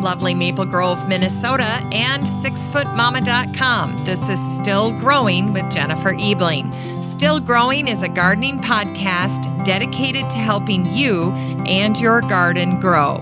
from lovely Maple Grove, Minnesota, and 6footmama.com. This is Still Growing with Jennifer Ebling. Still Growing is a gardening podcast dedicated to helping you and your garden grow.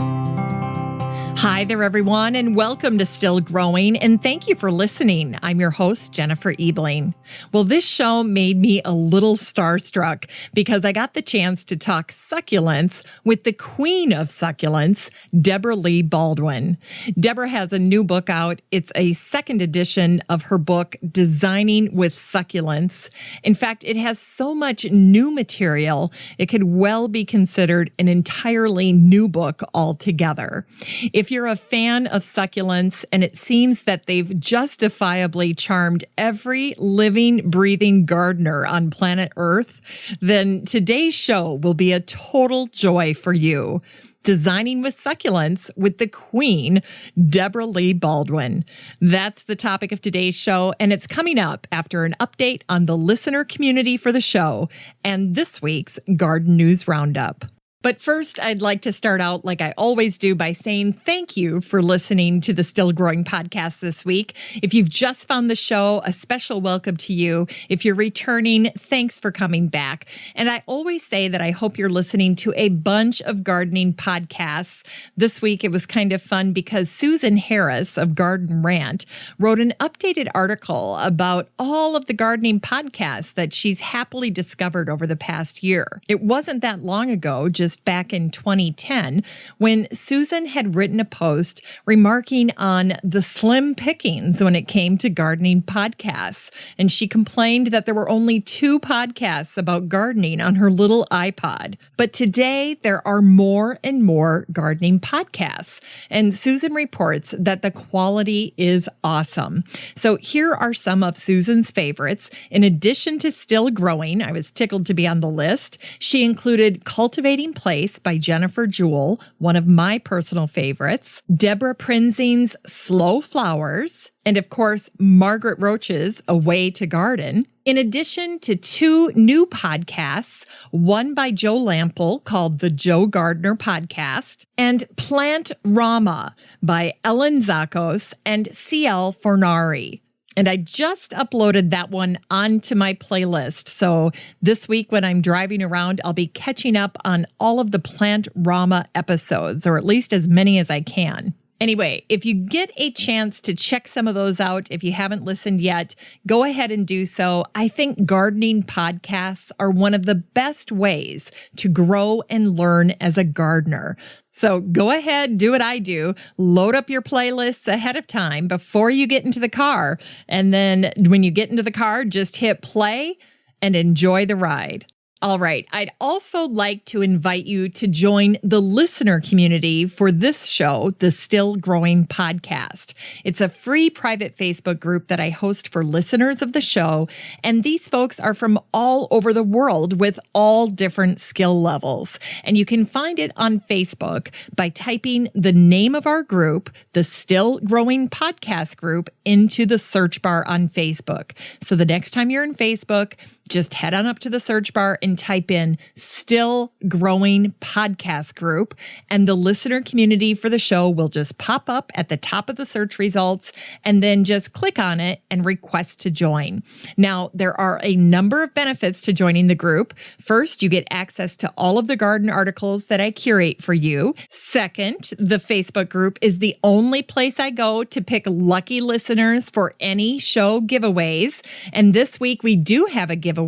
Hi there, everyone, and welcome to Still Growing, and thank you for listening. I'm your host, Jennifer Ebling. Well, this show made me a little starstruck because I got the chance to talk succulents with the Queen of Succulents, Debra Lee Baldwin. Debra has a new book out. It's a second edition of her book, Designing with Succulents. In fact, it has so much new material, it could well be considered an entirely new book altogether. If you're a fan of succulents and it seems that they've justifiably charmed every living, breathing gardener on planet Earth, then today's show will be a total joy for you. Designing with Succulents with the Queen, Debra Lee Baldwin. That's the topic of today's show, and it's coming up after an update on the listener community for the show and this week's Garden News Roundup. But first, I'd like to start out like I always do by saying thank you for listening to the Still Growing podcast this week. If you've just found the show, a special welcome to you. If you're returning, thanks for coming back. And I always say that I hope you're listening to a bunch of gardening podcasts. This week, it was kind of fun because Susan Harris of Garden Rant wrote an updated article about all of the gardening podcasts that she's happily discovered over the past year. It wasn't that long ago, just back in 2010, when Susan had written a post remarking on the slim pickings when it came to gardening podcasts. And she complained that there were only 2 podcasts about gardening on her little iPod. But today, there are more and more gardening podcasts. And Susan reports that the quality is awesome. So here are some of Susan's favorites. In addition to Still Growing, I was tickled to be on the list, she included Cultivating Place by Jennifer Jewell, one of my personal favorites, Deborah Prinzing's Slow Flowers, and of course, Margaret Roach's A Way to Garden, in addition to 2 new podcasts, one by Joe Lample called the Joe Gardener Podcast, and Plant Rama by Ellen Zakos and C.L. Fornari. And I just uploaded that one onto my playlist. So this week when I'm driving around, I'll be catching up on all of the Plant Rama episodes, or at least as many as I can. Anyway, if you get a chance to check some of those out, if you haven't listened yet, go ahead and do so. I think gardening podcasts are one of the best ways to grow and learn as a gardener. So go ahead, do what I do, load up your playlists ahead of time before you get into the car. And then when you get into the car, just hit play and enjoy the ride. All right. I'd also like to invite you to join the listener community for this show, the Still Growing podcast. It's a free private Facebook group that I host for listeners of the show. And these folks are from all over the world with all different skill levels. And you can find it on Facebook by typing the name of our group, the Still Growing podcast group, into the search bar on Facebook. So the next time you're in Facebook, just head on up to the search bar and type in Still Growing Podcast Group, and the listener community for the show will just pop up at the top of the search results, and then just click on it and request to join. Now, there are a number of benefits to joining the group. First, you get access to all of the garden articles that I curate for you. Second, the Facebook group is the only place I go to pick lucky listeners for any show giveaways. And this week, we do have a giveaway.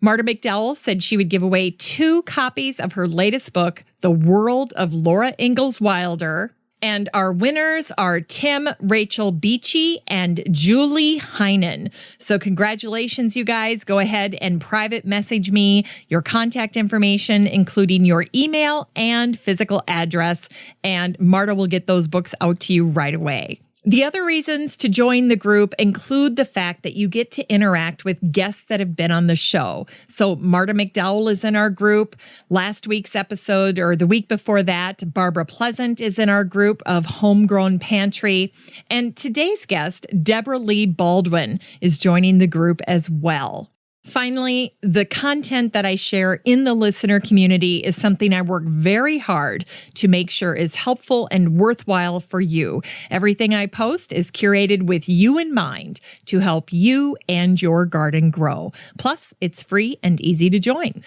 Marta McDowell said she would give away 2 copies of her latest book, The World of Laura Ingalls Wilder. And our winners are Tim, Rachel Beachy, and Julie Heinen. So congratulations, you guys. Go ahead and private message me your contact information, including your email and physical address, and Marta will get those books out to you right away. The other reasons to join the group include the fact that you get to interact with guests that have been on the show. So Marta McDowell is in our group. Last week's episode, or the week before that, Barbara Pleasant is in our group of Homegrown Pantry. And today's guest, Debra Lee Baldwin, is joining the group as well. Finally, the content that I share in the listener community is something I work very hard to make sure is helpful and worthwhile for you. Everything I post is curated with you in mind to help you and your garden grow. Plus, it's free and easy to join.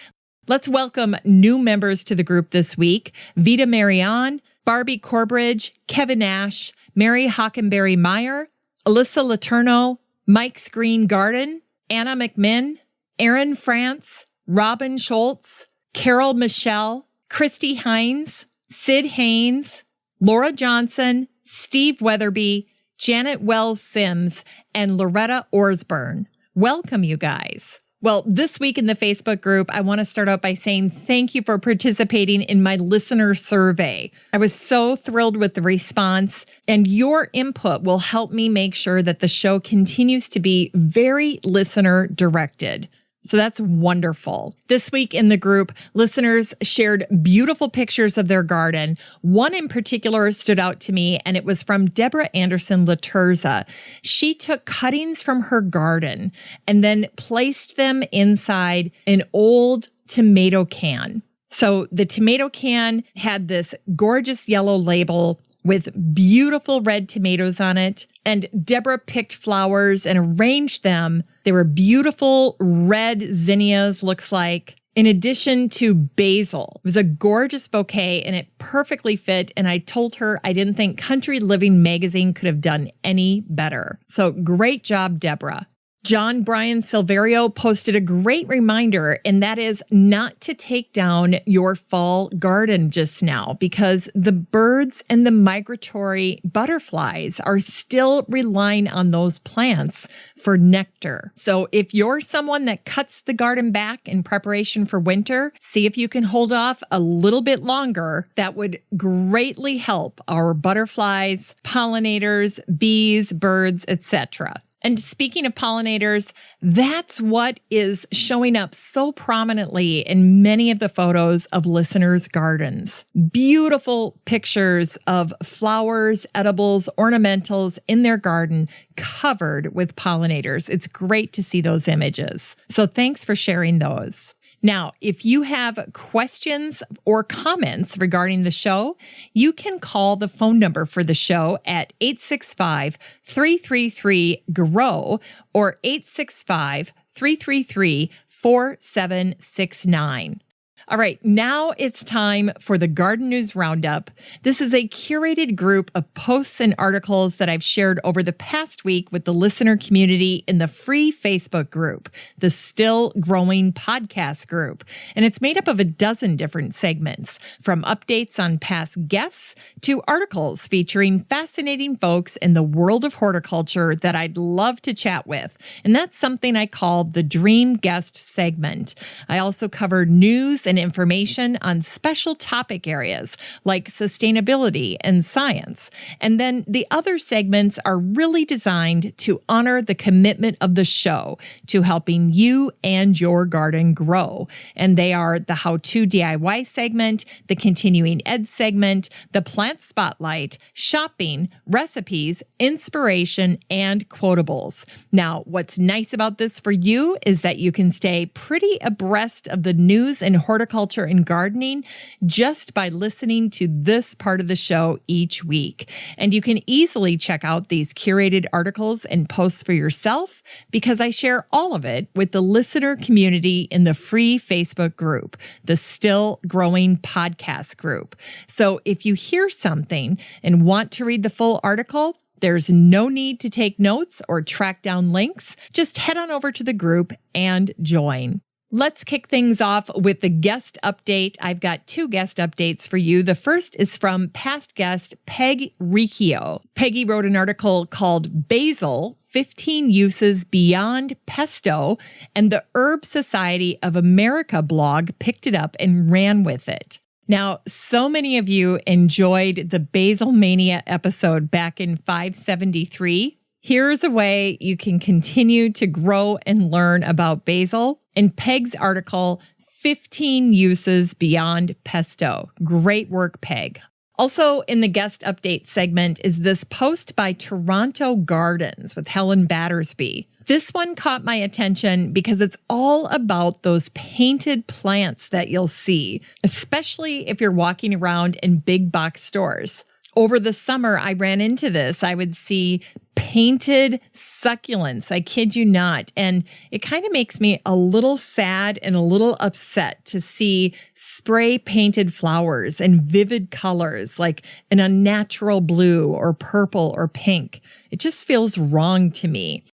Let's welcome new members to the group this week: Vita Marianne, Barbie Corbridge, Kevin Ash, Mary Hockenberry Meyer, Alyssa Letourneau, Mike's Green Garden, Anna McMinn, Aaron France, Robin Schultz, Carol Michelle, Christy Hines, Sid Haynes, Laura Johnson, Steve Weatherby, Janet Wells Sims, and Loretta Orsburn. Welcome, you guys. Well, this week in the Facebook group, I want to start out by saying thank you for participating in my listener survey. I was so thrilled with the response, and your input will help me make sure that the show continues to be very listener directed. So that's wonderful. This week in the group, listeners shared beautiful pictures of their garden. One in particular stood out to me, and it was from Deborah Anderson Laturza. She took cuttings from her garden and then placed them inside an old tomato can. So the tomato can had this gorgeous yellow label with beautiful red tomatoes on it. And Deborah picked flowers and arranged them. They were beautiful red zinnias, looks like, in addition to basil. It was a gorgeous bouquet and it perfectly fit. And I told her I didn't think Country Living magazine could have done any better. So great job, Deborah. John Brian Silverio posted a great reminder, and that is not to take down your fall garden just now, because the birds and the migratory butterflies are still relying on those plants for nectar. So if you're someone that cuts the garden back in preparation for winter, see if you can hold off a little bit longer. That would greatly help our butterflies, pollinators, bees, birds, etc. And speaking of pollinators, that's what is showing up so prominently in many of the photos of listeners' gardens. Beautiful pictures of flowers, edibles, ornamentals in their garden covered with pollinators. It's great to see those images. So thanks for sharing those. Now, if you have questions or comments regarding the show, you can call the phone number for the show at 865-333-GROW or 865-333-4769. All right, now it's time for the Garden News Roundup. This is a curated group of posts and articles that I've shared over the past week with the listener community in the free Facebook group, the Still Growing podcast group. And it's made up of a dozen different segments, from updates on past guests to articles featuring fascinating folks in the world of horticulture that I'd love to chat with. And that's something I call the Dream Guest segment. I also cover news and information on special topic areas like sustainability and science. And then the other segments are really designed to honor the commitment of the show to helping you and your garden grow. And they are the How To DIY segment, the Continuing Ed segment, the Plant Spotlight, shopping, recipes, inspiration, and quotables. Now, what's nice about this for you is that you can stay pretty abreast of the news and horticulture and gardening just by listening to this part of the show each week. And you can easily check out these curated articles and posts for yourself because I share all of it with the listener community in the free Facebook group, the Still Growing podcast group. So if you hear something and want to read the full article, there's no need to take notes or track down links. Just head on over to the group and join. Let's kick things off with the guest update. I've got two guest updates for you. The first is from past guest Peg Riccio. Peggy wrote an article called Basil, 15 Uses Beyond Pesto, and the Herb Society of America blog picked it up and ran with it. Now, so many of you enjoyed the Basil Mania episode back in 573. Here's a way you can continue to grow and learn about basil in Peg's article, 15 Uses Beyond Pesto. Great work, Peg. Also in the guest update segment is this post by Toronto Gardens with Helen Battersby. This one caught my attention because it's all about those painted plants that you'll see, especially if you're walking around in big box stores. Over the summer, I ran into this. I would see painted succulents. I kid you not. And it kind of makes me a little sad and a little upset to see spray painted flowers in vivid colors like an unnatural blue or purple or pink. It just feels wrong to me.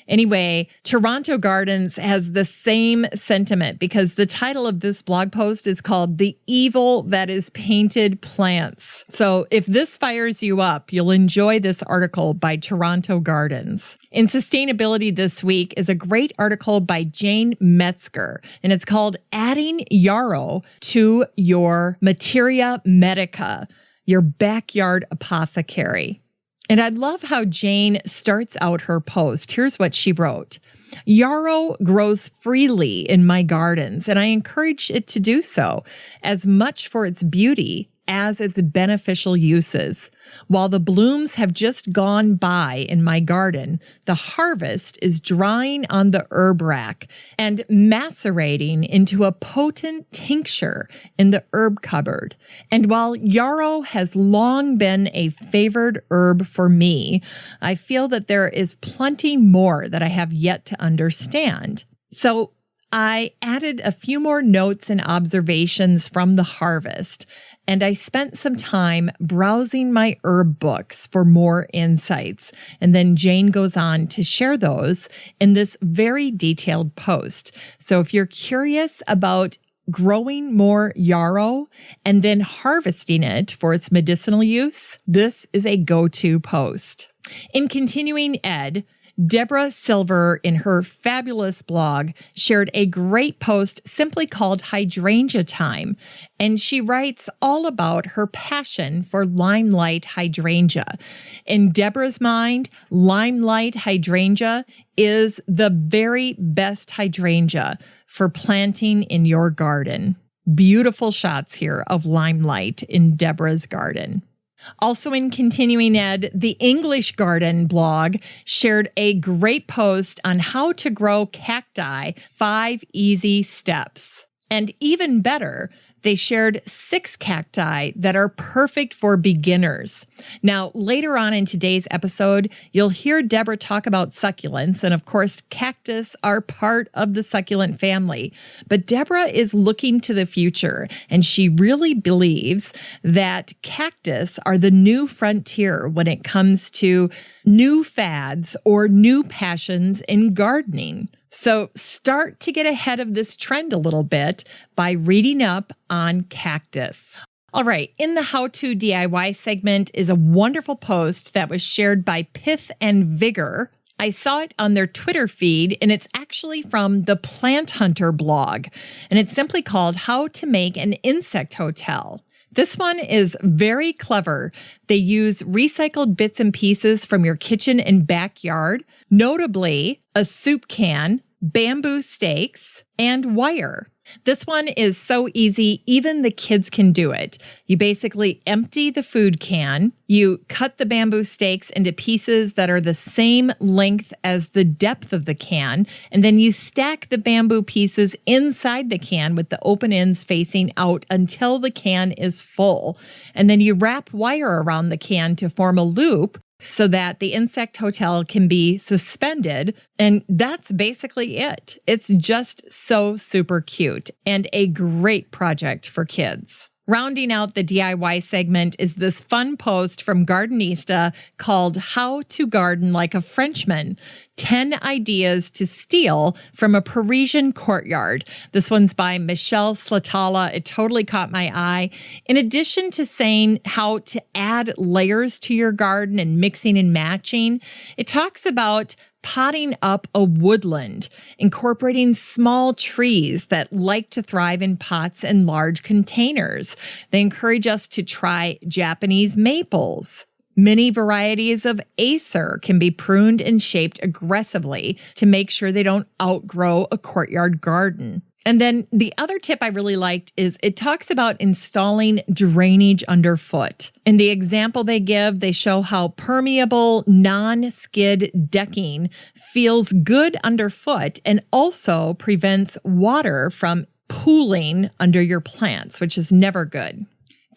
Anyway, Toronto Gardens has the same sentiment because the title of this blog post is called The Evil That Is Painted Plants. So if this fires you up, you'll enjoy this article by Toronto Gardens. In Sustainability this week is a great article by Jane Metzger, and it's called Adding Yarrow to Your Materia Medica, Your Backyard Apothecary. And I love how Jane starts out her post. Here's what she wrote. Yarrow grows freely in my gardens, and I encourage it to do so, as much for its beauty as its beneficial uses. While the blooms have just gone by in my garden, the harvest is drying on the herb rack and macerating into a potent tincture in the herb cupboard. And while yarrow has long been a favored herb for me, I feel that there is plenty more that I have yet to understand. So I added a few more notes and observations from the harvest, and I spent some time browsing my herb books for more insights. And then Jane goes on to share those in this very detailed post. So if you're curious about growing more yarrow and then harvesting it for its medicinal use, this is a go-to post. In Continuing Ed, Deborah Silver, in her fabulous blog, shared a great post simply called Hydrangea Time, and she writes all about her passion for limelight hydrangea. In Deborah's mind, limelight hydrangea is the very best hydrangea for planting in your garden. Beautiful shots here of limelight in Deborah's garden. Also in Continuing Ed, the English Garden blog shared a great post on how to grow cacti, 5 easy steps. And even better, they shared 6 cacti that are perfect for beginners. Now, later on in today's episode, you'll hear Debra talk about succulents, and of course, cactus are part of the succulent family. But Debra is looking to the future, and she really believes that cactus are the new frontier when it comes to new fads or new passions in gardening. So start to get ahead of this trend a little bit by reading up on cactus. All right, in the How to DIY segment is a wonderful post that was shared by Pith and Vigor. I saw it on their Twitter feed, and it's actually from the Plant Hunter blog, and it's simply called How to Make an Insect Hotel. This one is very clever. They use recycled bits and pieces from your kitchen and backyard, notably a soup can, bamboo stakes, and wire. This one is so easy, even the kids can do it. You basically empty the food can, you cut the bamboo stakes into pieces that are the same length as the depth of the can, and then you stack the bamboo pieces inside the can with the open ends facing out until the can is full. And then you wrap wire around the can to form a loop so that the insect hotel can be suspended. And that's basically it. It's just so super cute and a great project for kids. Rounding out the DIY segment is this fun post from Gardenista called How to Garden Like a Frenchman, 10 Ideas to Steal from a Parisian Courtyard. This one's by Michelle Slatala. It totally caught my eye. In addition to saying how to add layers to your garden and mixing and matching, it talks about potting up a woodland, incorporating small trees that like to thrive in pots and large containers. They encourage us to try Japanese maples. Many varieties of acer can be pruned and shaped aggressively to make sure they don't outgrow a courtyard garden. And then the other tip I really liked is it talks about installing drainage underfoot. In the example they give, they show how permeable, non-skid decking feels good underfoot and also prevents water from pooling under your plants, which is never good.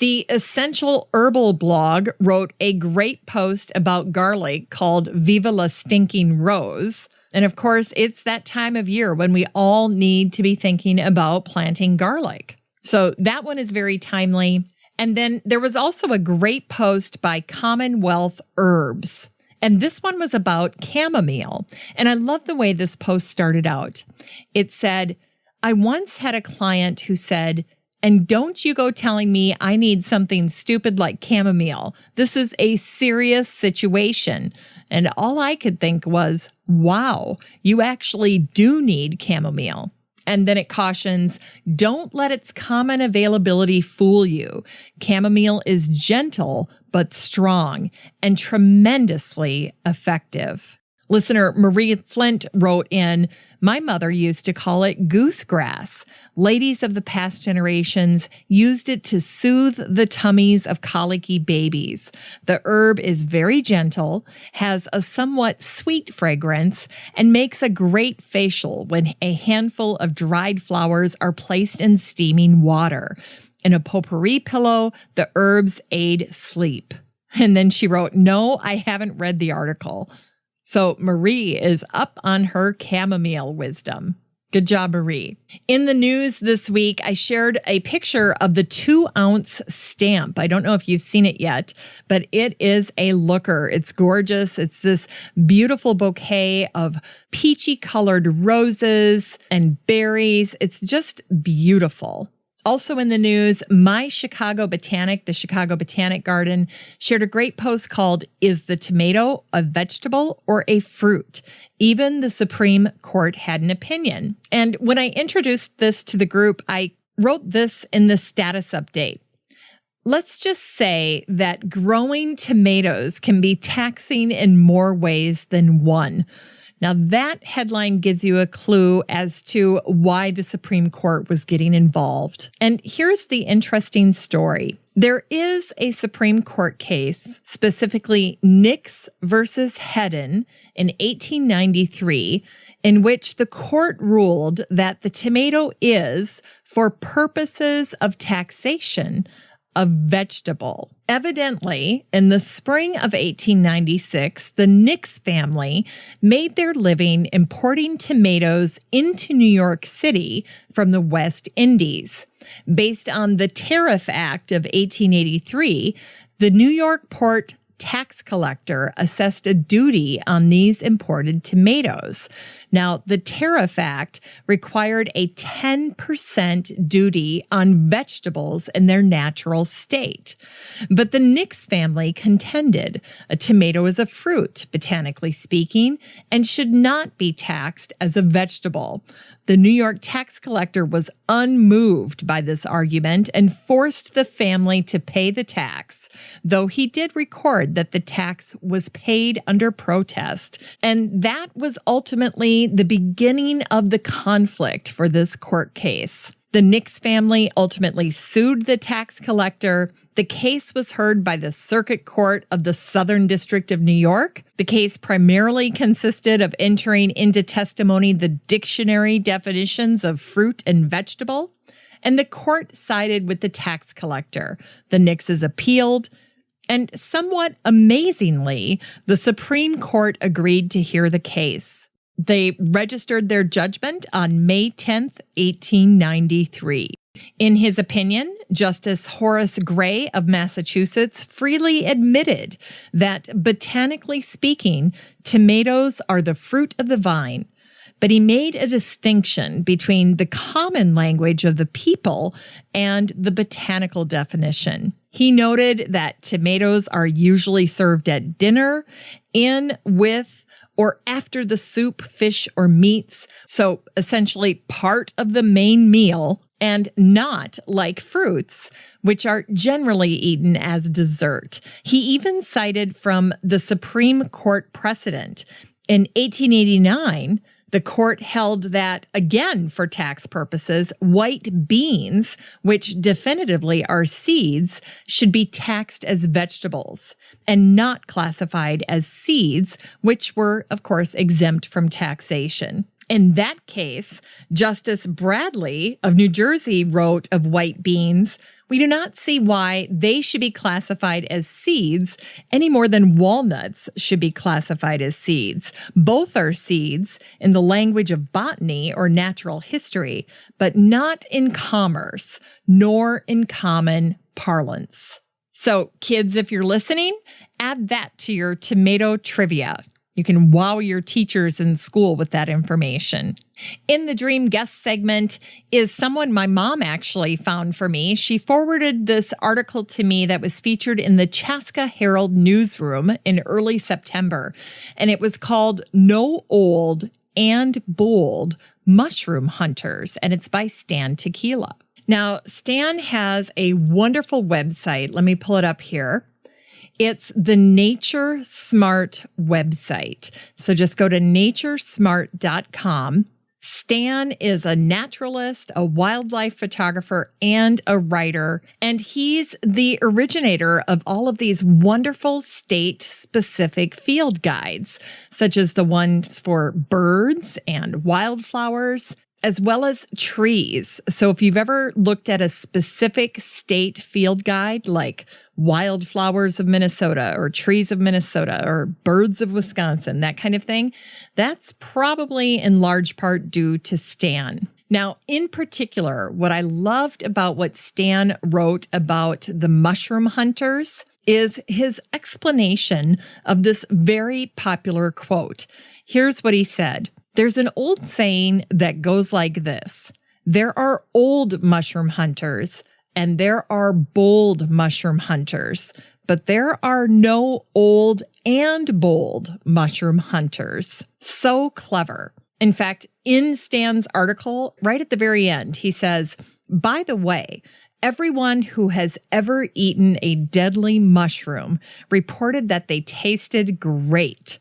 The Essential Herbal blog wrote a great post about garlic called Viva la Stinking Rose. And of course, it's that time of year when we all need to be thinking about planting garlic. So that one is very timely. And then there was also a great post by Commonwealth Herbs. And this one was about chamomile. And I love the way this post started out. It said, I once had a client who said, and don't you go telling me I need something stupid like chamomile. This is a serious situation. And all I could think was, wow, you actually do need chamomile. And then it cautions, don't let its common availability fool you. Chamomile is gentle but strong and tremendously effective. Listener Marie Flint wrote in, my mother used to call it goosegrass. Ladies of the past generations used it to soothe the tummies of colicky babies. The herb is very gentle, has a somewhat sweet fragrance, and makes a great facial when a handful of dried flowers are placed in steaming water. In a potpourri pillow, the herbs aid sleep. And then she wrote, no, I haven't read the article. So Marie is up on her chamomile wisdom. Good job, Marie. In the news this week, I shared a picture of the 2-ounce stamp. I don't know if you've seen it yet, but it is a looker. It's gorgeous. It's this beautiful bouquet of peachy colored roses and berries. It's just beautiful. Also in the news, My Chicago Botanic, the Chicago Botanic Garden, shared a great post called, Is the Tomato a Vegetable or a Fruit? Even the Supreme Court had an opinion. And when I introduced this to the group, I wrote this in the status update. Let's just say that growing tomatoes can be taxing in more ways than one. Now, that headline gives you a clue as to why the Supreme Court was getting involved. And here's the interesting story. There is a Supreme Court case, specifically Nix versus Hedden in 1893, in which the court ruled that the tomato is, for purposes of taxation, a vegetable. Evidently, in the spring of 1896, the Nix family made their living importing tomatoes into New York City from the West Indies. Based on the Tariff Act of 1883, the New York Port tax collector assessed a duty on these imported tomatoes. Now, the Tariff Act required a 10% duty on vegetables in their natural state. But the Nix family contended a tomato is a fruit, botanically speaking, and should not be taxed as a vegetable. The New York tax collector was unmoved by this argument and forced the family to pay the tax, though he did record that the tax was paid under protest. And that was ultimately the beginning of the conflict for this court case. The Nix family ultimately sued the tax collector. The case was heard by the Circuit Court of the Southern District of New York. The case primarily consisted of entering into testimony the dictionary definitions of fruit and vegetable, and the court sided with the tax collector. The Nixes appealed, and somewhat amazingly, the Supreme Court agreed to hear the case. They registered their judgment on May 10th, 1893. In his opinion, Justice Horace Gray of Massachusetts freely admitted that, botanically speaking, tomatoes are the fruit of the vine. But he made a distinction between the common language of the people and the botanical definition. He noted that tomatoes are usually served at dinner, in, with, or after the soup, fish, or meats, so essentially part of the main meal, and not like fruits, which are generally eaten as dessert. He even cited from the Supreme Court precedent. In 1889, The court held that, again, for tax purposes, white beans, which definitively are seeds, should be taxed as vegetables and not classified as seeds, which were, of course, exempt from taxation. In that case, Justice Bradley of New Jersey wrote of white beans, "We do not see why they should be classified as seeds any more than walnuts should be classified as seeds. Both are seeds in the language of botany or natural history, but not in commerce, nor in common parlance." So, kids, if you're listening, add that to your tomato trivia. You can wow your teachers in school with that information. In the Dream Guest segment is someone my mom actually found for me. She forwarded this article to me that was featured in the Chaska Herald newsroom in early September, and it was called "No Old and Bold Mushroom Hunters," and it's by Stan Tequila. Now, Stan has a wonderful website. Let me pull it up here. It's the Nature Smart website. So just go to naturesmart.com. Stan is a naturalist, a wildlife photographer, and a writer, and he's the originator of all of these wonderful state-specific field guides, such as the ones for birds and wildflowers, as well as trees. So if you've ever looked at a specific state field guide, like wildflowers of Minnesota or trees of Minnesota or birds of Wisconsin, that kind of thing, that's probably in large part due to Stan. Now, in particular, what I loved about what Stan wrote about the mushroom hunters is his explanation of this very popular quote. Here's what he said. "There's an old saying that goes like this: there are old mushroom hunters and there are bold mushroom hunters, but there are no old and bold mushroom hunters." So clever. In fact, in Stan's article, right at the very end, he says, "By the way, everyone who has ever eaten a deadly mushroom reported that they tasted great.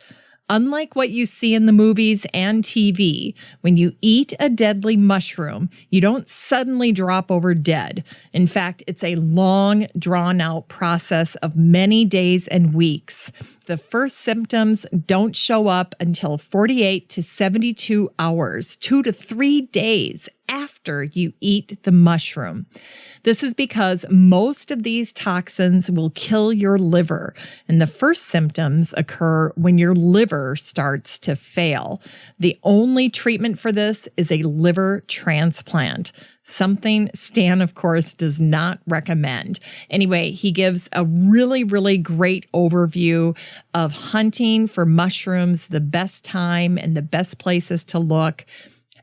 Unlike what you see in the movies and TV, when you eat a deadly mushroom, you don't suddenly drop over dead. In fact, it's a long, drawn-out process of many days and weeks. The first symptoms don't show up until 48 to 72 hours, 2 to 3 days after you eat the mushroom. This is because most of these toxins will kill your liver, and the first symptoms occur when your liver starts to fail. The only treatment for this is a liver transplant. Something Stan, of course, does not recommend. Anyway, he gives a really, really great overview of hunting for mushrooms, the best time and the best places to look,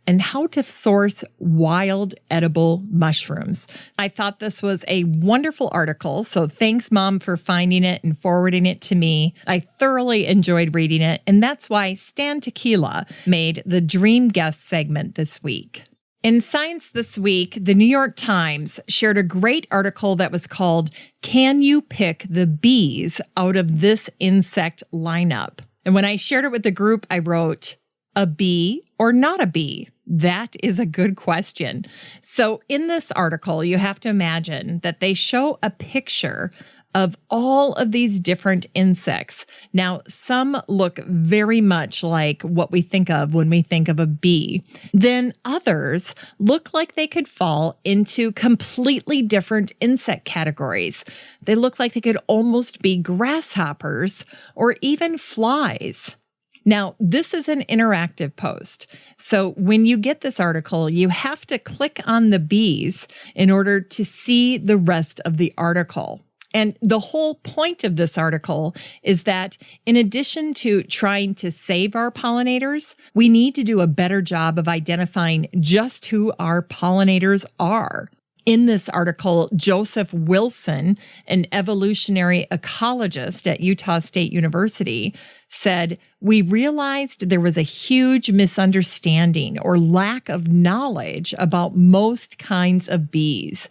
and how to source wild edible mushrooms. I thought this was a wonderful article, so thanks, Mom, for finding it and forwarding it to me. I thoroughly enjoyed reading it, and that's why Stan Tequila made the Dream Guest segment this week. In Science This Week, the New York Times shared a great article that was called, "Can You Pick the Bees Out of This Insect Lineup?" And when I shared it with the group, I wrote, "A bee or not a bee? That is a good question." So in this article, you have to imagine that they show a picture of all of these different insects. Now, some look very much like what we think of when we think of a bee. Then others look like they could fall into completely different insect categories. They look like they could almost be grasshoppers or even flies. Now, this is an interactive post. So when you get this article, you have to click on the bees in order to see the rest of the article. And the whole point of this article is that in addition to trying to save our pollinators, we need to do a better job of identifying just who our pollinators are. In this article, Joseph Wilson, an evolutionary ecologist at Utah State University, said, "We realized there was a huge misunderstanding or lack of knowledge about most kinds of bees.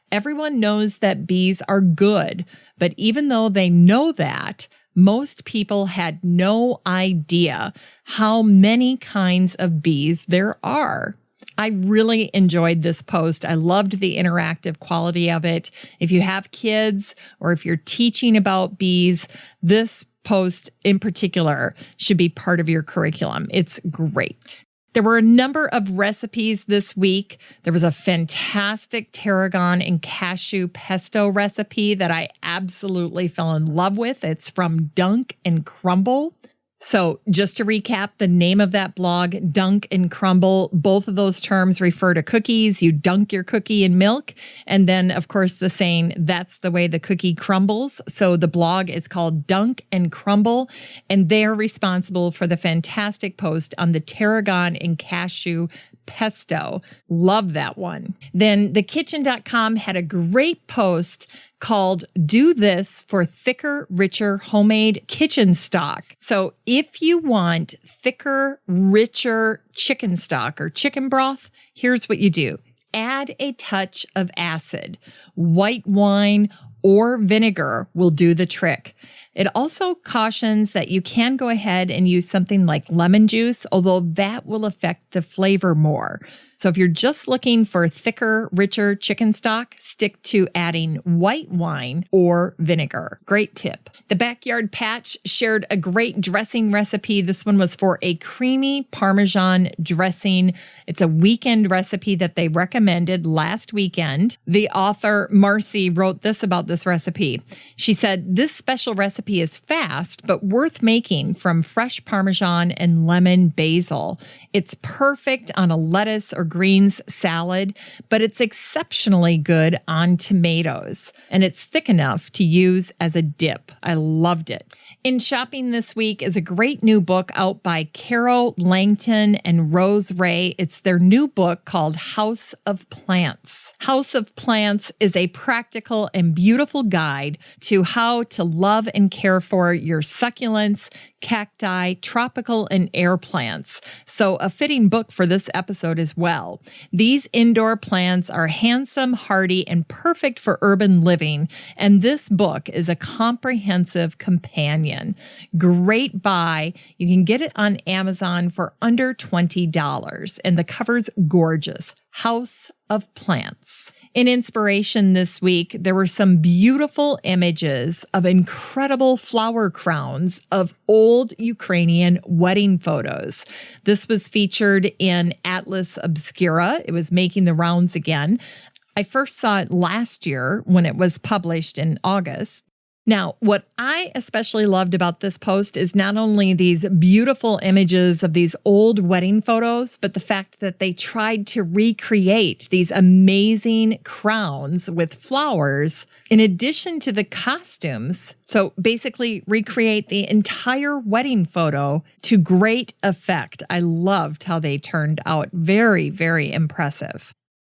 Everyone knows that bees are good, but even though they know that, Most people had no idea how many kinds of bees there are. I really enjoyed this post. I loved the interactive quality of it. If you have kids or if you're teaching about bees, this post in particular should be part of your curriculum. It's great. There were a number of recipes this week. There was a fantastic tarragon and cashew pesto recipe that I absolutely fell in love with. It's from Dunk and Crumble. So just to recap, the name of that blog, Dunk and Crumble, both of those terms refer to cookies. You dunk your cookie in milk. And then, of course, the saying, that's the way the cookie crumbles. So the blog is called Dunk and Crumble, and they're responsible for the fantastic post on the tarragon and cashew pesto. Love that one. Then thekitchen.com had a great post called Do This for Thicker, Richer Homemade Kitchen Stock. So if you want thicker, richer chicken stock or chicken broth, here's what you do. Add a touch of acid. White wine or vinegar will do the trick. It also cautions that you can go ahead and use something like lemon juice, although that will affect the flavor more. So if you're just looking for thicker, richer chicken stock, stick to adding white wine or vinegar. Great tip. The Backyard Patch shared a great dressing recipe. This one was for a creamy Parmesan dressing. It's a weekend recipe that they recommended last weekend. The author, Marcy, wrote this about this recipe. She said, this special recipe is fast, but worth making from fresh Parmesan and lemon basil. It's perfect on a lettuce or greens salad, but it's exceptionally good on tomatoes. And it's thick enough to use as a dip. I loved it. In shopping this week is a great new book out by Carol Langton and Rose Ray. It's their new book called House of Plants. House of Plants is a practical and beautiful guide to how to love and care for your succulents, cacti, tropical, and air plants. So a fitting book for this episode as well. These indoor plants are handsome, hardy, and perfect for urban living, and this book is a comprehensive companion. Great buy. You can get it on Amazon for under $20, and the cover's gorgeous. House of Plants. In inspiration this week, there were some beautiful images of incredible flower crowns of old Ukrainian wedding photos. This was featured in Atlas Obscura. It was making the rounds again. I first saw it last year when it was published in August. Now, what I especially loved about this post is not only these beautiful images of these old wedding photos, but the fact that they tried to recreate these amazing crowns with flowers in addition to the costumes. So basically recreate the entire wedding photo to great effect. I loved how they turned out. Very, very impressive.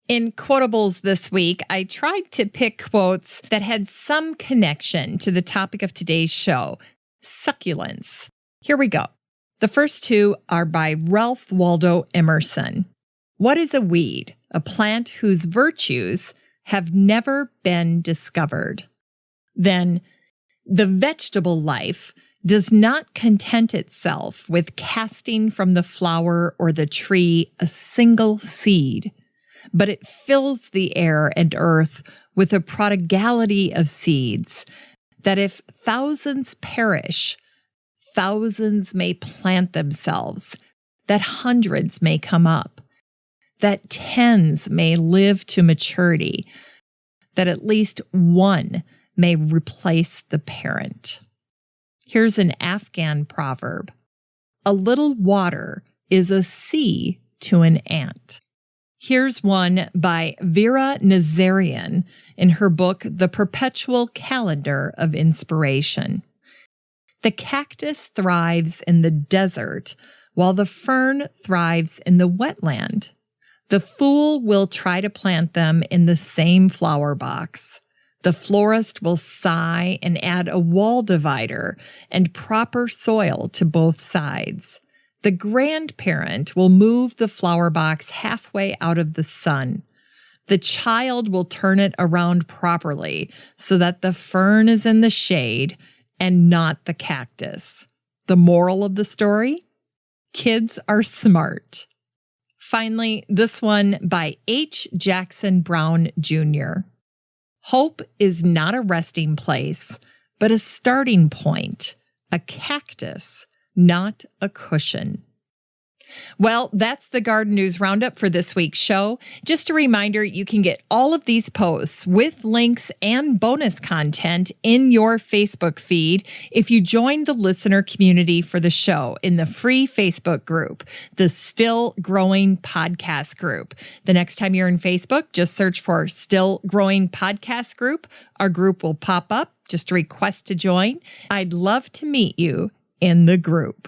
In quotables this week, I tried to pick quotes that had some connection to the topic of today's show, succulents. Here we go. The first two are by Ralph Waldo Emerson. What is a weed? A plant whose virtues have never been discovered. Then, the vegetable life does not content itself with casting from the flower or the tree a single seed, but it fills the air and earth with a prodigality of seeds, that if thousands perish, thousands may plant themselves, that hundreds may come up, that tens may live to maturity, that at least one may replace the parent. Here's an Afghan proverb. A little water is a sea to an ant. Here's one by Vera Nazarian in her book, The Perpetual Calendar of Inspiration. The cactus thrives in the desert, while the fern thrives in the wetland. The fool will try to plant them in the same flower box. The florist will sigh and add a wall divider and proper soil to both sides. The grandparent will move the flower box halfway out of the sun. The child will turn it around properly so that the fern is in the shade and not the cactus. The moral of the story? Kids are smart. Finally, this one by H. Jackson Brown Jr. Hope is not a resting place, but a starting point, a cactus, not a cushion. Well, that's the Garden News Roundup for this week's show. Just a reminder, you can get all of these posts with links and bonus content in your Facebook feed if you join the listener community for the show in the free Facebook group, the Still Growing Podcast Group. The next time you're in Facebook, just search for Still Growing Podcast Group. Our group will pop up. Just request to join. I'd love to meet you in the group.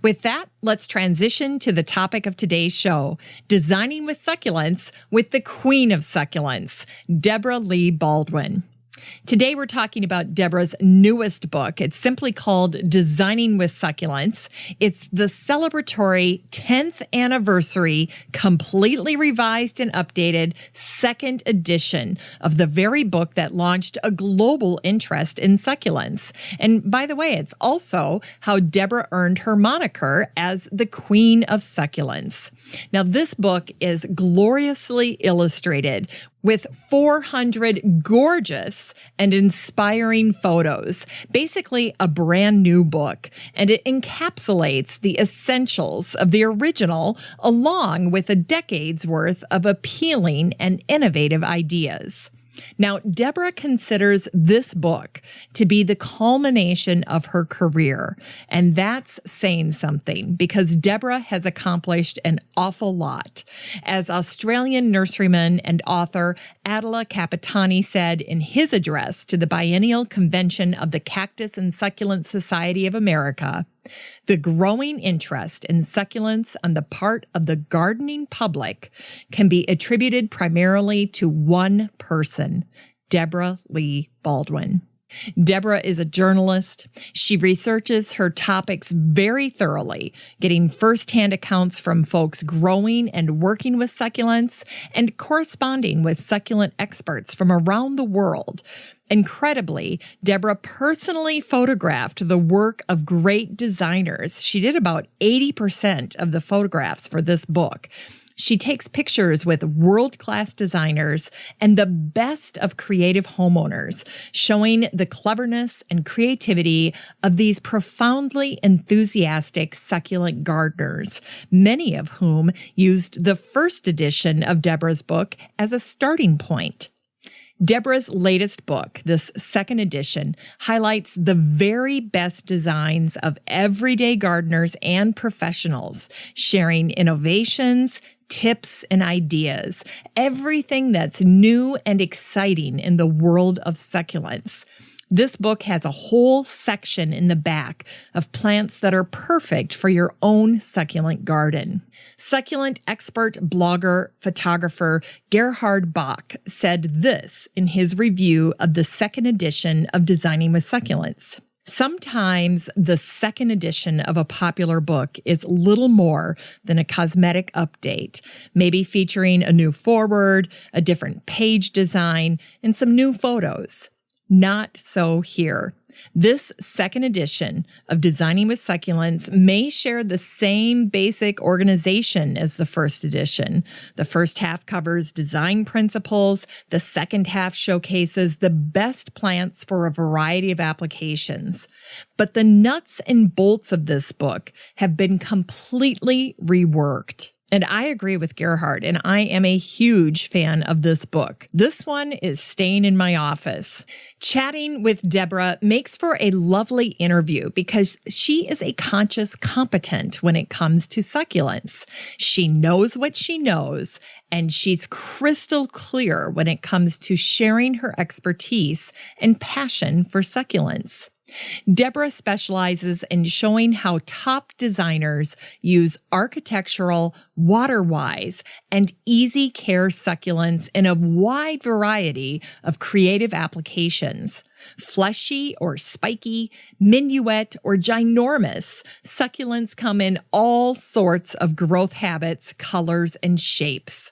With that, let's transition to the topic of today's show, Designing with Succulents with the Queen of Succulents, Debra Lee Baldwin. Today, we're talking about Debra's newest book. It's simply called Designing with Succulents. It's the celebratory 10th anniversary, completely revised and updated second edition of the very book that launched a global interest in succulents. And by the way, it's also how Debra earned her moniker as the Queen of Succulents. Now, this book is gloriously illustrated with 400 gorgeous and inspiring photos, basically a brand new book, and it encapsulates the essentials of the original along with a decade's worth of appealing and innovative ideas. Now, Debra considers this book to be the culmination of her career, and that's saying something because Debra has accomplished an awful lot. As Australian nurseryman and author Attila Capitani said in his address to the Biennial Convention of the Cactus and Succulent Society of America, the growing interest in succulents on the part of the gardening public can be attributed primarily to one person, Debra Lee Baldwin. Debra is a journalist. She researches her topics very thoroughly, getting firsthand accounts from folks growing and working with succulents and corresponding with succulent experts from around the world. Incredibly, Debra personally photographed the work of great designers. She did about 80% of the photographs for this book. She takes pictures with world-class designers and the best of creative homeowners, showing the cleverness and creativity of these profoundly enthusiastic succulent gardeners, many of whom used the first edition of Debra's book as a starting point. Debra's latest book, this second edition, highlights the very best designs of everyday gardeners and professionals, sharing innovations, tips, and ideas, everything that's new and exciting in the world of succulents. This book has a whole section in the back of plants that are perfect for your own succulent garden. Succulent expert, blogger, photographer Gerhard Bach said this in his review of the second edition of Designing with Succulents. Sometimes the second edition of a popular book is little more than a cosmetic update, maybe featuring a new foreword, a different page design, and some new photos. Not so here. This second edition of Designing with Succulents may share the same basic organization as the first edition. The first half covers design principles. The second half showcases the best plants for a variety of applications. But the nuts and bolts of this book have been completely reworked. And I agree with Gerhard, and I am a huge fan of this book. This one is staying in my office. Chatting with Debra makes for a lovely interview because she is a conscious competent when it comes to succulents. She knows what she knows, and she's crystal clear when it comes to sharing her expertise and passion for succulents. Debra specializes in showing how top designers use architectural, water-wise, and easy care succulents in a wide variety of creative applications. Fleshy or spiky, minuet or ginormous, succulents come in all sorts of growth habits, colors, and shapes.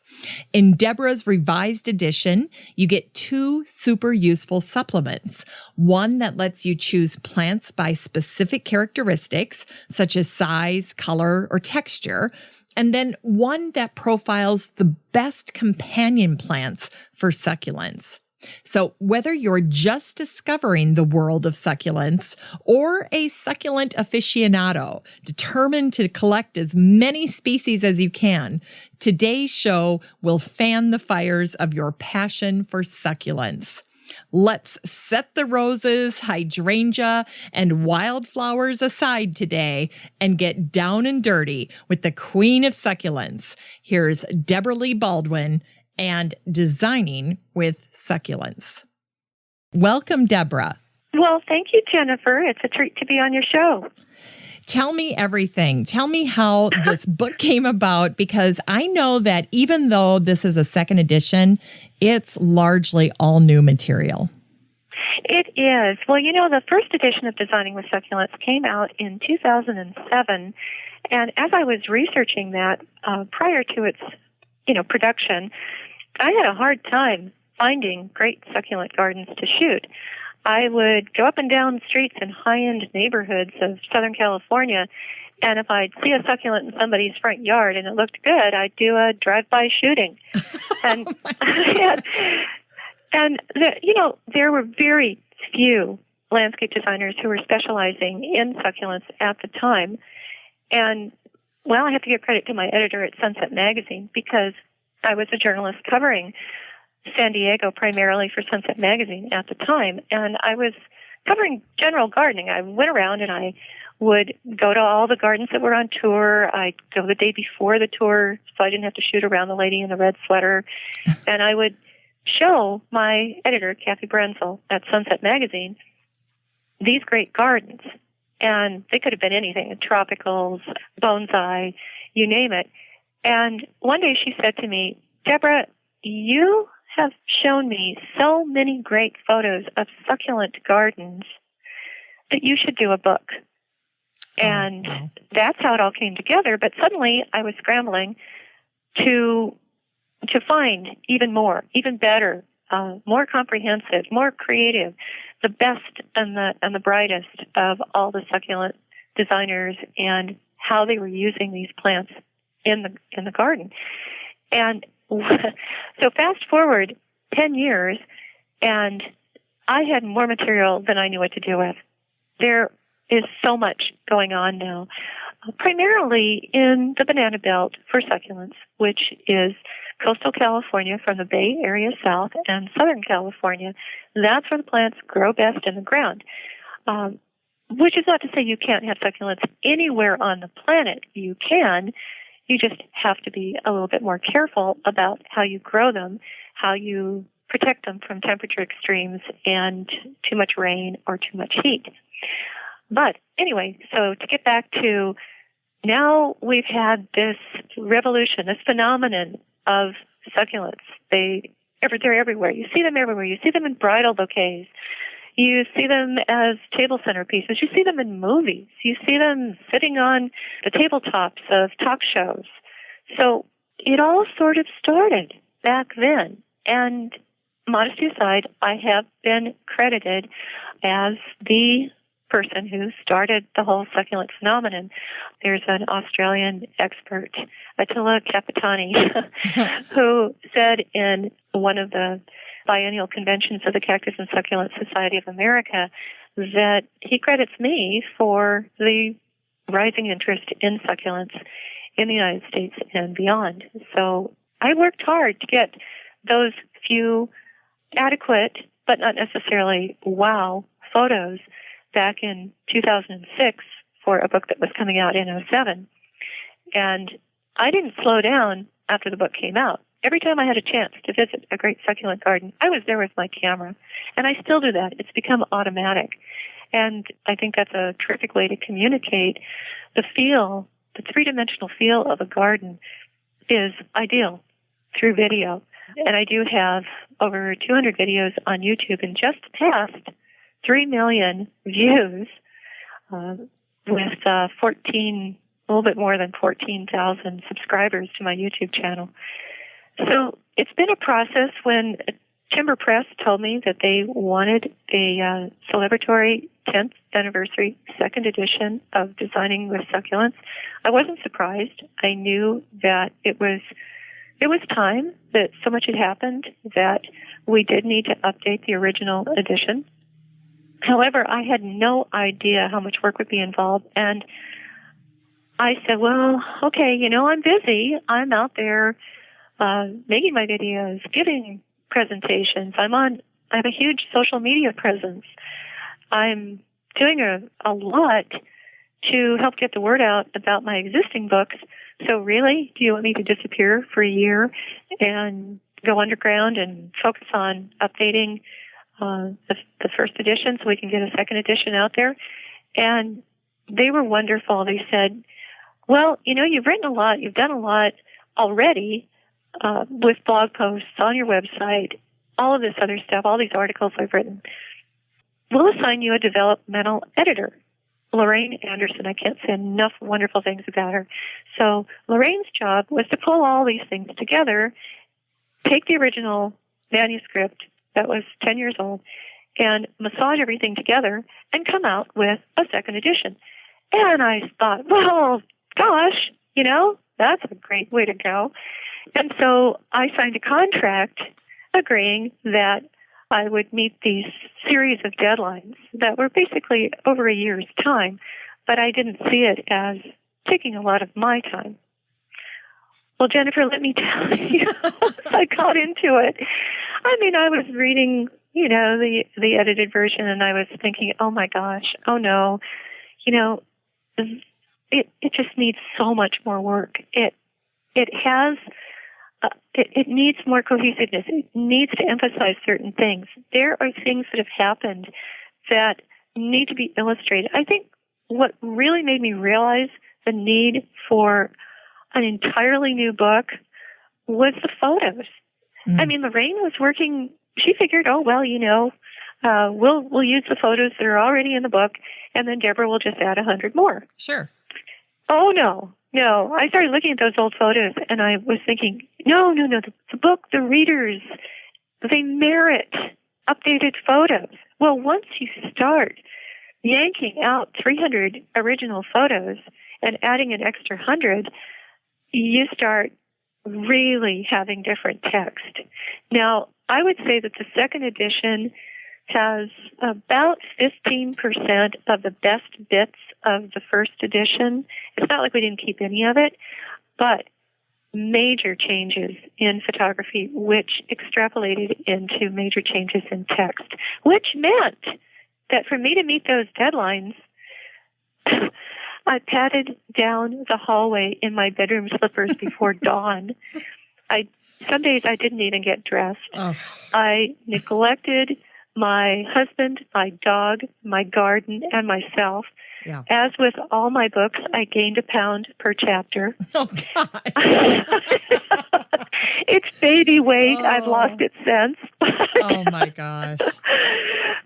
In Debra's revised edition, you get 2 super useful supplements. One that lets you choose plants by specific characteristics, such as size, color, or texture, and then one that profiles the best companion plants for succulents. So whether you're just discovering the world of succulents or a succulent aficionado determined to collect as many species as you can, today's show will fan the fires of your passion for succulents. Let's set the roses, hydrangea, and wildflowers aside today and get down and dirty with the Queen of Succulents. Here's Debra Lee Baldwin and Designing with Succulents. Welcome, Debra. Well, thank you, Jennifer. It's a treat to be on your show. Tell me everything. Tell me how this book came about, because I know that even though this is a second edition, it's largely all new material. It is. Well, the first edition of Designing with Succulents came out in 2007, and as I was researching that prior to its production, I had a hard time finding great succulent gardens to shoot. I would go up and down streets in high-end neighborhoods of Southern California, and if I'd see a succulent in somebody's front yard and it looked good, I'd do a drive-by shooting. And there were very few landscape designers who were specializing in succulents at the time. And, well, I have to give credit to my editor at Sunset Magazine, because I was a journalist covering San Diego primarily for Sunset Magazine at the time, and I was covering general gardening. I went around and I would go to all the gardens that were on tour. I'd go the day before the tour so I didn't have to shoot around the lady in the red sweater, and I would show my editor, Kathy Brenzel, at Sunset Magazine, these great gardens. And they could have been anything, tropicals, bonsai, you name it. And one day she said to me, "Debra, you have shown me so many great photos of succulent gardens that you should do a book." And that's how it all came together. But suddenly I was scrambling to find even more, even better, more comprehensive, more creative, the best and the brightest of all the succulent designers and how they were using these plants in the garden. And so fast forward 10 years, and I had more material than I knew what to do with. There is so much going on now, primarily in the banana belt for succulents, which is coastal California from the Bay Area south and Southern California. That's where the plants grow best in the ground, which is not to say you can't have succulents anywhere on the planet. You can. You just have to be a little bit more careful about how you grow them, how you protect them from temperature extremes and too much rain or too much heat. But anyway, so to get back to now, we've had this revolution, this phenomenon of succulents. They're everywhere. You see them everywhere. You see them in bridal bouquets. You see them as table centerpieces. You see them in movies. You see them sitting on the tabletops of talk shows. So it all sort of started back then. And modesty aside, I have been credited as the person who started the whole succulent phenomenon. There's an Australian expert, Attila Capitani, who said in one of the biennial conventions of the Cactus and Succulent Society of America that he credits me for the rising interest in succulents in the United States and beyond. So I worked hard to get those few adequate, but not necessarily wow, photos back in 2006 for a book that was coming out in 2007. And I didn't slow down after the book came out. Every time I had a chance to visit a great succulent garden, I was there with my camera. And I still do that. It's become automatic. And I think that's a terrific way to communicate the feel, the three-dimensional feel of a garden is ideal through video. And I do have over 200 videos on YouTube. In just the past 3 million views with a little bit more than 14,000 subscribers to my YouTube channel. So it's been a process. When Timber Press told me that they wanted a celebratory 10th anniversary second edition of Designing with Succulents, I wasn't surprised. I knew that it was time, that so much had happened that we did need to update the original edition. However, I had no idea how much work would be involved, and I said, well, okay, I'm busy. I'm out there making my videos, giving presentations. I have a huge social media presence. I'm doing a lot to help get the word out about my existing books. So really, do you want me to disappear for a year and go underground and focus on updating the first edition so we can get a second edition out there? And they were wonderful. They said, well, you've written a lot, you've done a lot already with blog posts on your website, all of this other stuff, all these articles I've written. We'll assign you a developmental editor, Lorraine Anderson. I can't say enough wonderful things about her. So Lorraine's job was to pull all these things together, take the original manuscript that was 10 years old, and massage everything together and come out with a second edition. And I thought, well, gosh, that's a great way to go. And so I signed a contract agreeing that I would meet these series of deadlines that were basically over a year's time, but I didn't see it as taking a lot of my time. Well, Jennifer, let me tell you, I got into it. I was reading, the edited version, and I was thinking, oh my gosh, oh no, it just needs so much more work. It needs more cohesiveness. It needs to emphasize certain things. There are things that have happened that need to be illustrated. I think what really made me realize the need for an entirely new book was the photos. Lorraine was working. She figured, oh well, we'll use the photos that are already in the book, and then Debra will just add 100 more. Sure. Oh no. I started looking at those old photos, and I was thinking, no. The book, the readers, they merit updated photos. Well, once you start yanking out 300 original photos and adding an extra 100, you start really having different text. Now, I would say that the second edition has about 15% of the best bits of the first edition. It's not like we didn't keep any of it, but major changes in photography, which extrapolated into major changes in text, which meant that for me to meet those deadlines, I padded down the hallway in my bedroom slippers before dawn. Some days I didn't even get dressed. Oh. I neglected my husband, my dog, my garden, and myself. Yeah. As with all my books, I gained a pound per chapter. Oh, gosh. It's baby weight. Oh. I've lost it since. Oh, my gosh.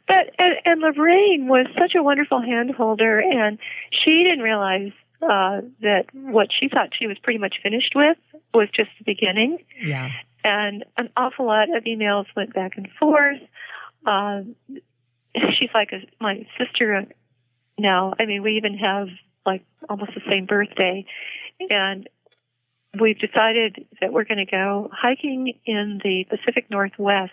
But and Lorraine was such a wonderful hand holder, and she didn't realize that what she thought she was pretty much finished with was just the beginning. Yeah. And an awful lot of emails went back and forth. She's like my sister now. We even have like almost the same birthday, and we've decided that we're going to go hiking in the Pacific Northwest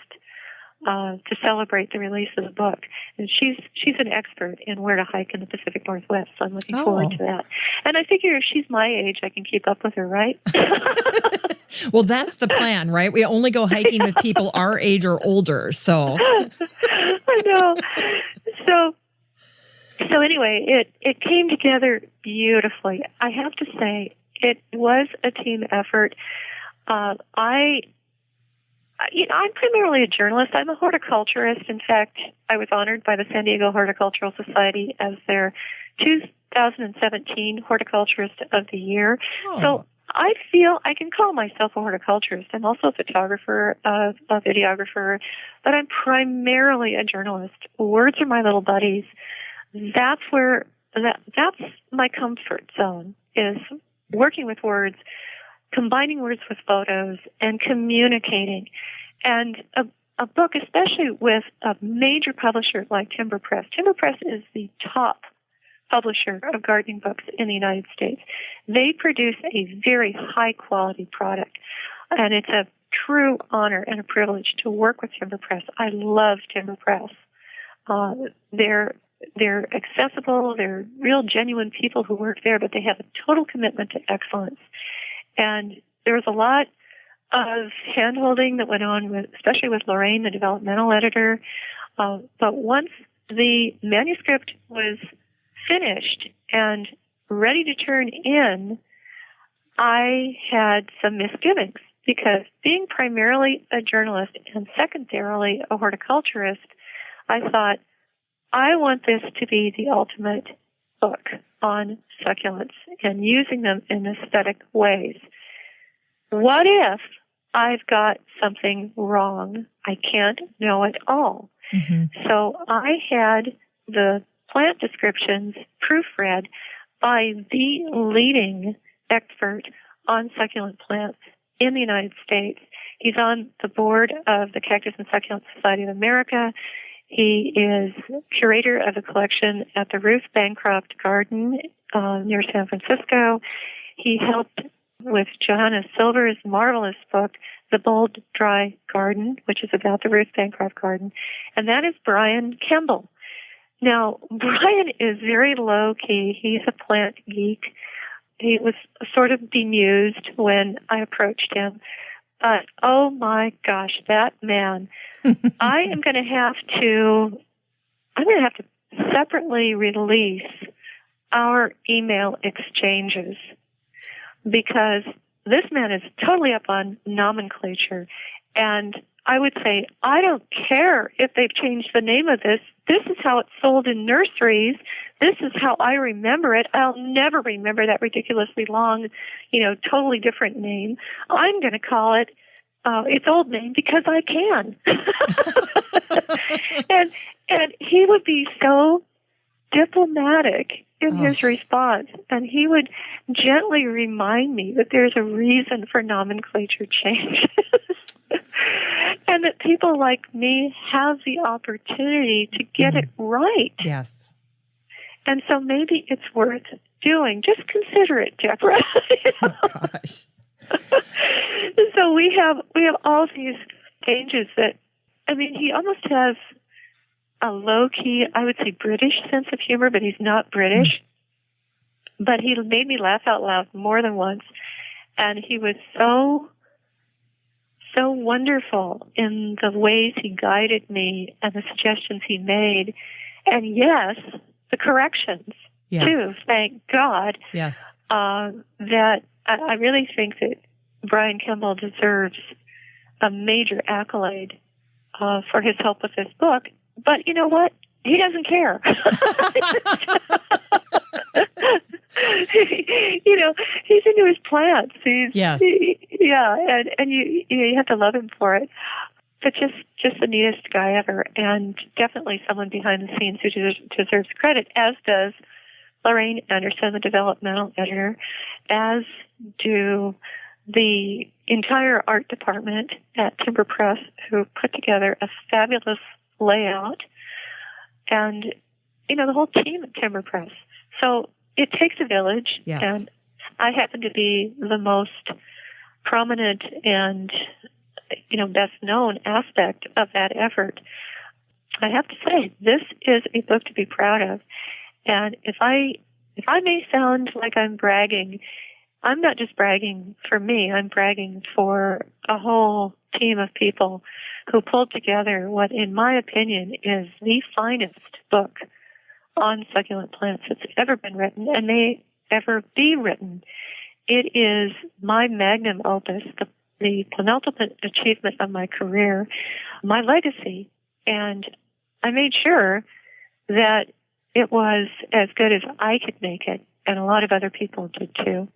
to celebrate the release of the book. And she's an expert in where to hike in the Pacific Northwest, so I'm looking forward to that. And I figure if she's my age, I can keep up with her, right? Well, that's the plan, right? We only go hiking with people our age or older, so. I know. So anyway, it came together beautifully. I have to say, it was a team effort. I'm primarily a journalist. I'm a horticulturist. In fact, I was honored by the San Diego Horticultural Society as their 2017 Horticulturist of the Year. Oh. So I feel I can call myself a horticulturist. I'm also a photographer, a videographer, but I'm primarily a journalist. Words are my little buddies. That's my comfort zone, is working with words, combining words with photos, and communicating. And a book, especially with a major publisher like Timber Press. Timber Press is the top publisher of gardening books in the United States. They produce a very high-quality product, and it's a true honor and a privilege to work with Timber Press. I love Timber Press. They're accessible. They're real, genuine people who work there, but they have a total commitment to excellence. And there was a lot of hand-holding that went on, especially with Lorraine, the developmental editor. But once the manuscript was finished and ready to turn in, I had some misgivings, because being primarily a journalist and secondarily a horticulturist, I thought, I want this to be the ultimate book on succulents and using them in aesthetic ways. What if I've got something wrong? I can't know it all. Mm-hmm. So I had the plant descriptions proofread by the leading expert on succulent plants in the United States. He's on the board of the Cactus and Succulent Society of America. He is curator of a collection at the Ruth Bancroft Garden near San Francisco. He helped with Johanna Silver's marvelous book, The Bold Dry Garden, which is about the Ruth Bancroft Garden. And that is Brian Kemble. Now, Brian is very low-key. He's a plant geek. He was sort of bemused when I approached him. But, oh my gosh, that man. I'm going to have to separately release our email exchanges, because this man is totally up on nomenclature. And I would say, I don't care if they've changed the name of this. This is how it's sold in nurseries. This is how I remember it. I'll never remember that ridiculously long, totally different name. I'm going to call it its old name because I can. and he would be so diplomatic in his response, and he would gently remind me that there's a reason for nomenclature changes. And that people like me have the opportunity to get it right. Yes. And so maybe it's worth doing. Just consider it, Debra. Oh, gosh. So we have all these changes that, he almost has a low-key, I would say British sense of humor, but he's not British. But he made me laugh out loud more than once. And he was so wonderful in the ways he guided me and the suggestions he made. And yes, the corrections, too, thank God. Yes. That I really think that Brian Kemble deserves a major accolade for his help with this book. But you know what? He doesn't care. He's into his plants. And you have to love him for it. But just the neatest guy ever, and definitely someone behind the scenes who deserves credit, as does Lorraine Anderson, the developmental editor, as do the entire art department at Timber Press, who put together a fabulous layout, and the whole team at Timber Press. So it takes a village, and I happen to be the most prominent and best known aspect of that effort. I have to say, this is a book to be proud of. And if I may sound like I'm bragging, I'm not just bragging for me. I'm bragging for a whole team of people who pulled together what, in my opinion, is the finest book on succulent plants that's ever been written and may ever be written. It is my magnum opus, the penultimate achievement of my career, my legacy, and I made sure that it was as good as I could make it, and a lot of other people did too.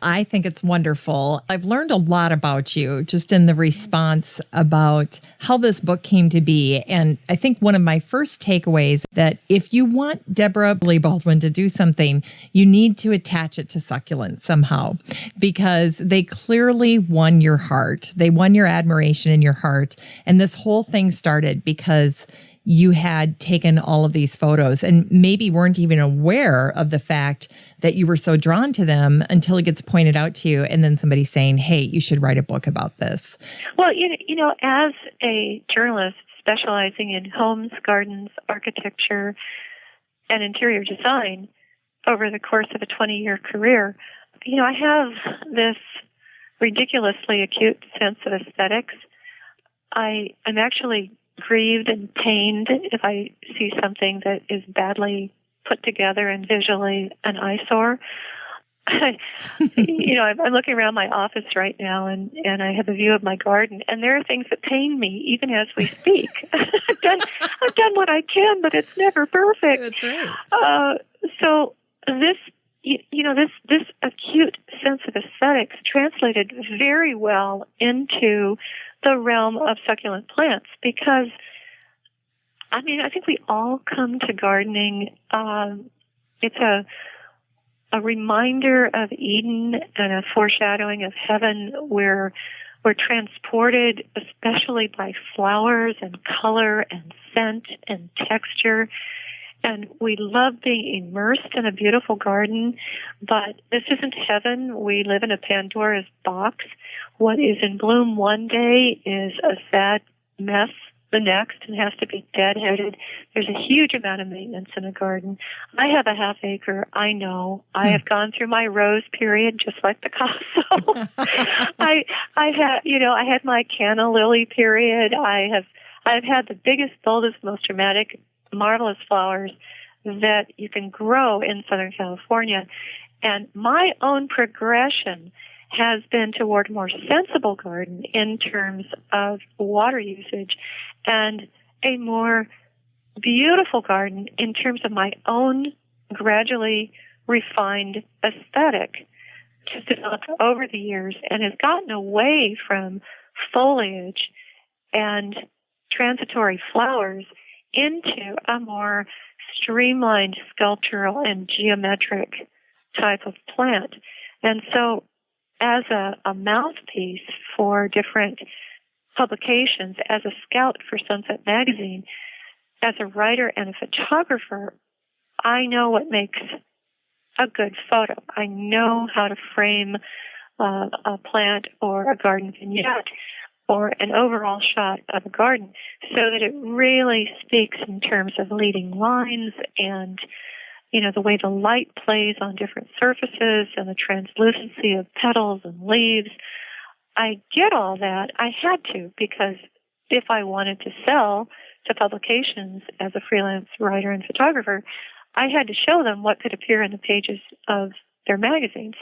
I think it's wonderful. I've learned a lot about you just in the response about how this book came to be. And I think one of my first takeaways that if you want Debra Lee Baldwin to do something, you need to attach it to succulents somehow, because they clearly won your heart. They won your admiration in your heart. And this whole thing started because you had taken all of these photos and maybe weren't even aware of the fact that you were so drawn to them until it gets pointed out to you, and then somebody saying, hey, you should write a book about this. Well, you know, as a journalist specializing in homes, gardens, architecture, and interior design over the course of a 20-year career, you know, I have this ridiculously acute sense of aesthetics. I'm actually grieved and pained if I see something that is badly put together and visually an eyesore. You know, I'm looking around my office right now, and I have a view of my garden, and there are things that pain me even as we speak. I've done what I can, but it's never perfect. That's right. So this acute sense of aesthetics translated very well into the realm of succulent plants, because I mean, I think we all come to gardening. It's a reminder of Eden and a foreshadowing of heaven, where we're transported, especially by flowers and color and scent and texture. And we love being immersed in a beautiful garden, but this isn't heaven. We live in a Pandora's box. What is in bloom one day is a sad mess the next and has to be deadheaded. There's a huge amount of maintenance in a garden. I have a half acre. I know. I have gone through my rose period just like Picasso. I had my canna lily period. I've had the biggest, boldest, most dramatic, marvelous flowers that you can grow in Southern California. And my own progression has been toward a more sensible garden in terms of water usage, and a more beautiful garden in terms of my own gradually refined aesthetic, just developed over the years and has gotten away from foliage and transitory flowers into a more streamlined sculptural and geometric type of plant. And so as a mouthpiece for different publications, as a scout for Sunset Magazine, as a writer and a photographer, I know what makes a good photo. I know how to frame a plant or a garden vignette or an overall shot of a garden so that it really speaks in terms of leading lines and, you know, the way the light plays on different surfaces and the translucency of petals and leaves. I get all that. I had to, because if I wanted to sell to publications as a freelance writer and photographer, I had to show them what could appear in the pages of their magazines.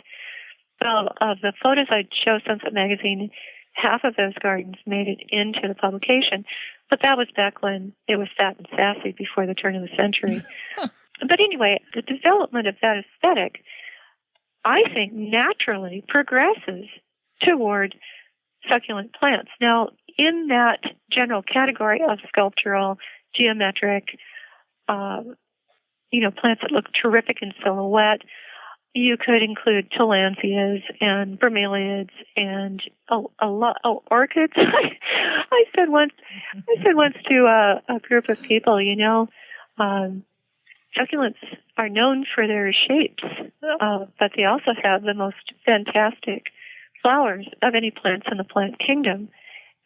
Of the photos I'd show Sunset Magazine, half of those gardens made it into the publication. But that was back when it was fat and sassy, before the turn of the century. But anyway, the development of that aesthetic, I think, naturally progresses toward succulent plants. Now, in that general category of sculptural, geometric, plants that look terrific in silhouette, you could include tillandsias and bromeliads and orchids. I said once to a group of people, succulents are known for their shapes, but they also have the most fantastic flowers of any plants in the plant kingdom.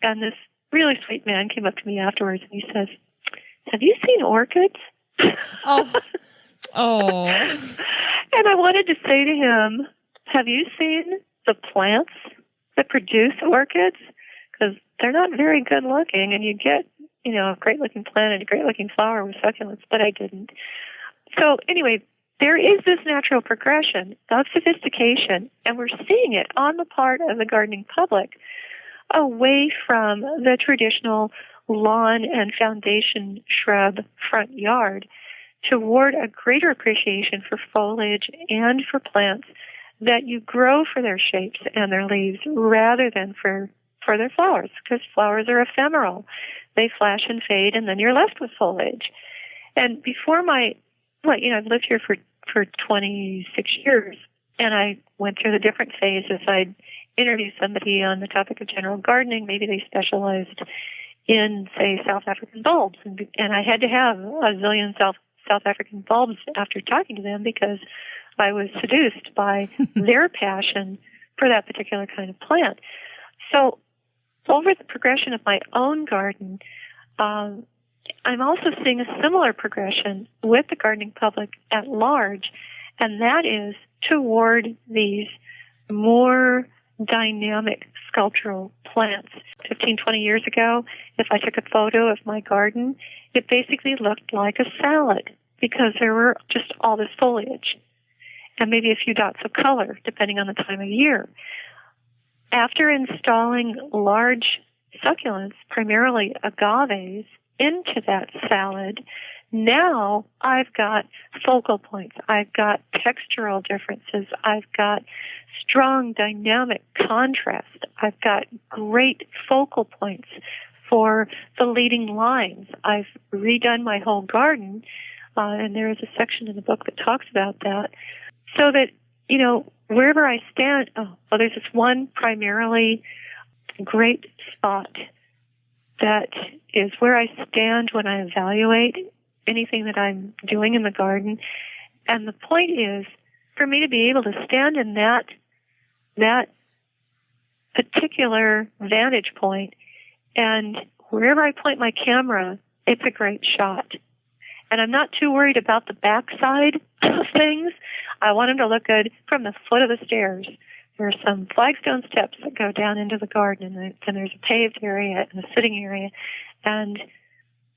And this really sweet man came up to me afterwards and he says, "Have you seen orchids?" Oh. And I wanted to say to him, have you seen the plants that produce orchids? Because they're not very good looking, and you get, a great looking plant and a great looking flower with succulents, but I didn't. So anyway, there is this natural progression of sophistication, and we're seeing it on the part of the gardening public away from the traditional lawn and foundation shrub front yard toward a greater appreciation for foliage and for plants that you grow for their shapes and their leaves rather than for their flowers, because flowers are ephemeral. They flash and fade, and then you're left with foliage. And before I've lived here for 26 years, and I went through the different phases. I'd interview somebody on the topic of general gardening. Maybe they specialized in, say, South African bulbs, and I had to have a zillion South African bulbs after talking to them because I was seduced by their passion for that particular kind of plant. So over the progression of my own garden, I'm also seeing a similar progression with the gardening public at large, and that is toward these more dynamic sculptural plants. 15, 20 years ago, if I took a photo of my garden, it basically looked like a salad because there were just all this foliage and maybe a few dots of color, depending on the time of year. After installing large succulents, primarily agaves, into that salad, now I've got focal points. I've got textural differences. I've got strong dynamic contrast. I've got great focal points for the leading lines. I've redone my whole garden, and there is a section in the book that talks about that, so that, wherever I stand, there's this one primarily great spot that is where I stand when I evaluate anything that I'm doing in the garden. And the point is for me to be able to stand in that particular vantage point, and wherever I point my camera, it's a great shot. And I'm not too worried about the backside of things. I want them to look good from the foot of the stairs. There are some flagstone steps that go down into the garden, and there's a paved area and a sitting area. And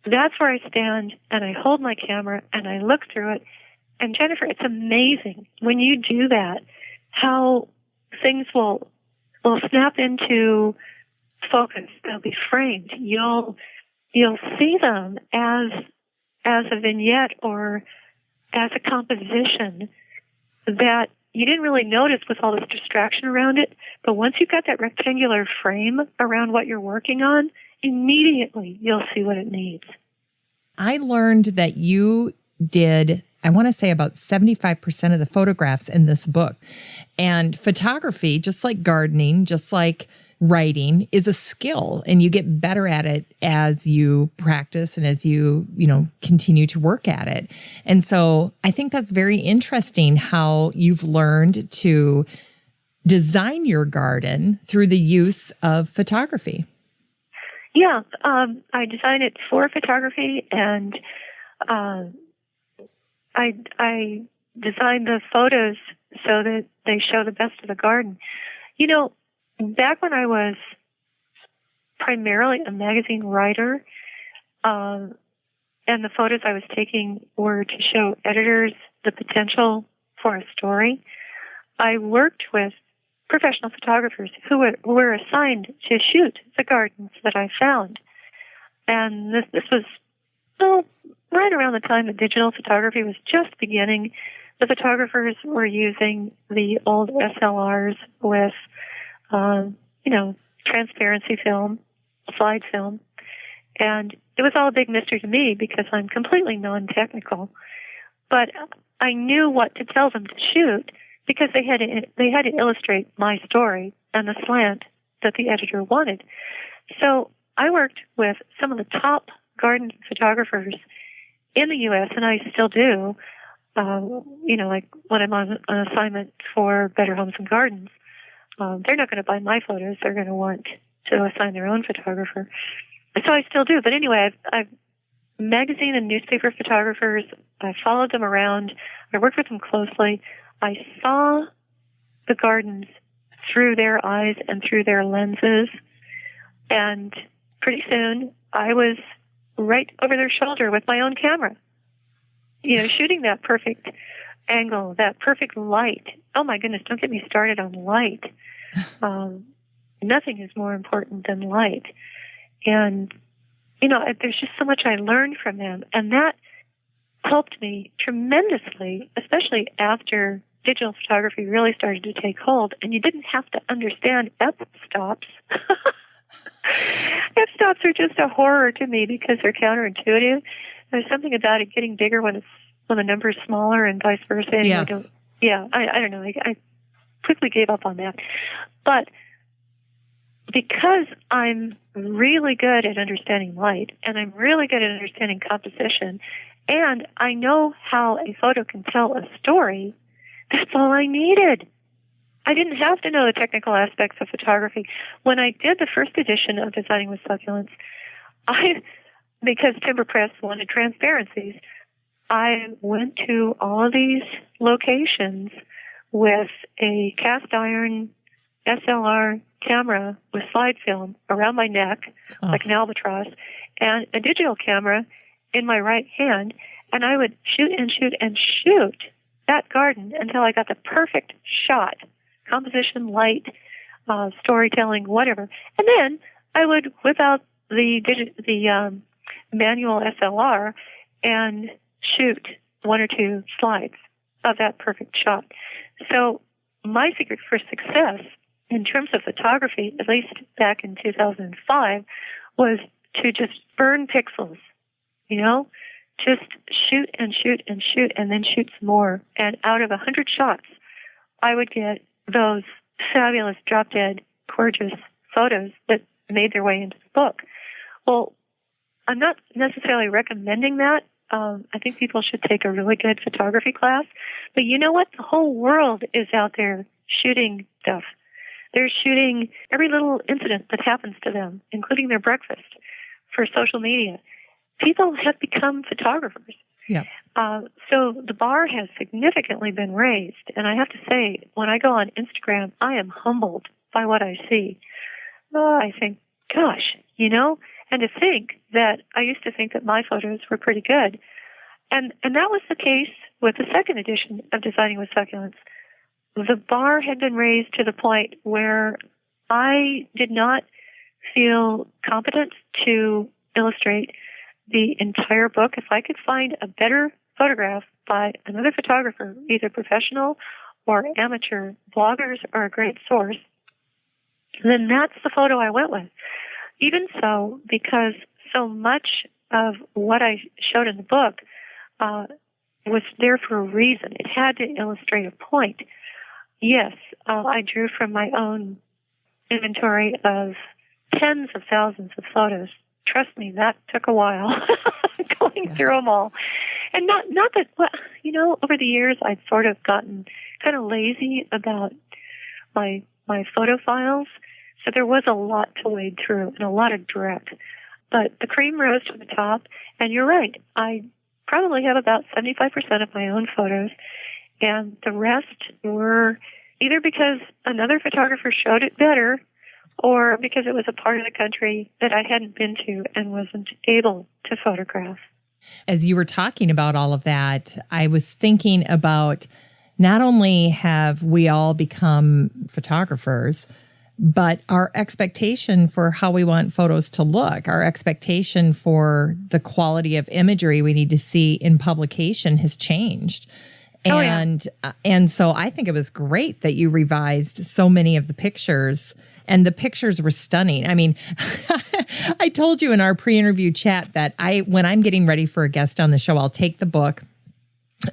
that's where I stand, and I hold my camera, and I look through it. And Jennifer, it's amazing when you do that, how things will snap into focus. They'll be framed. You'll see them as a vignette or as a composition that you didn't really notice with all this distraction around it. But once you've got that rectangular frame around what you're working on, immediately you'll see what it needs. I learned that you did, I want to say, about 75% of the photographs in this book. And photography, just like gardening, just like writing, is a skill, and you get better at it as you practice and as you continue to work at it. And so I think that's very interesting how you've learned to design your garden through the use of photography. Yeah, I designed it for photography, and I designed the photos so that they show the best of the garden. Back when I was primarily a magazine writer, and the photos I was taking were to show editors the potential for a story, I worked with professional photographers who were assigned to shoot the gardens that I found. And this was right around the time that digital photography was just beginning. The photographers were using the old SLRs with transparency film, slide film. And it was all a big mystery to me because I'm completely non-technical. But I knew what to tell them to shoot because they had to illustrate my story and the slant that the editor wanted. So I worked with some of the top garden photographers in the U.S., and I still do. Like when I'm on an assignment for Better Homes and Gardens, they're not going to buy my photos. They're going to want to assign their own photographer. So I still do. But anyway, I've magazine and newspaper photographers. I followed them around. I worked with them closely. I saw the gardens through their eyes and through their lenses. And pretty soon, I was right over their shoulder with my own camera, shooting that perfect angle, that perfect light. Oh my goodness, don't get me started on light. Nothing is more important than light. And, there's just so much I learned from them. And that helped me tremendously, especially after digital photography really started to take hold, and you didn't have to understand f-stops. F-stops are just a horror to me because they're counterintuitive. There's something about it getting bigger when the number is smaller and vice versa. And yes. I don't know. I quickly gave up on that. But because I'm really good at understanding light, and I'm really good at understanding composition, and I know how a photo can tell a story, that's all I needed. I didn't have to know the technical aspects of photography. When I did the first edition of Designing with Succulents, because Timber Press wanted transparencies, I went to all of these locations with a cast iron SLR camera with slide film around my neck, like an albatross, and a digital camera in my right hand, and I would shoot and shoot and shoot that garden until I got the perfect shot, composition, light, storytelling, whatever. And then I would whip out the manual SLR and shoot one or two slides of that perfect shot. So my secret for success in terms of photography, at least back in 2005, was to just burn pixels, just shoot and shoot and shoot and then shoot some more. And out of 100 shots, I would get those fabulous drop-dead, gorgeous photos that made their way into the book. Well, I'm not necessarily recommending that. I think people should take a really good photography class. But you know what? The whole world is out there shooting stuff. They're shooting every little incident that happens to them, including their breakfast, for social media. People have become photographers. Yeah. So the bar has significantly been raised. And I have to say, when I go on Instagram, I am humbled by what I see. I think, gosh, and to think that I used to think that my photos were pretty good. And that was the case with the second edition of Designing with Succulents. The bar had been raised to the point where I did not feel competent to illustrate the entire book. If I could find a better photograph by another photographer, either professional or amateur, bloggers are a great source, then that's the photo I went with. Even so, because so much of what I showed in the book was there for a reason. It had to illustrate a point. Yes, I drew from my own inventory of tens of thousands of photos. Trust me, that took a while going through them all. And not that, over the years I'd sort of gotten kind of lazy about my photo files. So there was a lot to wade through and a lot of dread. But the cream rose to the top, and you're right. I probably have about 75% of my own photos, and the rest were either because another photographer showed it better or because it was a part of the country that I hadn't been to and wasn't able to photograph. As you were talking about all of that, I was thinking about not only have we all become photographers, but our expectation for how we want photos to look, our expectation for the quality of imagery we need to see in publication has changed. And so I think it was great that you revised so many of the pictures, and the pictures were stunning. I mean, I told you in our pre-interview chat that when I'm getting ready for a guest on the show, I'll take the book,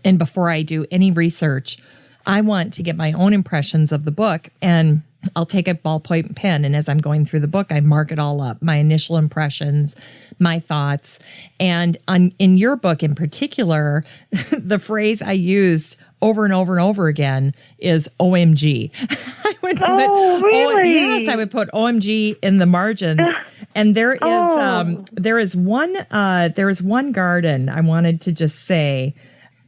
and before I do any research, I want to get my own impressions of the book, and I'll take a ballpoint pen, and as I'm going through the book, I mark it all up, my initial impressions, my thoughts. And in your book in particular, the phrase I used over and over and over again is OMG. I would put, really? Yes, I would put OMG in the margins. And there is one garden I wanted to just say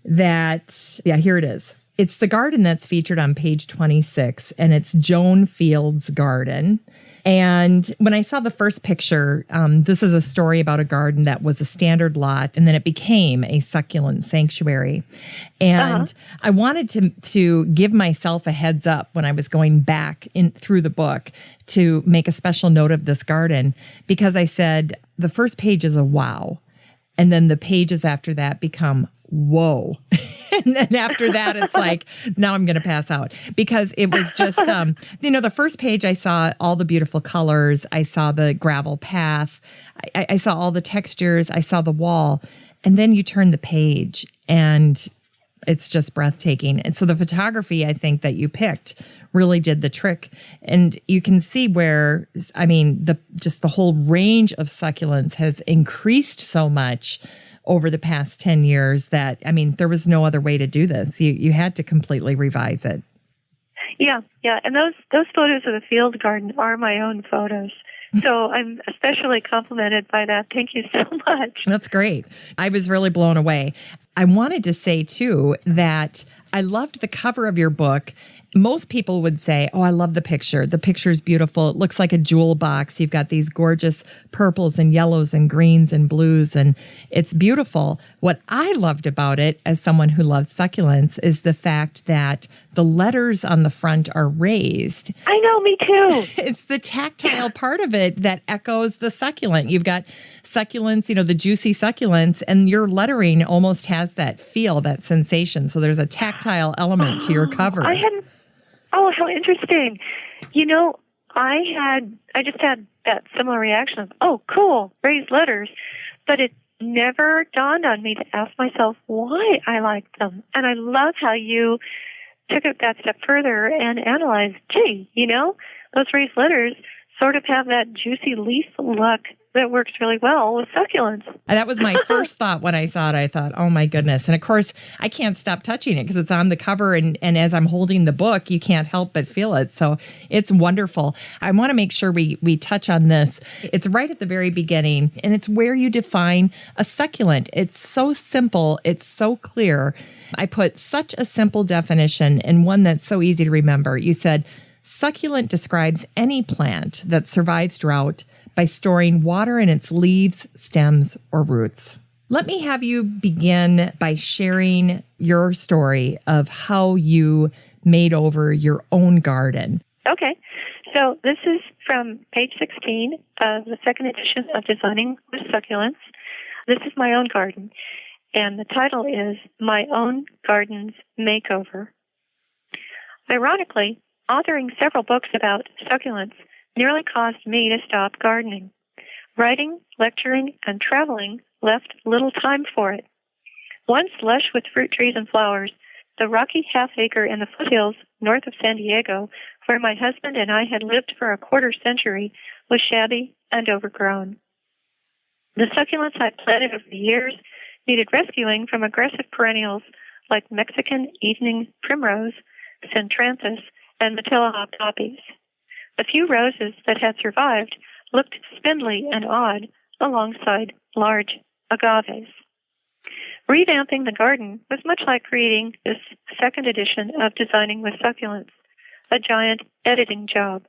that, here it is. It's the garden that's featured on page 26, and it's Joan Field's garden. And when I saw the first picture, this is a story about a garden that was a standard lot, and then it became a succulent sanctuary. And I wanted to give myself a heads up when I was going back through the book to make a special note of this garden, because I said the first page is a wow, and then the pages after that become whoa. And then after that, it's like, now I'm going to pass out because it was just, the first page I saw all the beautiful colors. I saw the gravel path. I saw all the textures. I saw the wall. And then you turn the page and it's just breathtaking. And so the photography, I think, that you picked really did the trick. And you can see where, the whole range of succulents has increased so much over the past 10 years that, there was no other way to do this. You had to completely revise it. Yeah. And those photos of the field garden are my own photos. So I'm especially complimented by that. Thank you so much. That's great. I was really blown away. I wanted to say, too, that I loved the cover of your book. Most people would say, oh, I love the picture. The picture's beautiful. It looks like a jewel box. You've got these gorgeous purples and yellows and greens and blues, and it's beautiful. What I loved about it, as someone who loves succulents, is the fact that the letters on the front are raised. I know, me too. It's the tactile part of it that echoes the succulent. You've got succulents, the juicy succulents, and your lettering almost has that feel, that sensation. So there's a tactile element to your cover. Oh, how interesting. I just had that similar reaction of, oh, cool, raised letters. But it never dawned on me to ask myself why I liked them. And I love how you took it that step further and analyzed, those raised letters sort of have that juicy leaf look that works really well with succulents. That was my first thought when I saw it. I thought, oh my goodness. And of course, I can't stop touching it because it's on the cover. And as I'm holding the book, you can't help but feel it. So it's wonderful. I want to make sure we touch on this. It's right at the very beginning, and it's where you define a succulent. It's so simple. It's so clear. I put such a simple definition and one that's so easy to remember. You said, succulent describes any plant that survives drought by storing water in its leaves, stems, or roots. Let me have you begin by sharing your story of how you made over your own garden. Okay. So this is from page 16 of the second edition of Designing with Succulents. This is my own garden, and the title is My Own Garden's Makeover. Ironically, authoring several books about succulents nearly caused me to stop gardening. Writing, lecturing, and traveling left little time for it. Once lush with fruit trees and flowers, the rocky half-acre in the foothills north of San Diego, where my husband and I had lived for a quarter century, was shabby and overgrown. The succulents I planted over the years needed rescuing from aggressive perennials like Mexican evening primrose, centranthus, and Matilla poppies. The few roses that had survived looked spindly and odd alongside large agaves. Revamping the garden was much like creating this second edition of Designing with Succulents, a giant editing job.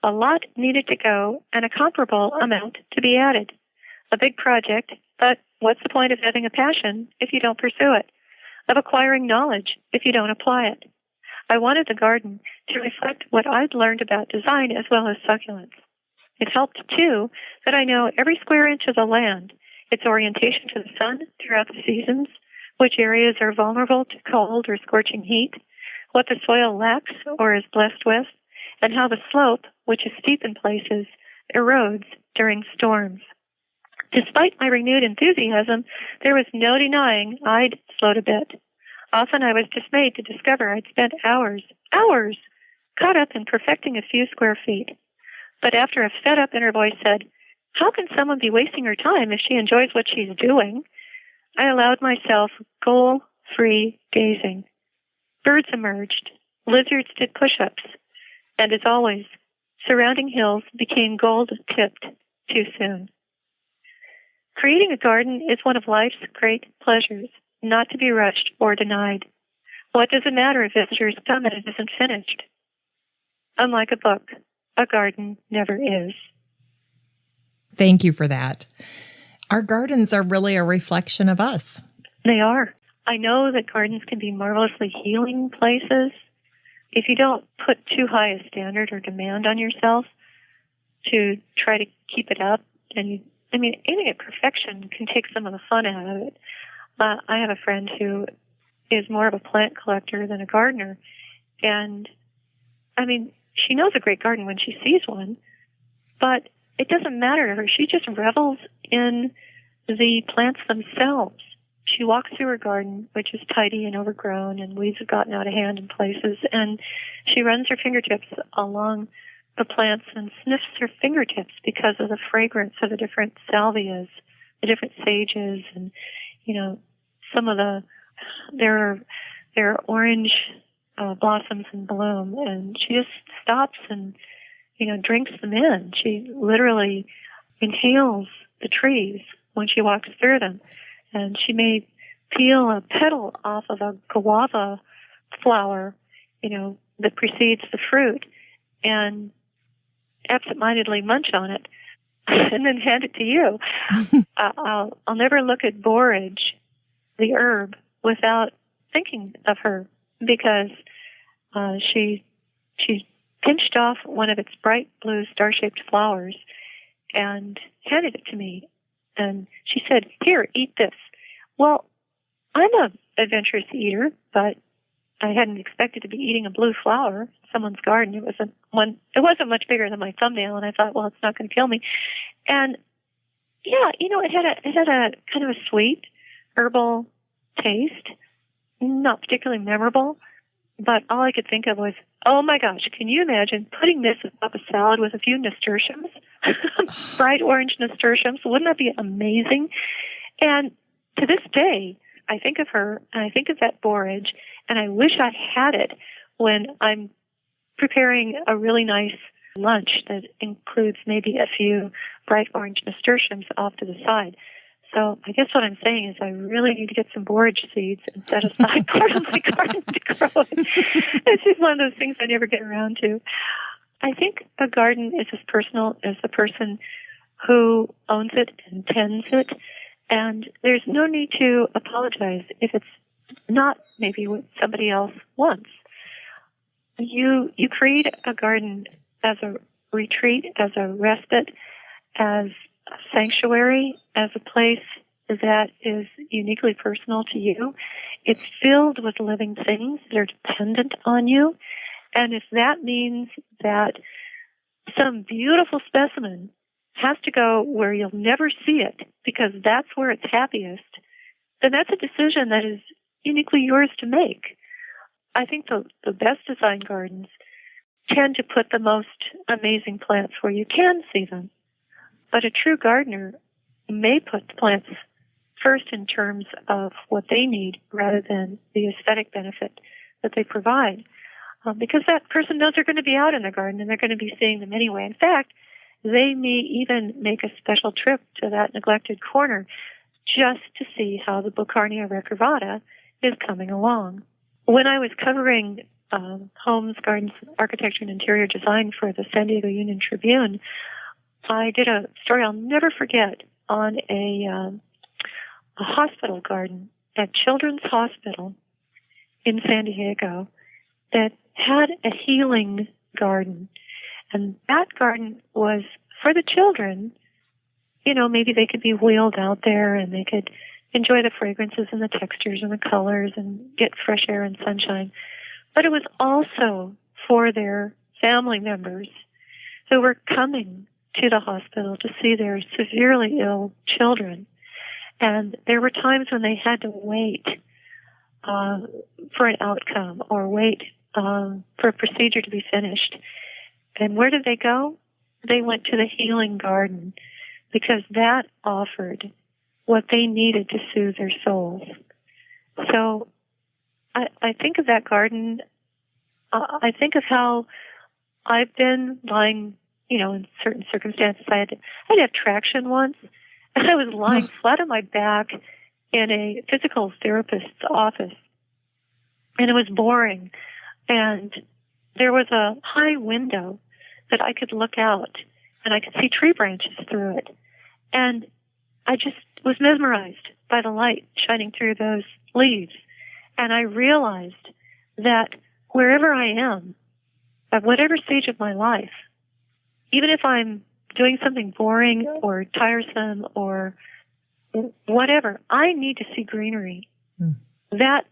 A lot needed to go and a comparable amount to be added. A big project, but what's the point of having a passion if you don't pursue it? Of acquiring knowledge if you don't apply it? I wanted the garden to reflect what I'd learned about design as well as succulents. It helped, too, that I know every square inch of the land, its orientation to the sun throughout the seasons, which areas are vulnerable to cold or scorching heat, what the soil lacks or is blessed with, and how the slope, which is steep in places, erodes during storms. Despite my renewed enthusiasm, there was no denying I'd slowed a bit. Often I was dismayed to discover I'd spent hours, caught up in perfecting a few square feet. But after a fed-up inner voice said, how can someone be wasting her time if she enjoys what she's doing? I allowed myself goal-free gazing. Birds emerged. Lizards did push-ups. And as always, surrounding hills became gold-tipped too soon. Creating a garden is one of life's great pleasures, not to be rushed or denied. What does it matter if visitors come and it isn't finished? Unlike a book, a garden never is. Thank you for that. Our gardens are really a reflection of us. They are. I know that gardens can be marvelously healing places if you don't put too high a standard or demand on yourself to try to keep it up. And aiming at perfection can take some of the fun out of it. I have a friend who is more of a plant collector than a gardener. And, I mean, she knows a great garden when she sees one, but it doesn't matter to her. She just revels in the plants themselves. She walks through her garden, which is tidy and overgrown, and weeds have gotten out of hand in places, and she runs her fingertips along the plants and sniffs her fingertips because of the fragrance of the different salvias, the different sages, and, you know, some of there are orange blossoms in bloom, and she just stops and, you know, drinks them in. She literally inhales the trees when she walks through them. And she may peel a petal off of a guava flower, you know, that precedes the fruit, and absentmindedly munch on it, and then hand it to you. I'll never look at borage, the herb, without thinking of her, because she pinched off one of its bright blue star-shaped flowers and handed it to me. And she said, "Here, eat this." Well, I'm an adventurous eater, but I hadn't expected to be eating a blue flower in someone's garden. It wasn't much bigger than my thumbnail, and I thought, well, it's not going to kill me. And yeah, you know, it had a kind of a sweet herbal taste, not particularly memorable, but all I could think of was, oh my gosh, can you imagine putting this atop a salad with a few nasturtiums, bright orange nasturtiums? Wouldn't that be amazing? And to this day, I think of her, and I think of that borage, and I wish I had it when I'm preparing a really nice lunch that includes maybe a few bright orange nasturtiums off to the side. So I guess what I'm saying is I really need to get some borage seeds and set aside part of my garden to grow it. It's just one of those things I never get around to. I think a garden is as personal as the person who owns it and tends it, and there's no need to apologize if it's not maybe what somebody else wants. You create a garden as a retreat, as a respite, as a sanctuary, as a place that is uniquely personal to you. It's filled with living things that are dependent on you. And if that means that some beautiful specimen has to go where you'll never see it because that's where it's happiest, then that's a decision that is uniquely yours to make. I think the best designed gardens tend to put the most amazing plants where you can see them. But a true gardener may put the plants first in terms of what they need rather than the aesthetic benefit that they provide. Because that person knows they're going to be out in the garden and they're going to be seeing them anyway. In fact, they may even make a special trip to that neglected corner just to see how the Boucarnia recurvata is coming along. When I was covering homes, gardens, architecture, and interior design for the San Diego Union Tribune, I did a story I'll never forget on a hospital garden at Children's Hospital in San Diego that had a healing garden. And that garden was for the children. You know, maybe they could be wheeled out there and they could enjoy the fragrances and the textures and the colors and get fresh air and sunshine. But it was also for their family members who were coming to the hospital to see their severely ill children. And there were times when they had to wait for an outcome or wait for a procedure to be finished. And where did they go? They went to the healing garden because that offered what they needed to soothe their souls. So I think of that garden. I think of how I've been lying, you know, in certain circumstances. I had to have traction once, and I was lying flat on my back in a physical therapist's office, and it was boring. And there was a high window that I could look out, and I could see tree branches through it. And I just was mesmerized by the light shining through those leaves. And I realized that wherever I am, at whatever stage of my life, even if I'm doing something boring or tiresome or whatever, I need to see greenery. That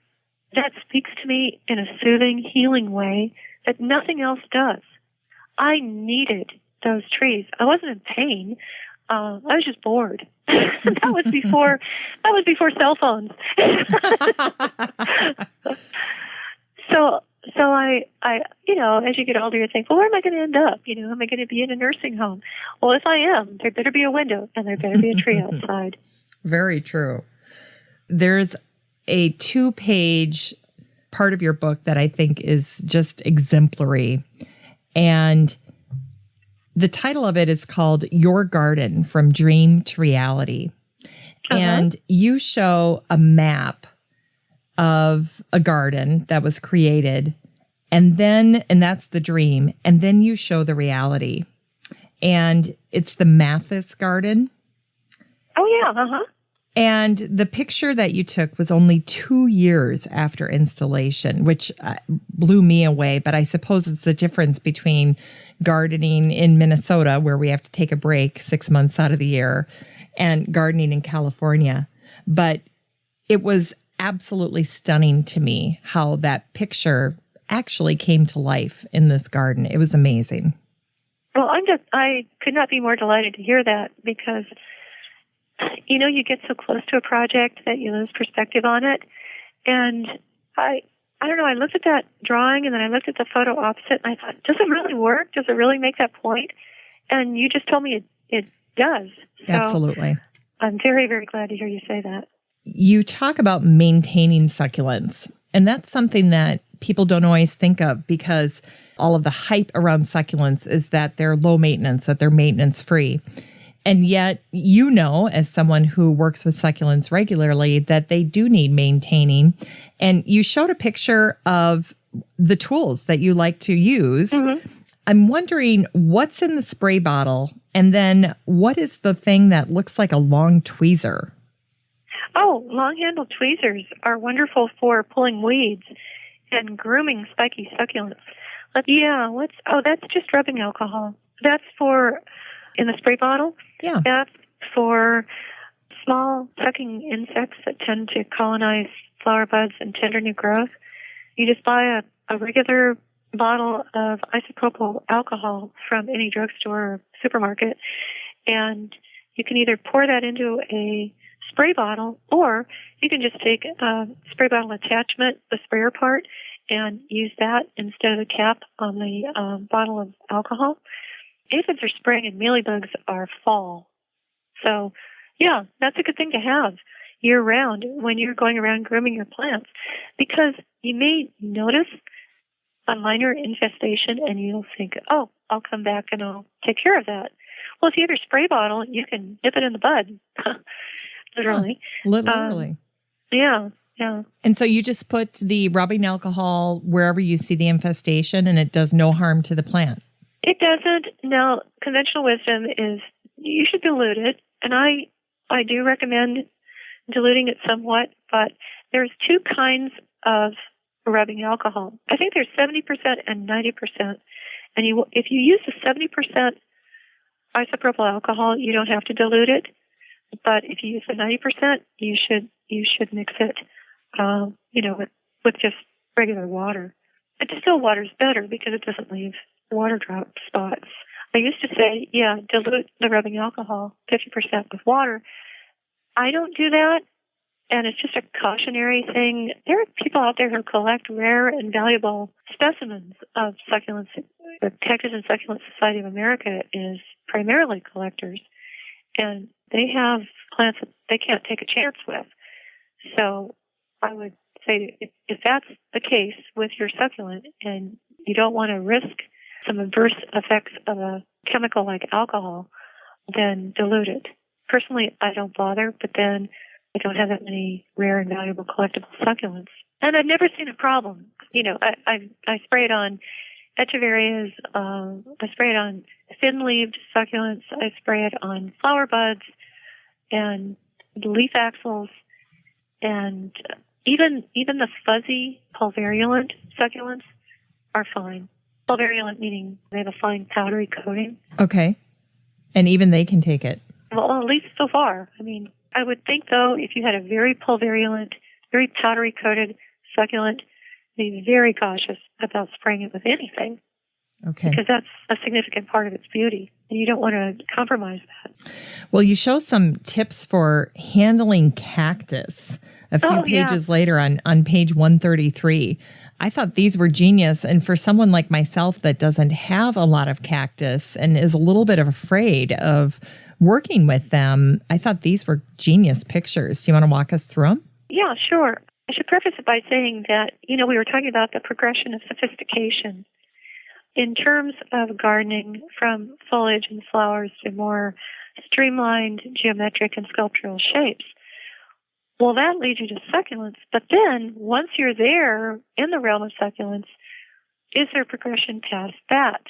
that speaks to me in a soothing, healing way that nothing else does. I needed those trees. I wasn't in pain. I was just bored. That was before cell phones. So I, as you get older, you think, well, where am I going to end up? Am I going to be in a nursing home? Well, if I am, there better be a window and there better be a tree outside. Very true. There's a 2-page part of your book that I think is just exemplary. And the title of it is called Your Garden, From Dream to Reality. And you show a map of a garden that was created, and that's the dream. And then you show the reality. And it's the Mathis garden. Oh, yeah. And the picture that you took was only 2 years after installation, which blew me away. But I suppose it's the difference between gardening in Minnesota, where we have to take a break 6 months out of the year, and gardening in California. But it was absolutely stunning to me how that picture actually came to life in this garden. It was amazing. Well, I could not be more delighted to hear that, because you get so close to a project that you lose perspective on it. And I don't know, I looked at that drawing and then I looked at the photo opposite and I thought, does it really work? Does it really make that point? And you just told me it does. So absolutely. I'm very, very glad to hear you say that. You talk about maintaining succulents, and that's something that people don't always think of, because all of the hype around succulents is that they're low maintenance, that they're maintenance free. And yet, as someone who works with succulents regularly, that they do need maintaining. And you showed a picture of the tools that you like to use. Mm-hmm. I'm wondering what's in the spray bottle, and then what is the thing that looks like a long tweezer? Oh, long-handled tweezers are wonderful for pulling weeds and grooming spiky succulents. That's just rubbing alcohol. That's for in the spray bottle. Yeah. That's for small sucking insects that tend to colonize flower buds and tender new growth. You just buy a regular bottle of isopropyl alcohol from any drugstore or supermarket, and you can either pour that into a spray bottle, or you can just take a spray bottle attachment, the sprayer part, and use that instead of the cap on the bottle of alcohol. Aphids are spraying and mealybugs are fall. So, yeah, that's a good thing to have year-round when you're going around grooming your plants, because you may notice a minor infestation and you'll think, oh, I'll come back and I'll take care of that. Well, if you have your spray bottle, you can nip it in the bud, literally. Literally. Yeah. And so you just put the rubbing alcohol wherever you see the infestation, and it does no harm to the plant. It doesn't. Now, conventional wisdom is you should dilute it, and I do recommend diluting it somewhat, but there's 2 kinds of rubbing alcohol. I think there's 70% and 90%. And if you use the 70% isopropyl alcohol, you don't have to dilute it. But if you use the 90%, you should mix it, with just regular water. But distilled water is better because it doesn't leave water drop spots. I used to say, dilute the rubbing alcohol 50% with water. I don't do that, and it's just a cautionary thing. There are people out there who collect rare and valuable specimens of succulents. The Cactus and Succulent Society of America is primarily collectors, and they have plants that they can't take a chance with. So I would say if that's the case with your succulent and you don't want to risk some adverse effects of a chemical like alcohol, then dilute it. Personally, I don't bother, but then I don't have that many rare and valuable collectible succulents. And I've never seen a problem. I spray it on echeverias, I spray it on thin-leaved succulents, I spray it on flower buds and leaf axils, and even the fuzzy pulverulent succulents are fine. Pulverulent meaning they have a fine powdery coating. Okay. And even they can take it. Well, at least so far. I mean, I would think, though, if you had a very pulverulent, very powdery coated succulent, be very cautious about spraying it with anything. Okay. Because that's a significant part of its beauty, and you don't want to compromise that. Well, you show some tips for handling cactus a few pages later on page 133. I thought these were genius. And for someone like myself that doesn't have a lot of cactus and is a little bit afraid of working with them, I thought these were genius pictures. Do you want to walk us through them? Yeah, sure. I should preface it by saying that, we were talking about the progression of sophistication. In terms of gardening, from foliage and flowers to more streamlined geometric and sculptural shapes, well, that leads you to succulents. But then, once you're there in the realm of succulents, is there progression past that?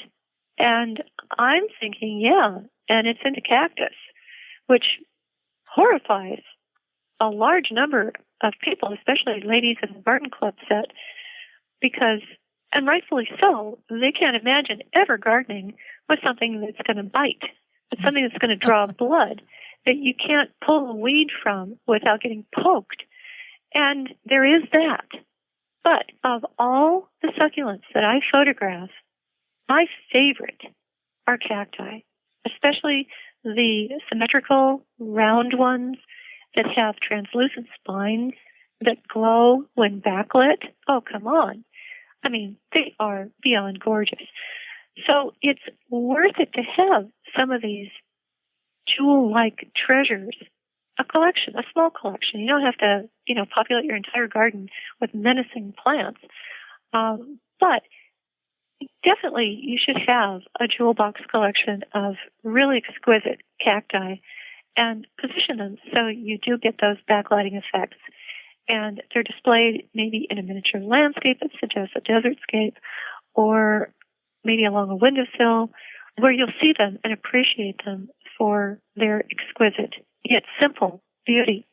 And I'm thinking, yeah, and it's into cactus, which horrifies a large number of people, especially ladies in the Garden Club set, because, and rightfully so, they can't imagine ever gardening with something that's going to bite, with something that's going to draw blood, that you can't pull a weed from without getting poked. And there is that. But of all the succulents that I photograph, my favorite are cacti, especially the symmetrical, round ones that have translucent spines that glow when backlit. Oh, come on. I mean, they are beyond gorgeous. So it's worth it to have some of these jewel-like treasures, a collection, a small collection. You don't have to, populate your entire garden with menacing plants. But definitely you should have a jewel box collection of really exquisite cacti and position them so you do get those backlighting effects. And they're displayed maybe in a miniature landscape that suggests a desertscape, or maybe along a windowsill, where you'll see them and appreciate them for their exquisite yet simple beauty.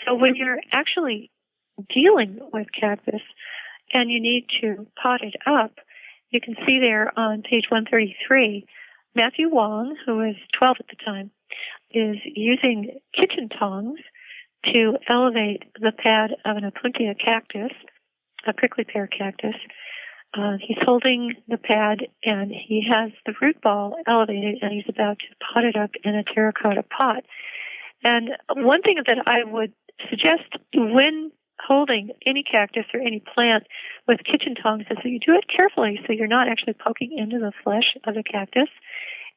So when you're actually dealing with cactus and you need to pot it up, you can see there on page 133, Matthew Wong, who is 12 at the time, is using kitchen tongs to elevate the pad of an opuntia cactus, a prickly pear cactus. He's holding the pad and he has the root ball elevated and he's about to pot it up in a terracotta pot. And one thing that I would suggest when holding any cactus or any plant with kitchen tongs is that you do it carefully so you're not actually poking into the flesh of the cactus.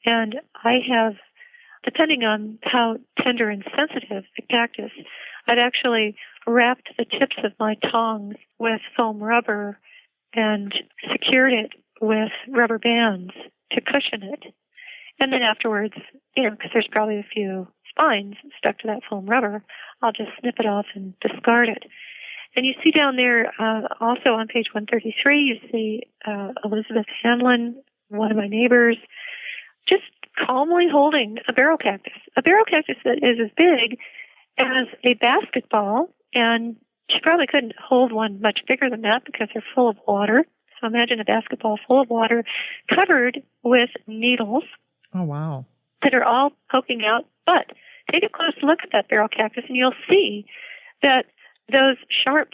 And I have, depending on how tender and sensitive the cactus, I've actually wrapped the tips of my tongs with foam rubber and secured it with rubber bands to cushion it. And then afterwards, because there's probably a few spines stuck to that foam rubber, I'll just snip it off and discard it. And you see down there, also on page 133, you see Elizabeth Hanlon, one of my neighbors, just calmly holding a barrel cactus that is as big as a basketball, and she probably couldn't hold one much bigger than that because they're full of water. So imagine a basketball full of water covered with needles. Oh, wow. That are all poking out. But take a close look at that barrel cactus and you'll see that those sharp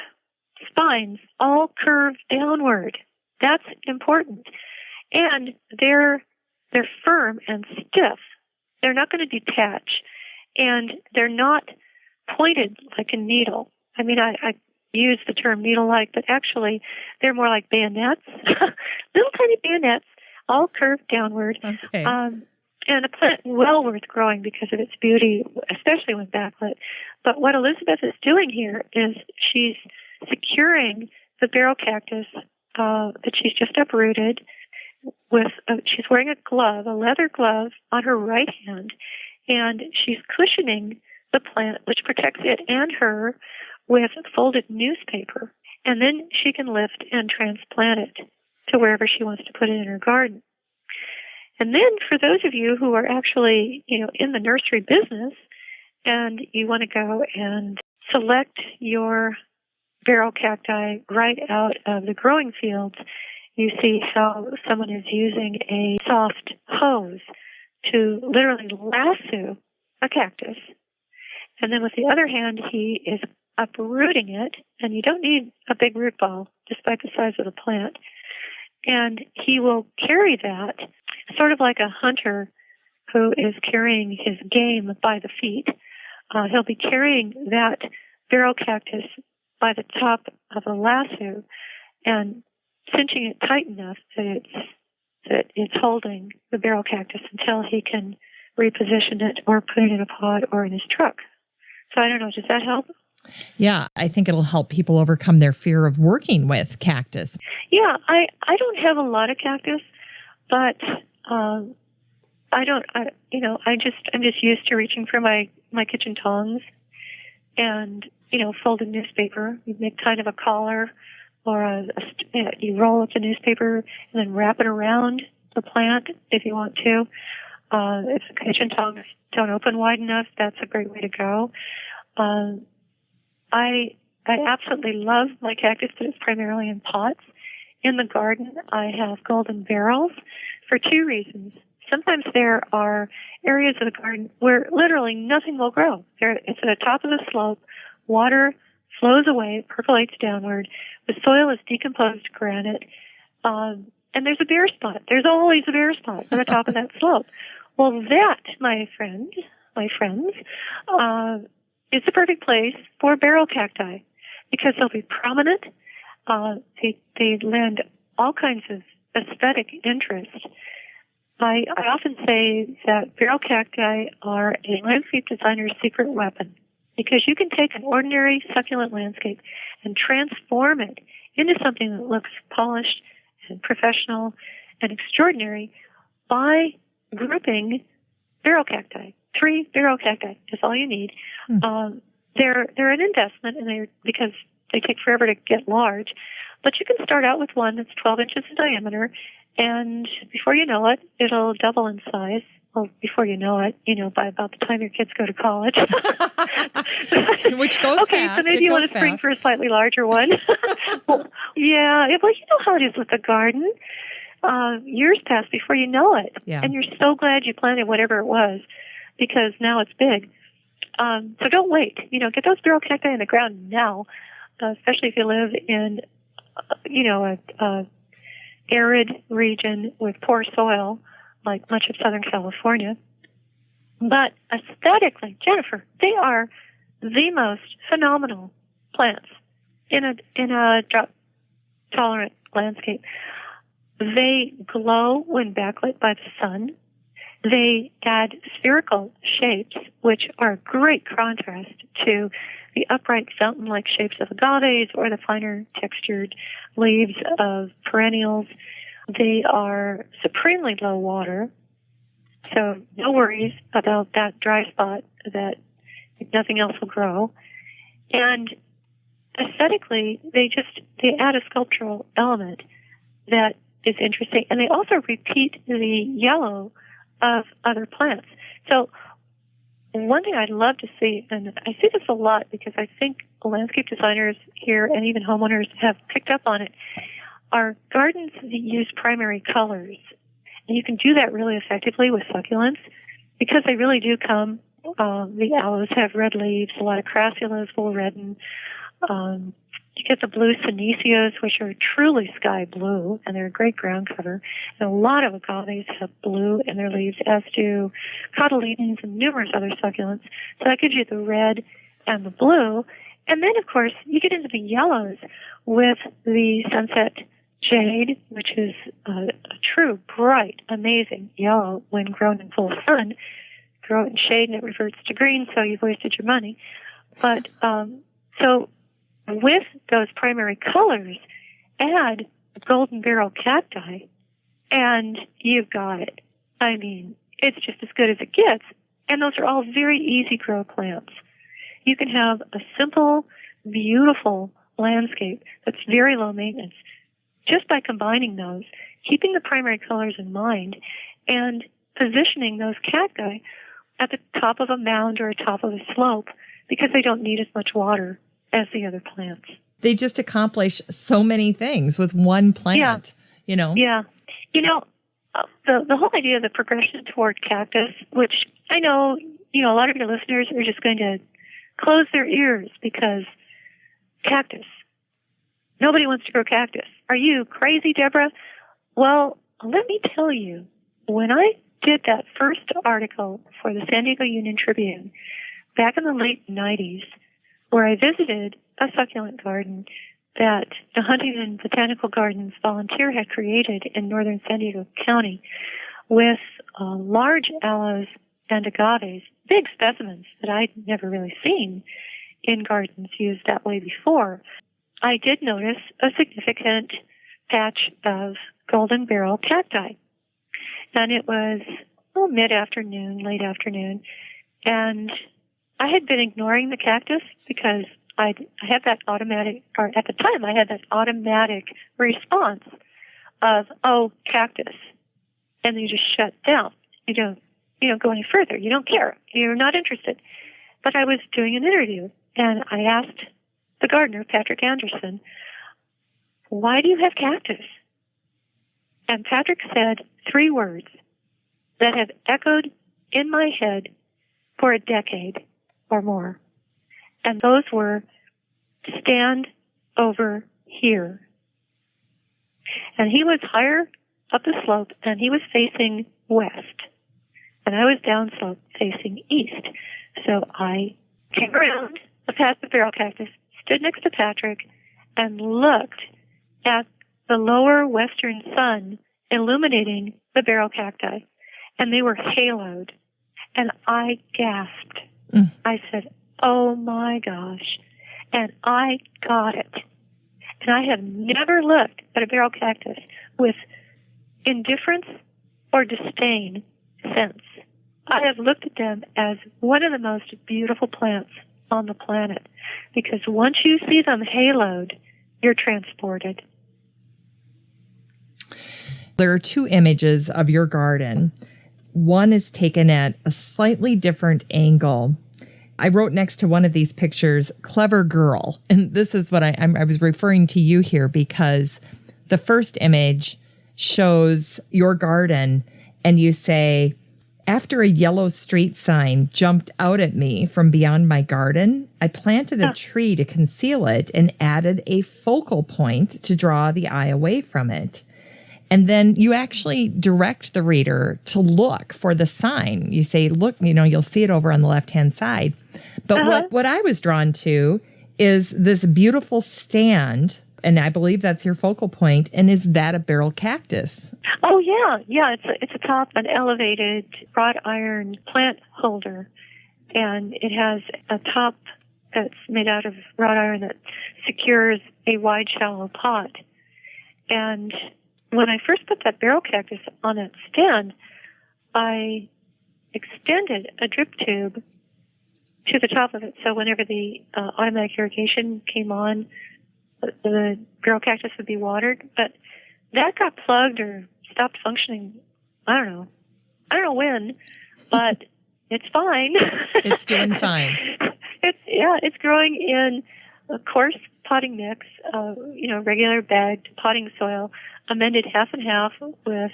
spines all curve downward. That's important. And they're firm and stiff. They're not going to detach. And they're not pointed like a needle. I mean, I use the term needle-like, but actually they're more like bayonets, little tiny bayonets, all curved downward. Okay. And a plant well worth growing because of its beauty, especially when backlit. But what Elizabeth is doing here is she's securing the barrel cactus that she's just uprooted with, she's wearing a glove, a leather glove on her right hand, and she's cushioning the plant, which protects it and her, with folded newspaper. And then she can lift and transplant it to wherever she wants to put it in her garden. And then for those of you who are actually, in the nursery business and you want to go and select your barrel cacti right out of the growing fields, you see how someone is using a soft hose to literally lasso a cactus. And then with the other hand, he is uprooting it, and you don't need a big root ball, despite the size of the plant. And he will carry that sort of like a hunter who is carrying his game by the feet. He'll be carrying that barrel cactus by the top of a lasso and cinching it tight enough that it's holding the barrel cactus until he can reposition it or put it in a pot or in his truck. So I don't know, does that help? Yeah, I think it'll help people overcome their fear of working with cactus. Yeah, I don't have a lot of cactus, but I'm just used to reaching for my kitchen tongs and, folded newspaper. You make kind of a collar, or you roll up the newspaper and then wrap it around the plant if you want to. If the kitchen tongs don't open wide enough, that's a great way to go. I absolutely love my cactus, but it's primarily in pots. In the garden, I have golden barrels for two reasons. Sometimes there are areas of the garden where literally nothing will grow. It's at the top of the slope. Water flows away, percolates downward. The soil is decomposed granite. And there's a bare spot. There's always a bare spot at the top of that slope. Well, that, my friends, is the perfect place for barrel cacti because they'll be prominent. They lend all kinds of aesthetic interest. I often say that barrel cacti are a landscape designer's secret weapon because you can take an ordinary succulent landscape and transform it into something that looks polished and professional and extraordinary by grouping barrel cacti. 3 barrel cacti is all you need. They're an investment, and because they take forever to get large. But you can start out with one that's 12 inches in diameter, and before you know it, it'll double in size. Well, before you know it, by about the time your kids go to college. Which goes okay, fast. So maybe you want to spring for a slightly larger one. Yeah, well, you know how it is with the garden. Years pass before you know it, and you're so glad you planted whatever it was because now it's big. So don't wait. Get those barrel cacti in the ground now, especially if you live in, a arid region with poor soil, like much of Southern California. But aesthetically, Jennifer, they are the most phenomenal plants in a drought-tolerant landscape. They glow when backlit by the sun. They add spherical shapes, which are a great contrast to the upright fountain-like shapes of agaves or the finer textured leaves of perennials. They are supremely low water, so no worries about that dry spot that nothing else will grow. And aesthetically, they add a sculptural element that is interesting, and they also repeat the yellow of other plants. So one thing I'd love to see, and I see this a lot because I think landscape designers here and even homeowners have picked up on it, are gardens that use primary colors. And you can do that really effectively with succulents because they really do come. The aloes have red leaves. A lot of crassulas will redden. You get the blue senecias, which are truly sky blue, and they're a great ground cover. And a lot of agaves have blue in their leaves, as do cotyledons and numerous other succulents. So that gives you the red and the blue. And then, of course, you get into the yellows with the sunset jade, which is a true, bright, amazing yellow when grown in full sun. Grow it in shade and it reverts to green, so you've wasted your money. But so with those primary colors, add golden barrel cacti, and you've got it. I mean, it's just as good as it gets. And those are all very easy grow plants. You can have a simple, beautiful landscape that's very low maintenance just by combining those, keeping the primary colors in mind, and positioning those cacti at the top of a mound or top of a slope because they don't need as much water as the other plants. They just accomplish so many things with one plant, Yeah. The whole idea of the progression toward cactus, which I know, a lot of your listeners are just going to close their ears because cactus. Nobody wants to grow cactus. Are you crazy, Deborah? Well, let me tell you, when I did that first article for the San Diego Union Tribune back in the late 90s, where I visited a succulent garden that the Huntington Botanical Gardens volunteer had created in northern San Diego County with large aloes and agaves, big specimens that I'd never really seen in gardens used that way before, I did notice a significant patch of golden barrel cacti. And it was mid-afternoon, late afternoon, and I had been ignoring the cactus because I had that automatic, or at the time I had that automatic response of, oh, cactus. And then you just shut down. You don't go any further. You don't care. You're not interested. But I was doing an interview, and I asked the gardener, Patrick Anderson, why do you have cactus? And Patrick said 3 words that have echoed in my head for a decade or more. And those were, stand over here. And he was higher up the slope, and he was facing west. And I was downslope facing east. So I came around past the barrel cactus, stood next to Patrick, and looked at the lower western sun illuminating the barrel cacti. And they were haloed. And I gasped. I said, oh my gosh. And I got it. And I have never looked at a barrel cactus with indifference or disdain since. I have looked at them as one of the most beautiful plants on the planet, because once you see them haloed, you're transported. There are 2 images of your garden. One is taken at a slightly different angle. I wrote next to one of these pictures, clever girl. And this is what I was referring to you here, because the first image shows your garden and you say, after a yellow street sign jumped out at me from beyond my garden, I planted a tree to conceal it and added a focal point to draw the eye away from it. And then you actually direct the reader to look for the sign. You say, look, you'll see it over on the left-hand side. But what I was drawn to is this beautiful stand, and I believe that's your focal point. And is that a barrel cactus? Oh, yeah. Yeah, it's atop an elevated wrought iron plant holder. And it has a top that's made out of wrought iron that secures a wide, shallow pot. And when I first put that barrel cactus on that stand, I extended a drip tube to the top of it. So whenever the automatic irrigation came on, the barrel cactus would be watered. But that got plugged or stopped functioning. I don't know when, but it's fine. It's doing fine. It's growing in a coarse potting mix, regular bagged potting soil, amended half and half with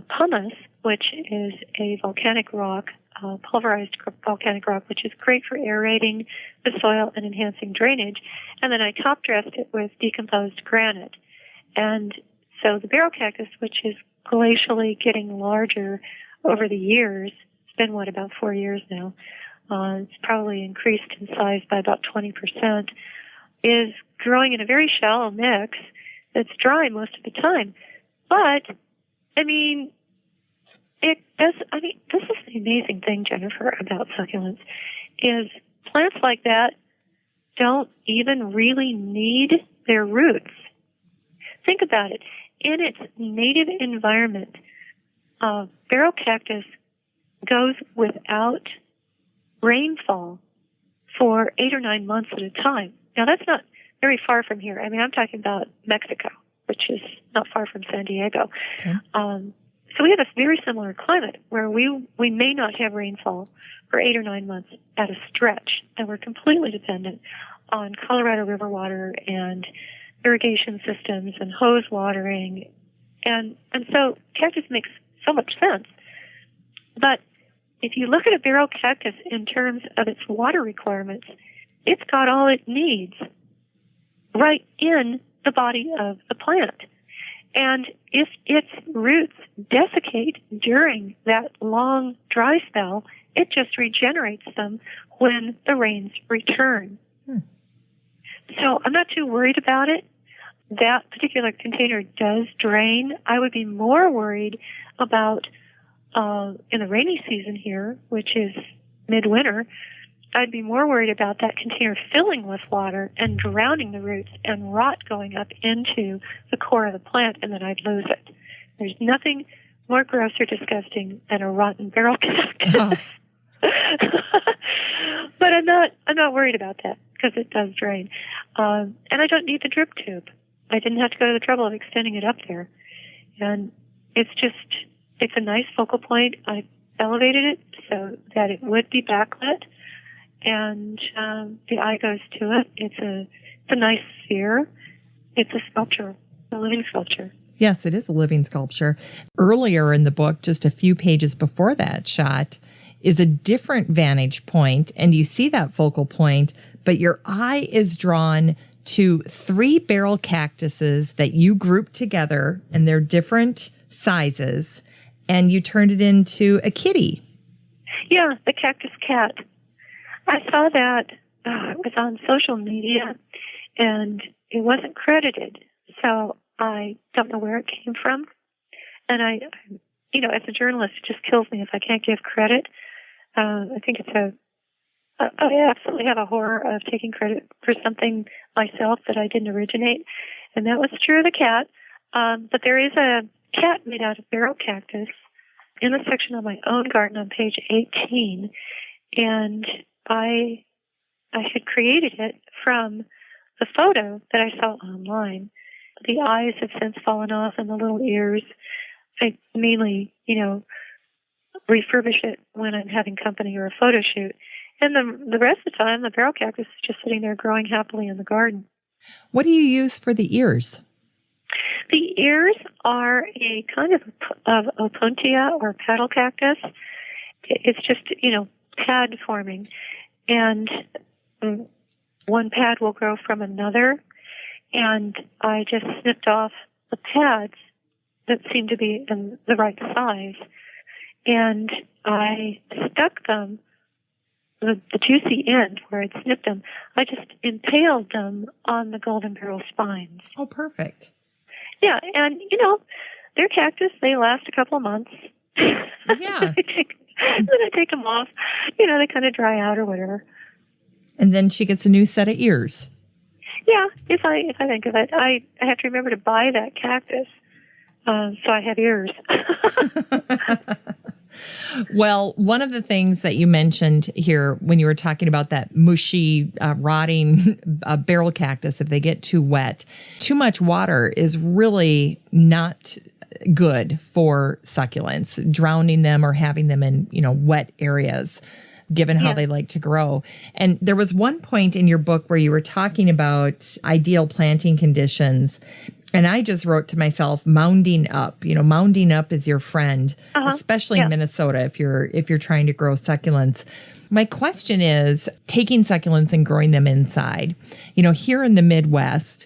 pumice, which is a volcanic rock, pulverized volcanic rock, which is great for aerating the soil and enhancing drainage. And then I top dressed it with decomposed granite. And so the barrel cactus, which is glacially getting larger over the years, it's been, about 4 years now, it's probably increased in size by about 20%, is growing in a very shallow mix that's dry most of the time. But, this is the amazing thing, Jennifer, about succulents, is plants like that don't even really need their roots. Think about it. In its native environment, barrel cactus goes without rainfall for 8 or 9 months at a time. Now, that's not very far from here. I'm talking about Mexico, which is not far from San Diego. Okay. So we have a very similar climate where we may not have rainfall for 8 or 9 months at a stretch, and we're completely dependent on Colorado River water and irrigation systems and hose watering. And so cactus makes so much sense. But if you look at a barrel cactus in terms of its water requirements, it's got all it needs right in the body of the plant. And if its roots desiccate during that long dry spell, it just regenerates them when the rains return. So I'm not too worried about it. That particular container does drain. I would be more worried about in the rainy season here, which is midwinter, I'd be more worried about that container filling with water and drowning the roots and rot going up into the core of the plant, and then I'd lose it. There's nothing more gross or disgusting than a rotten barrel cactus. Oh. But I'm not worried about that because it does drain. And I don't need the drip tube. I didn't have to go to the trouble of extending it up there. And it's a nice focal point. I elevated it so that it would be backlit, and the eye goes to it. It's a nice sphere. It's a sculpture, a living sculpture. Yes, it is a living sculpture. Earlier in the book, just a few pages before that shot, is a different vantage point, and you see that focal point, but your eye is drawn to 3 barrel cactuses that you grouped together, and they're different sizes, and you turned it into a kitty. Yeah, the cactus cat. I saw that it was on social media, and it wasn't credited, so I don't know where it came from. And I as a journalist, it just kills me if I can't give credit. I think I absolutely have a horror of taking credit for something myself that I didn't originate, and that was true of the cat. But there is a cat made out of barrel cactus in a section of my own garden on page 18, and I had created it from the photo that I saw online. The eyes have since fallen off and the little ears. I mainly, refurbish it when I'm having company or a photo shoot. And the rest of the time, the barrel cactus is just sitting there growing happily in the garden. What do you use for the ears? The ears are a kind of opuntia or paddle cactus. It's just, pad forming. And one pad will grow from another. And I just snipped off the pads that seemed to be in the right size. And I stuck them, the juicy end where I'd snipped them, I just impaled them on the golden barrel spines. Oh, perfect. Yeah, and, they're cactus. They last a couple of months. Yeah. Then I take them off. They kind of dry out or whatever. And then she gets a new set of ears. Yeah, if I think of it. I have to remember to buy that cactus, so I have ears. Well, one of the things that you mentioned here when you were talking about that mushy, rotting barrel cactus, if they get too wet, too much water is really not good for succulents, drowning them or having them in, wet areas, given how they like to grow. And there was one point in your book where you were talking about ideal planting conditions. And I just wrote to myself, mounding up. Mounding up is your friend, especially in Minnesota if you're trying to grow succulents. My question is, taking succulents and growing them inside. Here in the Midwest,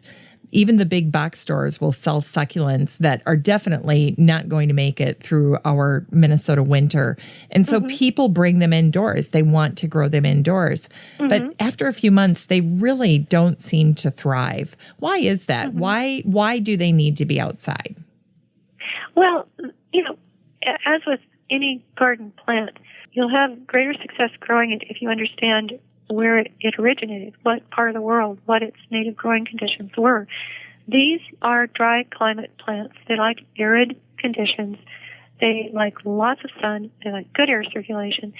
even the big box stores will sell succulents that are definitely not going to make it through our Minnesota winter. And so people bring them indoors. They want to grow them indoors. But after a few months, they really don't seem to thrive. Why is that? Why do they need to be outside? Well, as with any garden plant, you'll have greater success growing it if you understand where it originated, what part of the world, what its native growing conditions were. These are dry climate plants. They like arid conditions. They like lots of sun. They like good air circulation.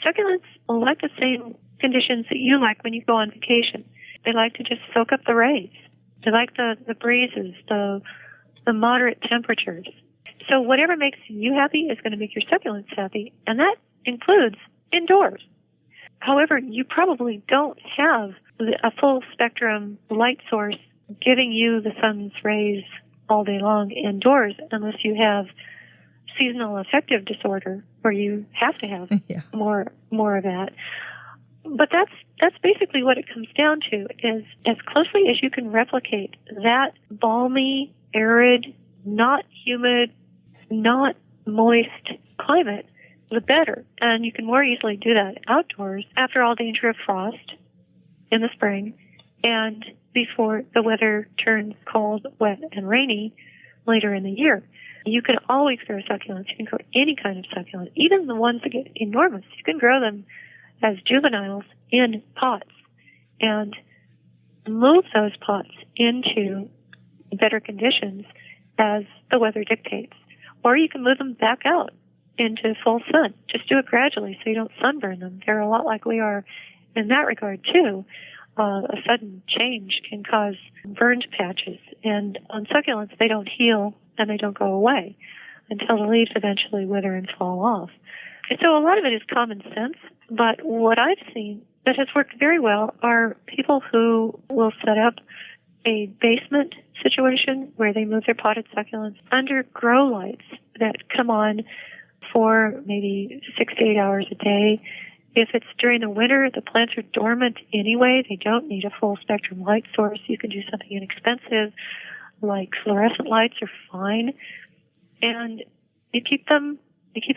Succulents like the same conditions that you like when you go on vacation. They like to just soak up the rays. They like the breezes, the moderate temperatures. So whatever makes you happy is going to make your succulents happy, and that includes indoors. However, you probably don't have a full spectrum light source giving you the sun's rays all day long indoors unless you have seasonal affective disorder where you have to have more of that. But that's basically what it comes down to, is as closely as you can replicate that balmy, arid, not humid, not moist climate, the better. And you can more easily do that outdoors after all danger of frost in the spring and before the weather turns cold, wet, and rainy later in the year. You can always grow succulents. You can grow any kind of succulent, even the ones that get enormous. You can grow them as juveniles in pots and move those pots into better conditions as the weather dictates. Or you can move them back out into full sun. Just do it gradually so you don't sunburn them. They're a lot like we are in that regard, too. A sudden change can cause burned patches. And on succulents, they don't heal and they don't go away until the leaves eventually wither and fall off. And so a lot of it is common sense, but what I've seen that has worked very well are people who will set up a basement situation where they move their potted succulents under grow lights that come on for maybe 6 to 8 hours a day. If it's during the winter, the plants are dormant anyway. They don't need a full spectrum light source. You can do something inexpensive like fluorescent lights are fine. And you keep them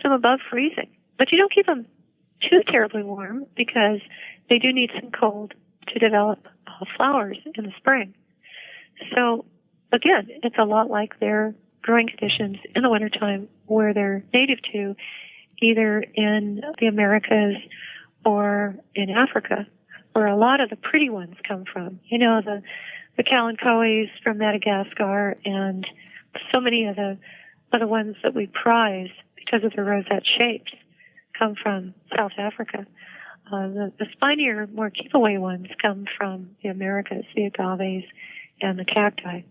above freezing. But you don't keep them too terribly warm because they do need some cold to develop flowers in the spring. So, again, it's a lot like their growing conditions in the wintertime where they're native to, either in the Americas or in Africa, where a lot of the pretty ones come from. You know, the kalanchoes from Madagascar, and so many of the ones that we prize because of their rosette shapes come from South Africa. The spinier, more keep-away ones come from the Americas, the agaves and the cacti.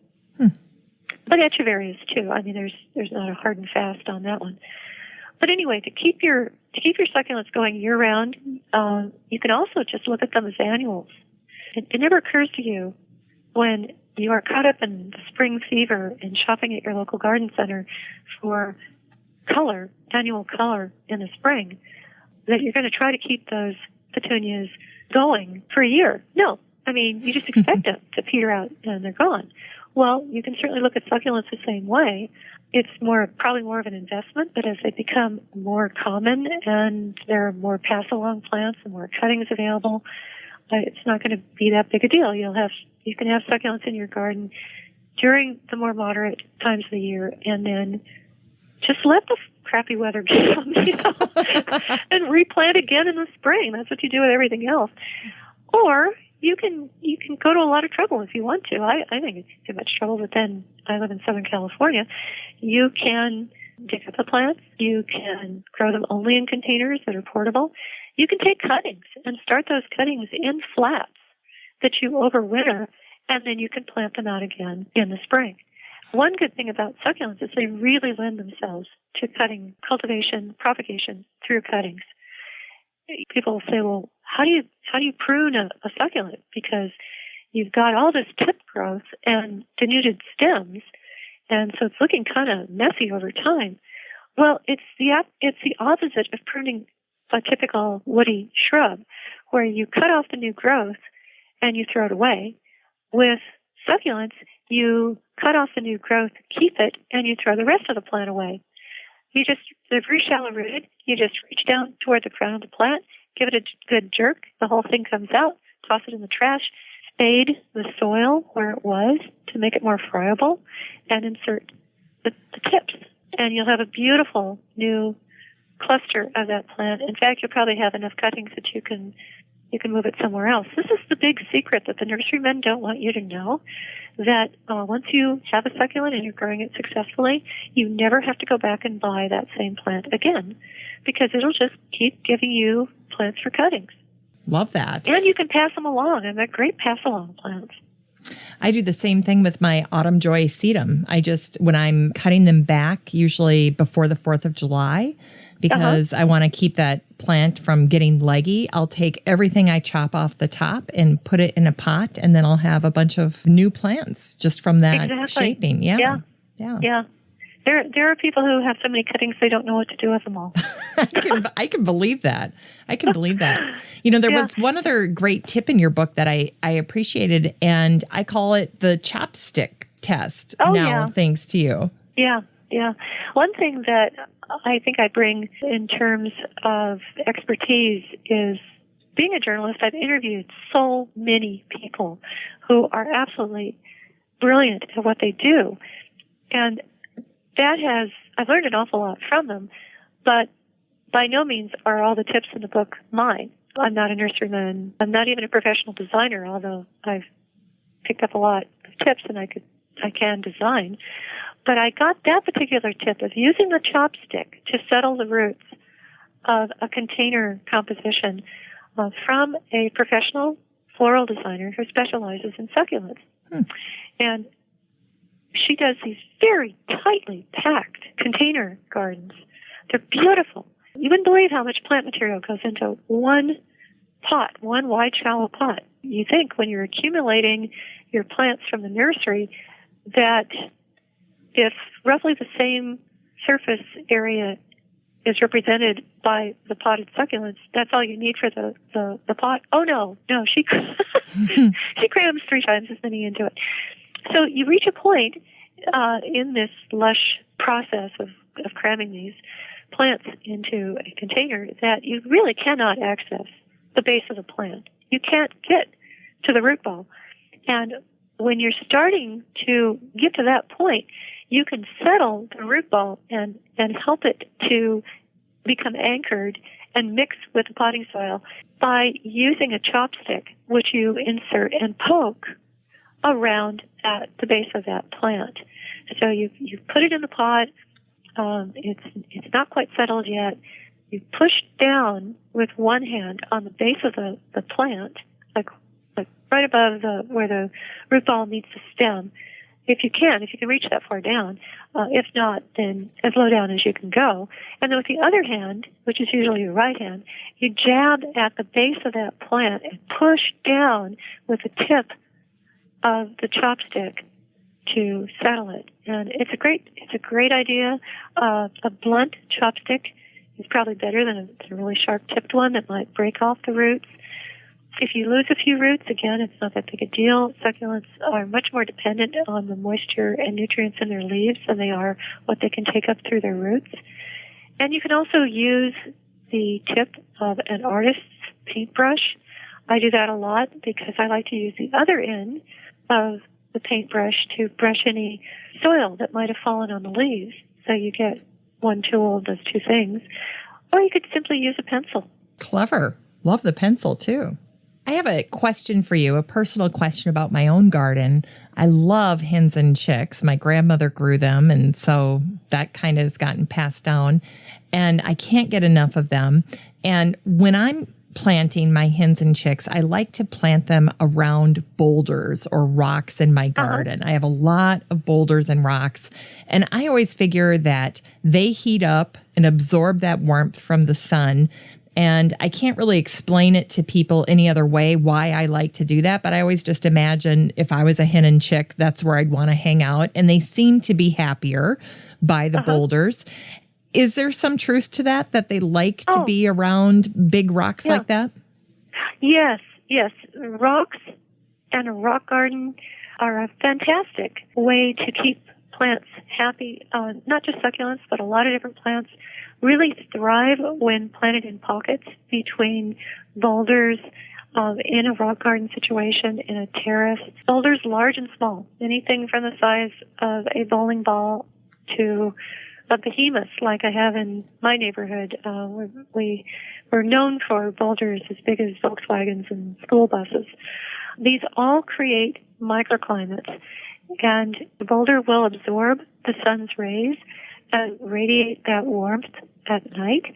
But etcheverias too. I mean, there's not a hard and fast on that one. But anyway, to keep your succulents going year round, you can also just look at them as annuals. It never occurs to you when you are caught up in the spring fever and shopping at your local garden center for color, annual color in the spring, that you're going to try to keep those petunias going for a year. No. I mean, you just expect them to peter out and they're gone. Well, you can certainly look at succulents the same way. It's probably more of an investment, but as they become more common and there are more pass-along plants and more cuttings available, it's not going to be that big a deal. You can have succulents in your garden during the more moderate times of the year, and then just let the crappy weather come, and replant again in the spring. That's what you do with everything else. Or you can go to a lot of trouble if you want to. I think it's too much trouble, but then I live in Southern California. You can dig up the plants. You can grow them only in containers that are portable. You can take cuttings and start those cuttings in flats that you overwinter, and then you can plant them out again in the spring. One good thing about succulents is they really lend themselves to cutting, cultivation, propagation through cuttings. People will say, well, how do you prune a succulent? Because you've got all this tip growth and denuded stems, and so it's looking kind of messy over time. Well, it's the opposite of pruning a typical woody shrub, where you cut off the new growth and you throw it away. With succulents, you cut off the new growth, keep it, and you throw the rest of the plant away. They're very shallow rooted. You just reach down toward the crown of the plant, give it a good jerk, the whole thing comes out, toss it in the trash, spade the soil where it was to make it more friable, and insert the tips. And you'll have a beautiful new cluster of that plant. In fact, you'll probably have enough cuttings that you can move it somewhere else. This is the big secret that the nurserymen don't want you to know, that once you have a succulent and you're growing it successfully, you never have to go back and buy that same plant again, because it'll just keep giving you plants for cuttings. Love that. And you can pass them along, and they're great pass-along plants. I do the same thing with my autumn joy sedum. When I'm cutting them back, usually before the 4th of July, because I want to keep that plant from getting leggy, I'll take everything I chop off the top and put it in a pot, and then I'll have a bunch of new plants just from that shaping. Yeah. There are people who have so many cuttings they don't know what to do with them all. I can believe that. I can believe that. You know, there was one other great tip in your book that I appreciated, and I call it the chopstick test thanks to you. Yeah. One thing that I think I bring in terms of expertise is being a journalist. I've interviewed so many people who are absolutely brilliant at what they do. And I've learned an awful lot from them, but by no means are all the tips in the book mine. I'm not a nurseryman. I'm not even a professional designer, although I've picked up a lot of tips and I can design. But I got that particular tip of using the chopstick to settle the roots of a container composition from a professional floral designer who specializes in succulents. And she does these very tightly packed container gardens. They're beautiful. You wouldn't believe how much plant material goes into one pot, one wide, shallow pot. You think when you're accumulating your plants from the nursery that if roughly the same surface area is represented by the potted succulents, that's all you need for the pot. Oh, no, she she crams 3 times as many into it. So you reach a point in this lush process of cramming these plants into a container that you really cannot access the base of the plant. You can't get to the root ball. And when you're starting to get to that point, you can settle the root ball and help it to become anchored and mix with the potting soil by using a chopstick, which you insert and poke around at the base of that plant. So you put it in the pot. It's not quite settled yet. You push down with one hand on the base of the plant, like right above where the root ball meets the stem. If you can reach that far down. If not, then as low down as you can go. And then with the other hand, which is usually your right hand, you jab at the base of that plant and push down with the tip of the chopstick to settle it. And it's a great idea. A blunt chopstick is probably better than a really sharp-tipped one that might break off the roots. If you lose a few roots, again, it's not that big a deal. Succulents are much more dependent on the moisture and nutrients in their leaves than they are what they can take up through their roots. And you can also use the tip of an artist's paintbrush. I do that a lot because I like to use the other end of the paintbrush to brush any soil that might have fallen on the leaves. So you get one tool that does 2 things. Or you could simply use a pencil. Clever. Love the pencil, too. I have a question for you, a personal question about my own garden. I love hens and chicks. My grandmother grew them, and so that kind of has gotten passed down. And I can't get enough of them. And when I'm planting my hens and chicks, I like to plant them around boulders or rocks in my garden. I have a lot of boulders and rocks, and I always figure that they heat up and absorb that warmth from the sun. And I can't really explain it to people any other way why I like to do that. But I always just imagine if I was a hen and chick, that's where I'd want to hang out. And they seem to be happier by the boulders. Is there some truth to that they like to be around big rocks like that? Yes. Rocks and a rock garden are a fantastic way to keep plants happy. Not just succulents, but a lot of different plants really thrive when planted in pockets between boulders in a rock garden situation, in a terrace. Boulders large and small, anything from the size of a bowling ball to a behemoth like I have in my neighborhood. We're known for boulders as big as Volkswagens and school buses. These all create microclimates, and the boulder will absorb the sun's rays and radiate that warmth at night,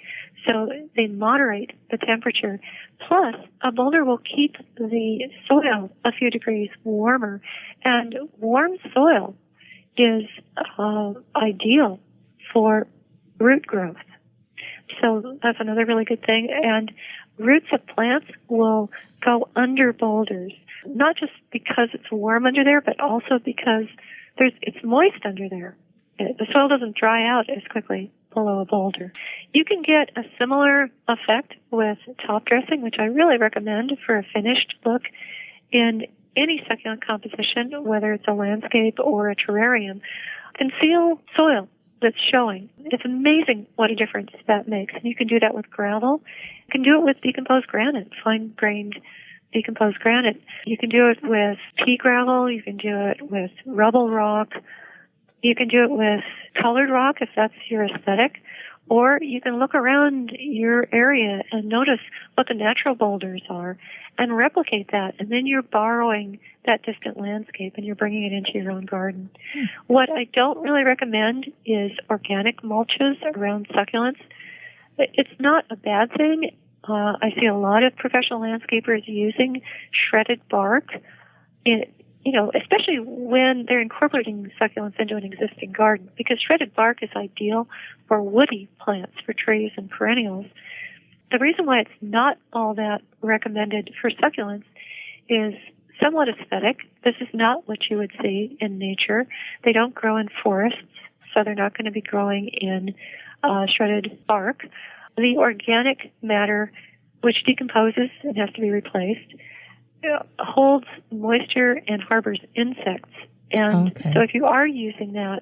so they moderate the temperature. Plus, a boulder will keep the soil a few degrees warmer, and warm soil is ideal for root growth. So that's another really good thing. And roots of plants will go under boulders, not just because it's warm under there, but also because it's moist under there. The soil doesn't dry out as quickly below a boulder. You can get a similar effect with top dressing, which I really recommend for a finished look in any succulent composition, whether it's a landscape or a terrarium. Conceal soil that's showing. It's amazing what a difference that makes. And you can do that with gravel. You can do it with decomposed granite, fine-grained decomposed granite. You can do it with pea gravel. You can do it with rubble rock. You can do it with colored rock if that's your aesthetic. Or you can look around your area and notice what the natural boulders are and replicate that. And then you're borrowing that distant landscape and you're bringing it into your own garden. What I don't really recommend is organic mulches around succulents. It's not a bad thing. I see a lot of professional landscapers using shredded bark, especially when they're incorporating succulents into an existing garden, because shredded bark is ideal for woody plants, for trees and perennials. The reason why it's not all that recommended for succulents is somewhat aesthetic. This is not what you would see in nature. They don't grow in forests, so they're not going to be growing in shredded bark. The organic matter, which decomposes and has to be replaced, holds moisture and harbors insects. And so if you are using that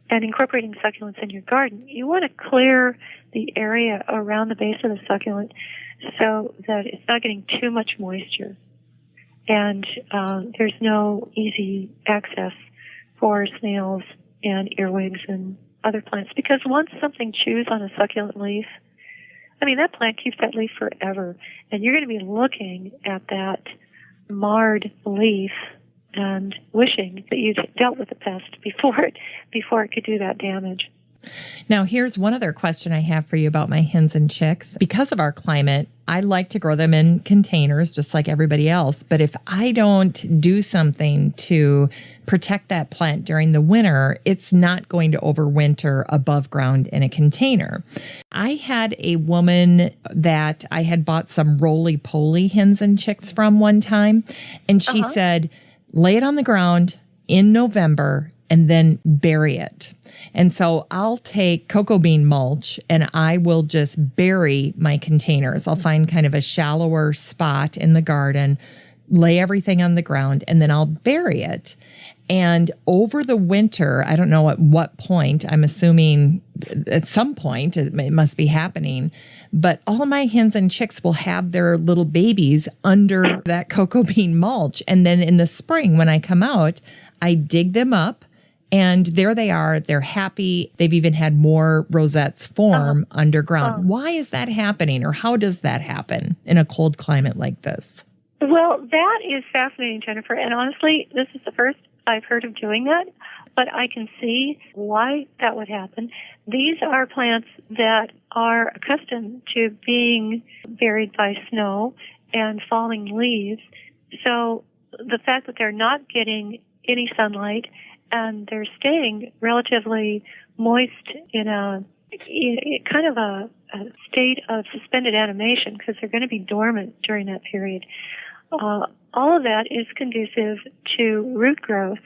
and incorporating succulents in your garden, you want to clear the area around the base of the succulent so that it's not getting too much moisture. And there's no easy access for snails and earwigs and other plants, because once something chews on a succulent leaf, that plant keeps that leaf forever, and you're going to be looking at that marred leaf and wishing that you'd dealt with the pest before it could do that damage. Now, here's one other question I have for you about my hens and chicks. Because of our climate, I like to grow them in containers just like everybody else. But if I don't do something to protect that plant during the winter, it's not going to overwinter above ground in a container. I had a woman that I had bought some roly-poly hens and chicks from one time, and she said, lay it on the ground in November and then bury it. And so I'll take cocoa bean mulch and I will just bury my containers. I'll find kind of a shallower spot in the garden, lay everything on the ground, and then I'll bury it. And over the winter, I don't know at what point, I'm assuming at some point it must be happening, but all my hens and chicks will have their little babies under that cocoa bean mulch. And then in the spring, when I come out, I dig them up. And there they are. They're happy. They've even had more rosettes form underground. Why is that happening, or how does that happen in a cold climate like this? Well, that is fascinating, Jennifer. And honestly, this is the first I've heard of doing that, but I can see why that would happen. These are plants that are accustomed to being buried by snow and falling leaves. So the fact that they're not getting any sunlight and they're staying relatively moist in a kind of a state of suspended animation, because they're going to be dormant during that period. All of that is conducive to root growth.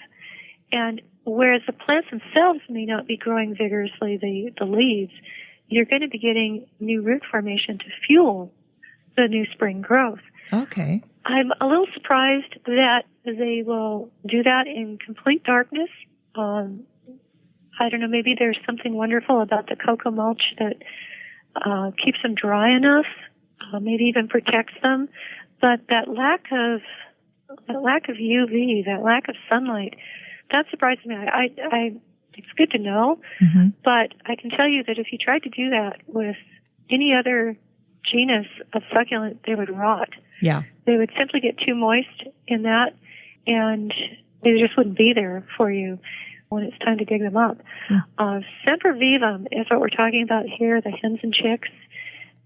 And whereas the plants themselves may not be growing vigorously, the leaves, you're going to be getting new root formation to fuel the new spring growth. Okay. I'm a little surprised that they will do that in complete darkness. I don't know, maybe there's something wonderful about the cocoa mulch that keeps them dry enough, maybe even protects them. But that lack of UV, that lack of sunlight, that surprises me. It's good to know, but I can tell you that if you tried to do that with any other genus of succulent, they would rot. Yeah. They would simply get too moist in that, and they just wouldn't be there for you when it's time to dig them up. Sempervivum is what we're talking about here, the hens and chicks.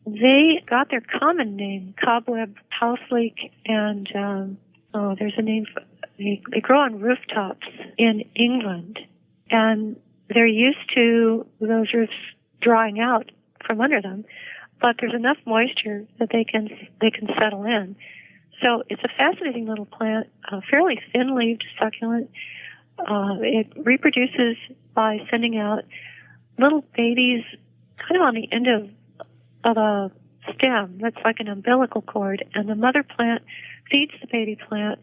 They got their common name, cobweb, house leek, and there's a name for, they grow on rooftops in England, and they're used to those roofs drying out from under them, but there's enough moisture that they can settle in. So it's a fascinating little plant, a fairly thin-leaved succulent. It reproduces by sending out little babies kind of on the end of a stem that's like an umbilical cord, and the mother plant feeds the baby plant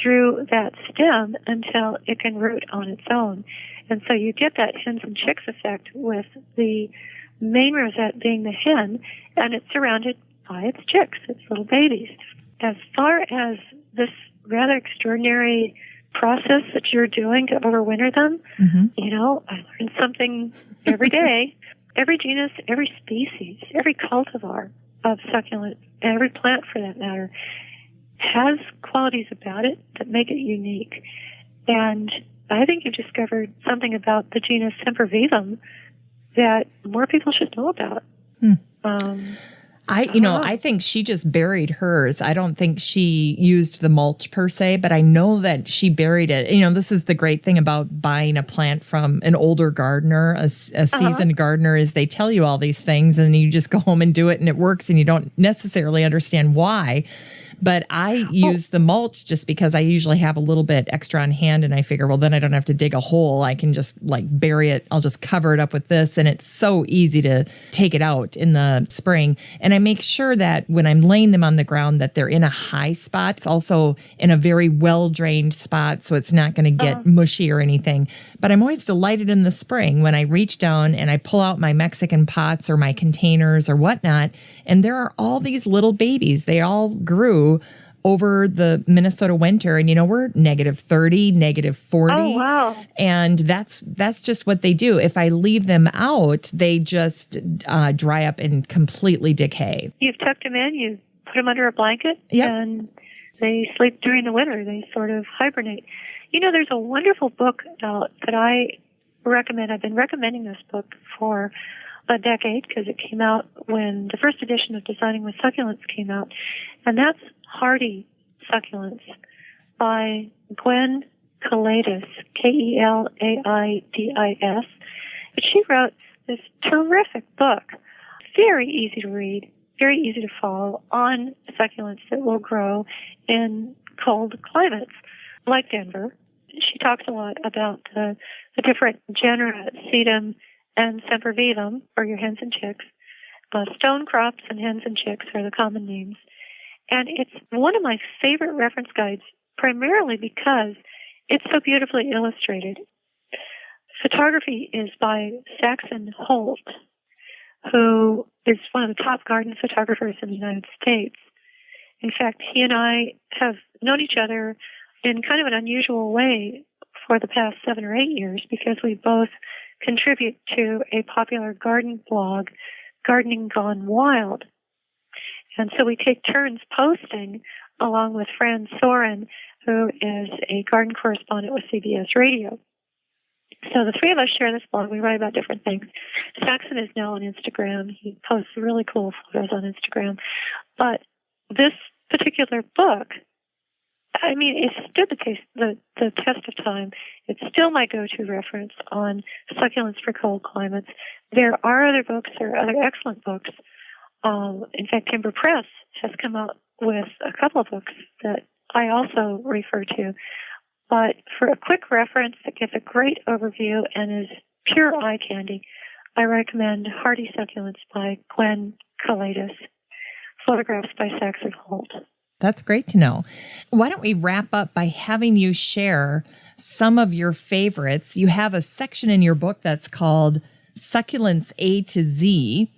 through that stem until it can root on its own. And so you get that hens and chicks effect with the main rosette being the hen, and it's surrounded by its chicks, its little babies. As far as this rather extraordinary process that you're doing to overwinter them, I learn something every day. Every genus, every species, every cultivar of succulent, every plant for that matter, has qualities about it that make it unique. And I think you've discovered something about the genus Sempervivum that more people should know about. I think she just buried hers. I don't think she used the mulch per se, but I know that she buried it. This is the great thing about buying a plant from an older gardener, a seasoned gardener, is they tell you all these things and you just go home and do it and it works and you don't necessarily understand why. But I use the mulch just because I usually have a little bit extra on hand and I figure, well, then I don't have to dig a hole. I can just bury it. I'll just cover it up with this. And it's so easy to take it out in the spring. And I make sure that when I'm laying them on the ground that they're in a high spot. It's also in a very well-drained spot, so it's not going to get mushy or anything. But I'm always delighted in the spring when I reach down and I pull out my Mexican pots or my containers or whatnot. And there are all these little babies. They all grew over the Minnesota winter, and we're -30, -40. Oh, wow. And that's just what they do. If I leave them out, they just dry up and completely decay. You've tucked them in, you put them under a blanket, and they sleep during the winter. They sort of hibernate. There's a wonderful book out that I recommend. I've been recommending this book for a decade because it came out when the first edition of Designing with Succulents came out, and that's Hardy Succulents by Gwen Kalaidis, Kelaidis. But she wrote this terrific book, very easy to read, very easy to follow, on succulents that will grow in cold climates like Denver. She talks a lot about the different genera, sedum and sempervivum, for your hens and chicks. Stone crops and hens and chicks are the common names. And it's one of my favorite reference guides, primarily because it's so beautifully illustrated. Photography is by Saxon Holt, who is one of the top garden photographers in the United States. In fact, he and I have known each other in kind of an unusual way for the past 7 or 8 years because we both contribute to a popular garden blog, Gardening Gone Wild. And so we take turns posting along with Fran Soren, who is a garden correspondent with CBS Radio. So the three of us share this blog. We write about different things. Saxon is now on Instagram. He posts really cool photos on Instagram. But this particular book, I mean, it stood the test of time. It's still my go-to reference on succulents for cold climates. There are other books. There are other excellent books. In fact, Timber Press has come out with a couple of books that I also refer to. But for a quick reference that gives a great overview and is pure eye candy, I recommend Hardy Succulents by Gwen Kalaidis, photographs by Saxon Holt. That's great to know. Why don't we wrap up by having you share some of your favorites? You have a section in your book that's called Succulents A to Z.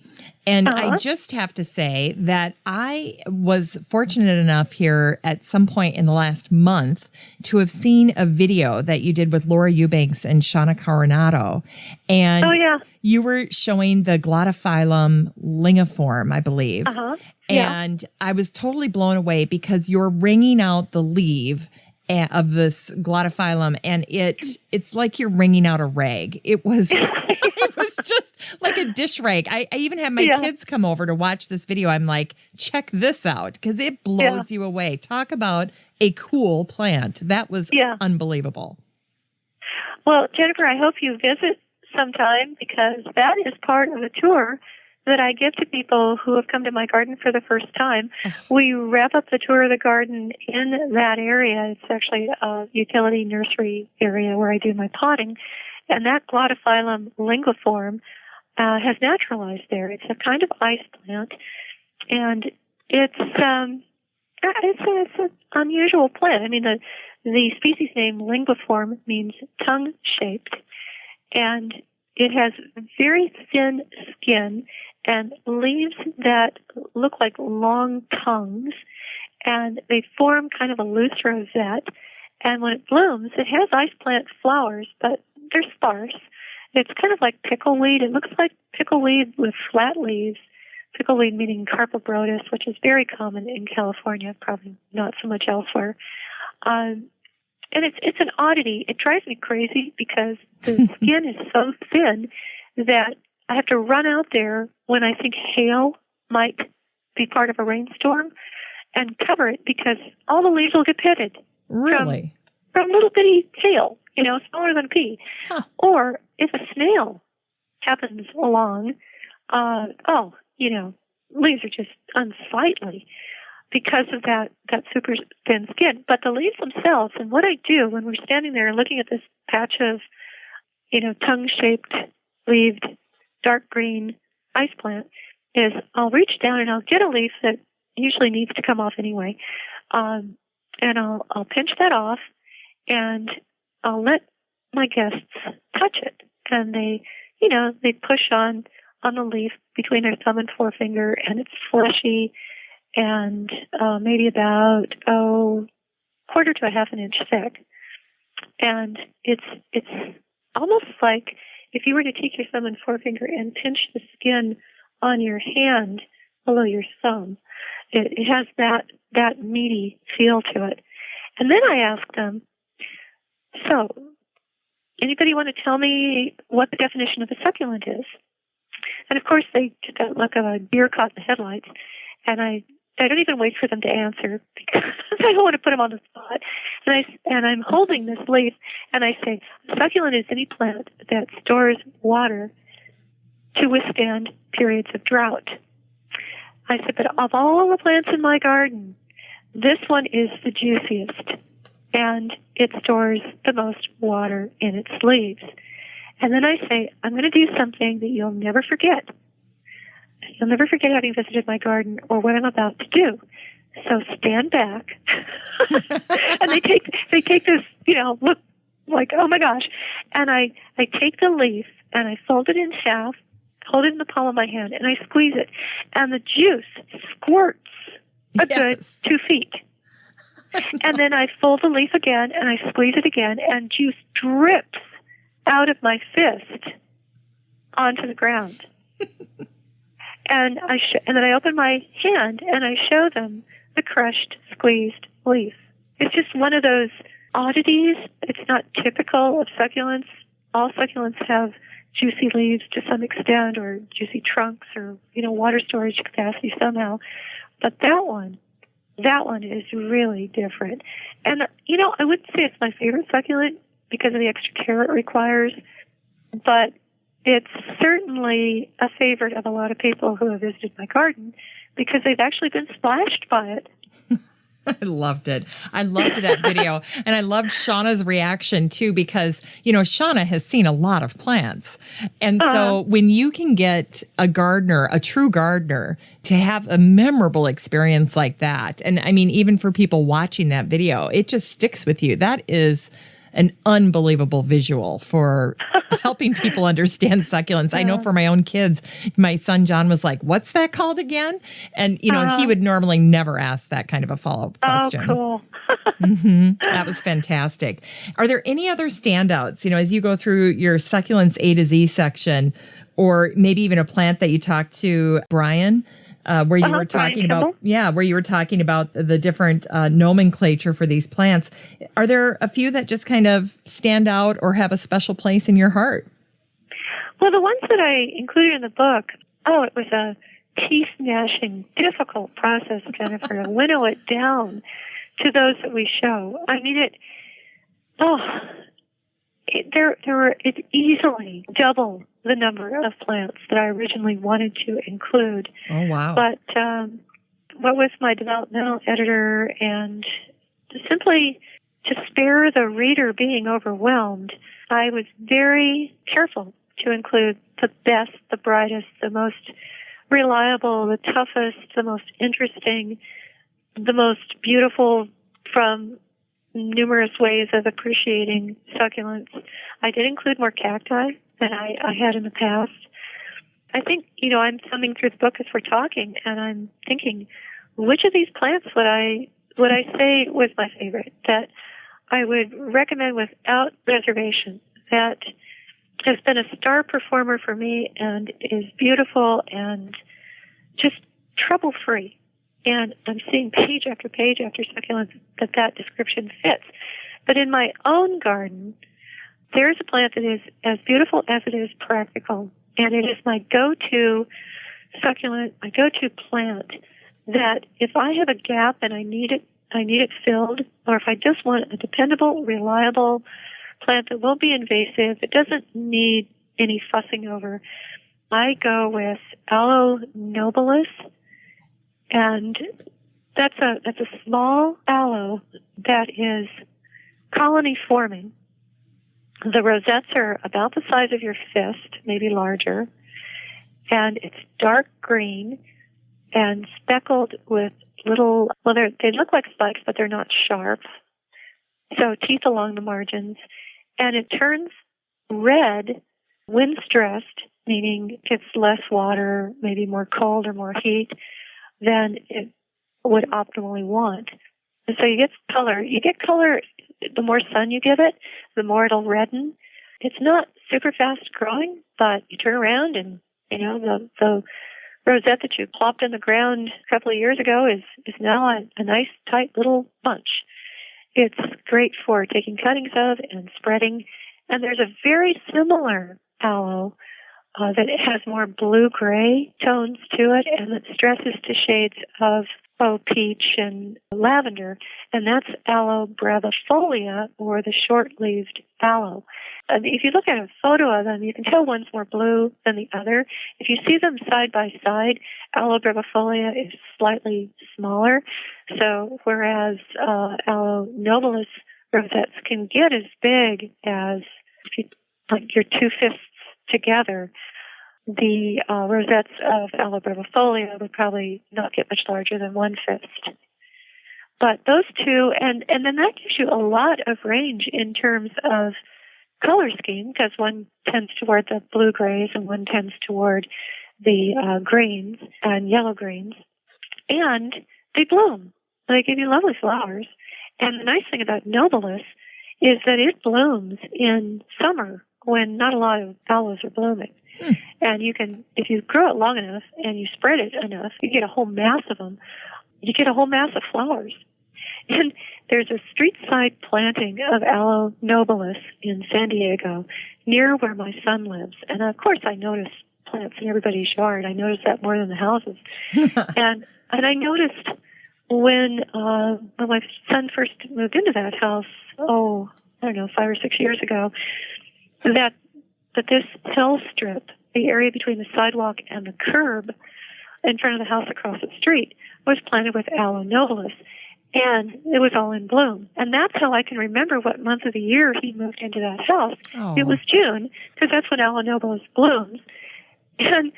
And I just have to say that I was fortunate enough here at some point in the last month to have seen a video that you did with Laura Eubanks and Shauna Coronado. And you were showing the Glotophyllum lingiform, I believe. And I was totally blown away because you're wringing out the leaf of this Glotophyllum, and it's like you're wringing out a rag. It was just like a dish rag. I even had my kids come over to watch this video. I'm like, check this out, because it blows you away. Talk about a cool plant. That was unbelievable. Well, Jennifer, I hope you visit sometime, because that is part of a tour that I give to people who have come to my garden for the first time. We wrap up the tour of the garden in that area. It's actually a utility nursery area where I do my potting. And that Glotophyllum linguiform has naturalized there. It's a kind of ice plant, and it's an unusual plant. I mean, the species name linguiform means tongue-shaped, and it has very thin skin and leaves that look like long tongues, and they form kind of a loose rosette. And when it blooms, it has ice plant flowers, but they're sparse. It's kind of like pickleweed. It looks like pickleweed with flat leaves. Pickleweed meaning Carpobrotus, which is very common in California, probably not so much elsewhere. And it's an oddity. It drives me crazy because the skin is so thin that I have to run out there when I think hail might be part of a rainstorm and cover it because all the leaves will get pitted. Really? From little bitty hail, smaller than a pea. Huh. Or if a snail happens along, leaves are just unsightly because of that super thin skin. But the leaves themselves, and what I do when we're standing there and looking at this patch of, tongue-shaped, leaved, dark green ice plant, is I'll reach down and I'll get a leaf that usually needs to come off anyway, and I'll pinch that off, and I'll let my guests touch it, and they push on the leaf between their thumb and forefinger, and it's fleshy, and maybe about quarter to a half an inch thick, and it's almost like if you were to take your thumb and forefinger and pinch the skin on your hand below your thumb. It has that meaty feel to it. And then I ask them, so, anybody want to tell me what the definition of a succulent is? And of course, they get that look of a deer caught in the headlights, and I don't even wait for them to answer because I don't want to put them on the spot. And I'm holding this leaf, and I say, a succulent is any plant that stores water to withstand periods of drought. I said, but of all the plants in my garden, this one is the juiciest, and it stores the most water in its leaves. And then I say, I'm going to do something that you'll never forget. You'll never forget having visited my garden or what I'm about to do. So stand back. And they take this, look like, oh my gosh. And I take the leaf and I fold it in half, hold it in the palm of my hand, and I squeeze it. And the juice squirts a good 2 feet. And then I fold the leaf again and I squeeze it again, and juice drips out of my fist onto the ground. And then I open my hand and I show them the crushed, squeezed leaf. It's just one of those oddities. It's not typical of succulents. All succulents have juicy leaves to some extent, or juicy trunks, or water storage capacity somehow. But that one is really different. And I wouldn't say it's my favorite succulent because of the extra care it requires, but it's certainly a favorite of a lot of people who have visited my garden because they've actually been splashed by it. I loved it. I loved that video. And I loved Shauna's reaction too, because, Shauna has seen a lot of plants. And so when you can get a gardener, a true gardener, to have a memorable experience like that, and I mean, even for people watching that video, it just sticks with you. That is an unbelievable visual for helping people understand succulents. I know for my own kids, my son John was like, what's that called again? And, he would normally never ask that kind of a follow-up question. Oh, cool. That was fantastic. Are there any other standouts, as you go through your succulents A to Z section, or maybe even a plant that you talked to Brian, where you were talking about, the different nomenclature for these plants. Are there a few that just kind of stand out or have a special place in your heart? Well, the ones that I included in the book, it was a teeth-gnashing, difficult process, Jennifer, to winnow it down to those that we show. I mean, it's easily double the number of plants that I originally wanted to include. Oh, wow. But what with my developmental editor and simply to spare the reader being overwhelmed, I was very careful to include the best, the brightest, the most reliable, the toughest, the most interesting, the most beautiful from numerous ways of appreciating succulents. I did include more cacti than I had in the past. I think, I'm thumbing through the book as we're talking, and I'm thinking, which of these plants would I say was my favorite, that I would recommend without reservation, that has been a star performer for me and is beautiful and just trouble-free. And I'm seeing page after page after succulents that description fits. But in my own garden, there's a plant that is as beautiful as it is practical. And it is my go-to succulent, my go-to plant, that if I have a gap and I need it filled, or if I just want a dependable, reliable plant that won't be invasive, it doesn't need any fussing over, I go with Aloe nobilis. And that's a small aloe that is colony forming. The rosettes are about the size of your fist, maybe larger, and it's dark green and speckled with little, they look like spikes, but they're not sharp. So teeth along the margins, and it turns red when stressed, meaning it's less water, maybe more cold or more heat than it would optimally want. And so you get color. You get color, the more sun you give it, the more it'll redden. It's not super fast growing, but you turn around and, the rosette that you plopped in the ground a couple of years ago is now a nice, tight little bunch. It's great for taking cuttings of and spreading. And there's a very similar aloe that it has more blue-gray tones to it, and it stresses to shades of peach and lavender, and that's Aloe brevifolia, or the short-leaved aloe. If you look at a photo of them, you can tell one's more blue than the other. If you see them side by side, Aloe brevifolia is slightly smaller, so whereas Aloe nobilis rosettes can get as big as your two fists together, the rosettes of Aloe brevifolia would probably not get much larger than one fist. But those two, and then that gives you a lot of range in terms of color scheme, because one tends toward the blue-grays and one tends toward the greens and yellow-greens. And they bloom. They give you lovely flowers. And the nice thing about nobilis is that it blooms in summer when not a lot of aloes are blooming. And you can, if you grow it long enough and you spread it enough, you get a whole mass of them. You get a whole mass of flowers. And there's a street side planting of Aloe nobilis in San Diego near where my son lives. And of course I notice plants in everybody's yard. I notice that more than the houses. and I noticed when my son first moved into that house, 5 or 6 years ago, that this hill strip, the area between the sidewalk and the curb in front of the house across the street, was planted with Aloe nobilis, and it was all in bloom. And that's how I can remember what month of the year he moved into that house. Oh. It was June, because that's when Aloe nobilis blooms. And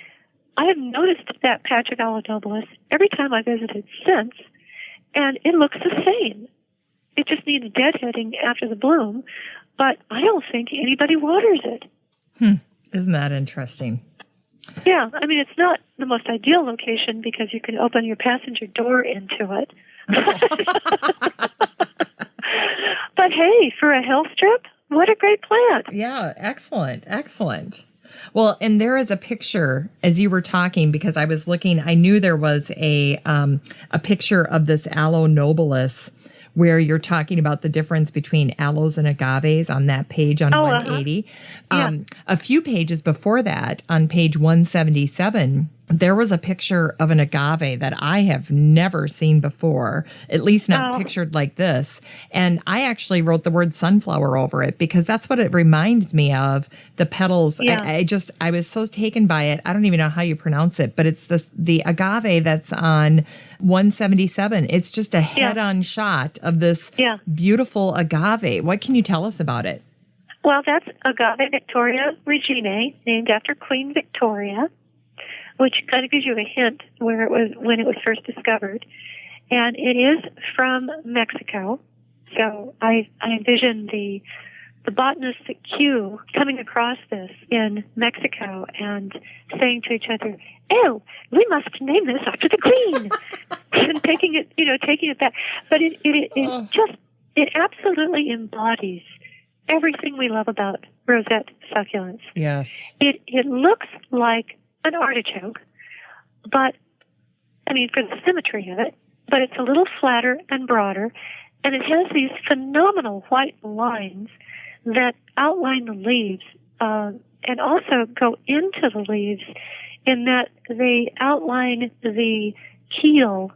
I have noticed that patch of Aloe nobilis every time I visited since, and it looks the same. It just needs deadheading after the bloom, but I don't think anybody waters it. Isn't that interesting? Yeah, I mean, it's not the most ideal location because you can open your passenger door into it. But hey, for a hill strip, what a great plant. Yeah, excellent. Well, and there is a picture as you were talking, because I was looking, I knew there was a picture of this Aloe nobilis where you're talking about the difference between aloes and agaves on that page on 180. A few pages before that, on page 177, there was a picture of an agave that I have never seen before, at least not pictured like this. And I actually wrote the word sunflower over it because that's what it reminds me of. The petals. Yeah. I was so taken by it. I don't even know how you pronounce it, but it's the agave that's on 177. It's just a head-on shot of this beautiful agave. What can you tell us about it? Well, that's Agave Victoria Reginae, named after Queen Victoria, which kind of gives you a hint where it was when it was first discovered. And it is from Mexico. So I envision the botanists at Kew coming across this in Mexico and saying to each other, "Oh, we must name this after the Queen," and taking it back. But it absolutely embodies everything we love about rosette succulents. Yes. It looks like an artichoke, but, I mean, for the symmetry of it, but it's a little flatter and broader, and it has these phenomenal white lines that outline the leaves, and also go into the leaves in that they outline the keel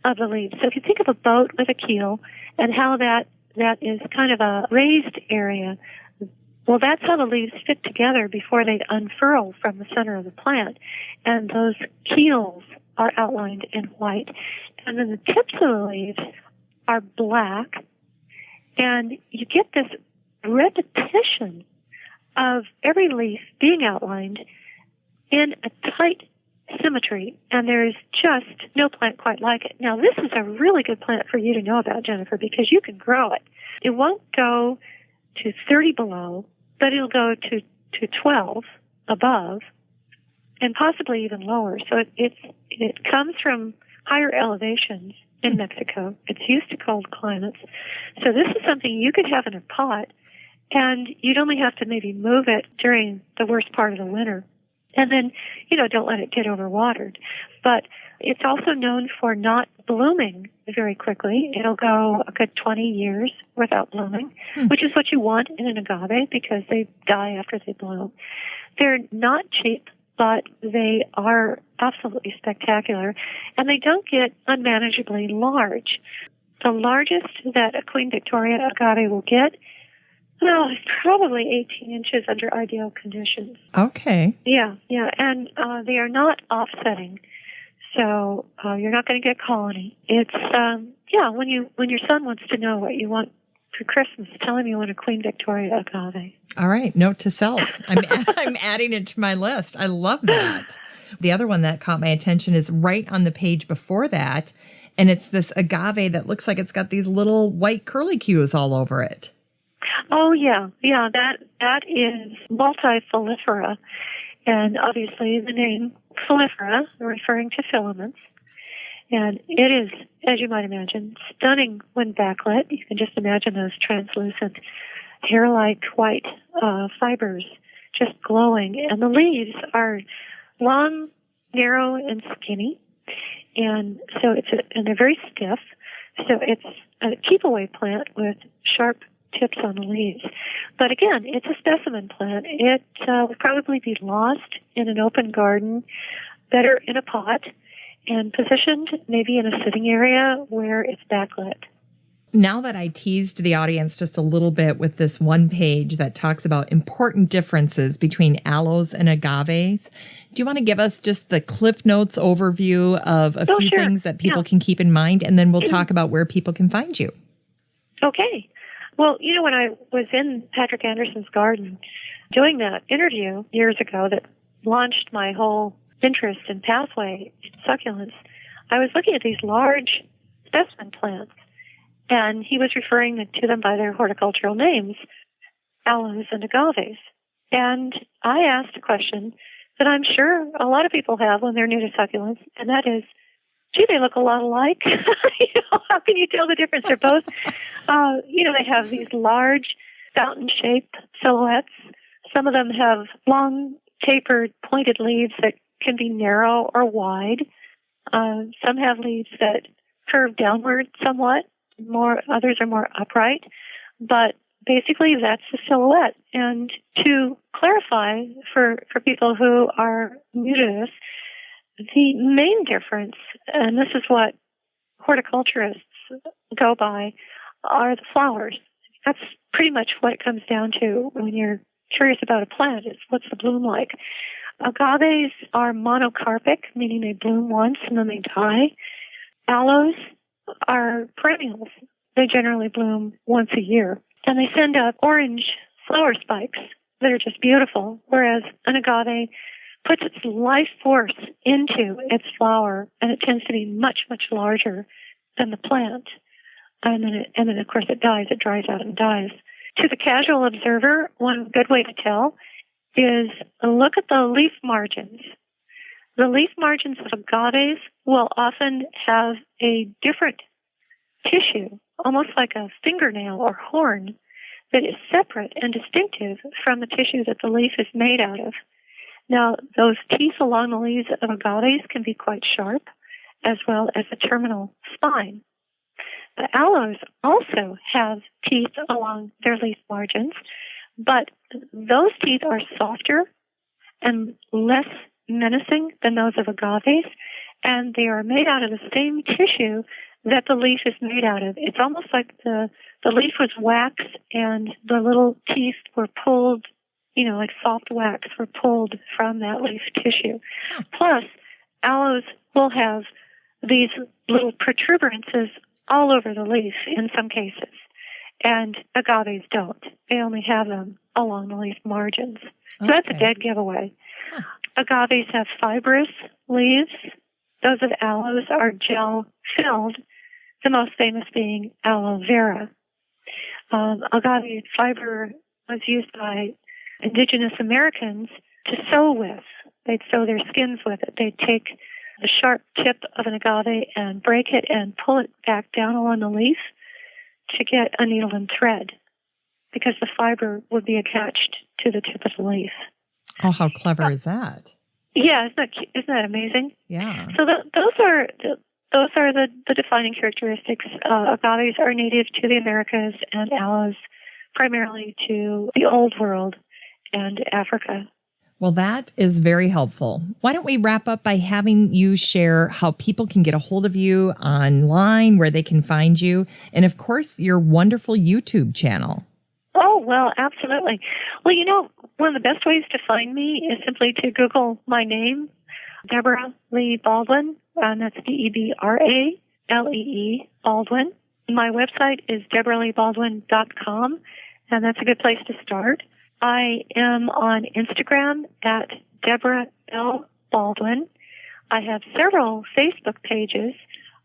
of the leaves. So if you think of a boat with a keel and how that is kind of a raised area, well, that's how the leaves fit together before they unfurl from the center of the plant. And those keels are outlined in white. And then the tips of the leaves are black. And you get this repetition of every leaf being outlined in a tight symmetry. And there's just no plant quite like it. Now, this is a really good plant for you to know about, Jennifer, because you can grow it. It won't go to 30 below, but it'll go to 12 above, and possibly even lower. So it comes from higher elevations in Mexico. It's used to cold climates. So this is something you could have in a pot, and you'd only have to maybe move it during the worst part of the winter. And then, don't let it get overwatered. But it's also known for not blooming very quickly. It'll go a good 20 years without blooming, which is what you want in an agave because they die after they bloom. They're not cheap, but they are absolutely spectacular, and they don't get unmanageably large. The largest that a Queen Victoria agave will get, it's probably 18 inches under ideal conditions. Okay. Yeah, and they are not offsetting, so you're not going to get colony. It's when your son wants to know what you want for Christmas, tell him you want a Queen Victoria agave. All right, note to self. I'm adding it to my list. I love that. The other one that caught my attention is right on the page before that, and it's this agave that looks like it's got these little white curlicues all over it. Oh, yeah, that is multifilifera, and obviously the name filifera referring to filaments. And it is, as you might imagine, stunning when backlit. You can just imagine those translucent, hair-like white fibers just glowing. And the leaves are long, narrow, and skinny. And so and they're very stiff. So it's a keep-away plant with sharp tips on the leaves. But again, it's a specimen plant. It would probably be lost in an open garden, better in a pot, and positioned maybe in a sitting area where it's backlit. Now that I teased the audience just a little bit with this one page that talks about important differences between aloes and agaves, do you want to give us just the Cliff Notes overview of a few things that people can keep in mind, and then we'll talk about where people can find you? Okay. Well, when I was in Patrick Anderson's garden doing that interview years ago that launched my whole interest and pathway in succulents, I was looking at these large specimen plants, and he was referring to them by their horticultural names, aloes and agaves. And I asked a question that I'm sure a lot of people have when they're new to succulents, and that is, gee, they look a lot alike. How can you tell the difference? They're both, they have these large fountain-shaped silhouettes. Some of them have long, tapered, pointed leaves that can be narrow or wide. Some have leaves that curve downward somewhat. Others are more upright. But basically, that's the silhouette. And to clarify for people who are new to this, the main difference, and this is what horticulturists go by, are the flowers. That's pretty much what it comes down to when you're curious about a plant, is what's the bloom like. Agaves are monocarpic, meaning they bloom once and then they die. Aloes are perennials. They generally bloom once a year. And they send up orange flower spikes that are just beautiful, whereas an agave puts its life force into its flower, and it tends to be much, much larger than the plant. And then, of course, it dies. It dries out and dies. To the casual observer, one good way to tell is look at the leaf margins. The leaf margins of agaves will often have a different tissue, almost like a fingernail or horn, that is separate and distinctive from the tissue that the leaf is made out of. Now, those teeth along the leaves of agaves can be quite sharp, as well as the terminal spine. The aloes also have teeth along their leaf margins, but those teeth are softer and less menacing than those of agaves, and they are made out of the same tissue that the leaf is made out of. It's almost like the leaf was wax and the little teeth were pulled, like soft wax were pulled from that leaf tissue. Plus, aloes will have these little protuberances all over the leaf in some cases, and agaves don't. They only have them along the leaf margins. So that's a dead giveaway. Agaves have fibrous leaves. Those of aloes are gel-filled, the most famous being aloe vera. Agave fiber was used by indigenous Americans to sew with. They'd sew their skins with it. They'd take the sharp tip of an agave and break it and pull it back down along the leaf to get a needle and thread, because the fiber would be attached to the tip of the leaf. Oh, how clever is that? Yeah, isn't that amazing? Yeah. So those are the defining characteristics. Agaves are native to the Americas, and aloes primarily to the Old World and Africa. Well, that is very helpful. Why don't we wrap up by having you share how people can get a hold of you online, where they can find you, and of course, your wonderful YouTube channel. Oh, well, absolutely. Well, one of the best ways to find me is simply to Google my name, Debra Lee Baldwin, and that's DebraLee Baldwin. My website is DebraLeeBaldwin.com, and that's a good place to start. I am on Instagram at Debra L. Baldwin. I have several Facebook pages.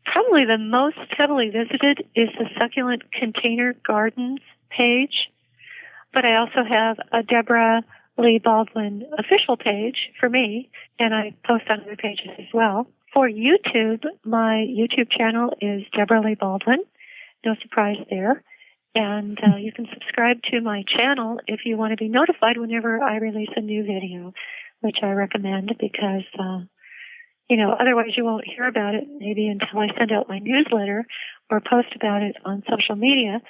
Probably the most heavily visited is the Succulent Container Gardens page. But I also have a Debra Lee Baldwin official page for me, and I post on other pages as well. For YouTube, my YouTube channel is Debra Lee Baldwin. No surprise there. And you can subscribe to my channel if you want to be notified whenever I release a new video, which I recommend because, otherwise you won't hear about it maybe until I send out my newsletter or post about it on social media.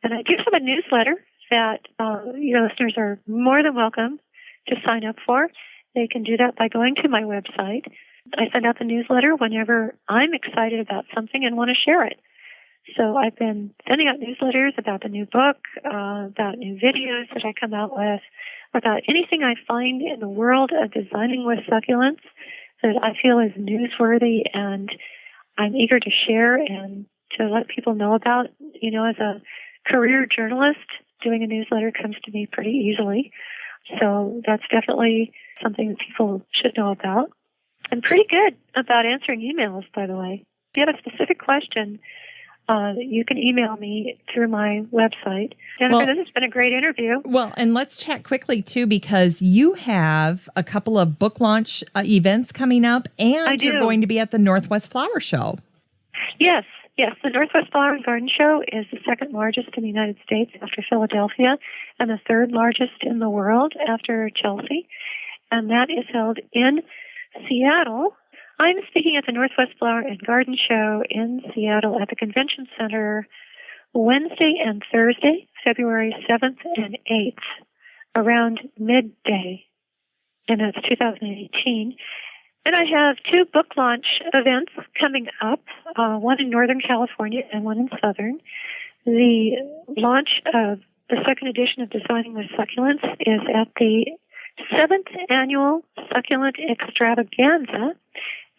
And I do have a newsletter that your listeners are more than welcome to sign up for. They can do that by going to my website. I send out the newsletter whenever I'm excited about something and want to share it. So I've been sending out newsletters about the new book, about new videos that I come out with, about anything I find in the world of designing with succulents that I feel is newsworthy and I'm eager to share and to let people know about. As a career journalist, doing a newsletter comes to me pretty easily. So that's definitely something that people should know about. I'm pretty good about answering emails, by the way. If you have a specific question, you can email me through my website. Jennifer, this has been a great interview. Well, and let's chat quickly, too, because you have a couple of book launch events coming up, and you're going to be at the Northwest Flower Show. Yes. The Northwest Flower and Garden Show is the second largest in the United States after Philadelphia and the third largest in the world after Chelsea. And that is held in Seattle. I'm speaking at the Northwest Flower and Garden Show in Seattle at the Convention Center Wednesday and Thursday, February 7th and 8th, around midday, and that's 2018. And I have 2 book launch events coming up, one in Northern California and one in Southern. The launch of the second edition of Designing with Succulents is at the 7th Annual Succulent Extravaganza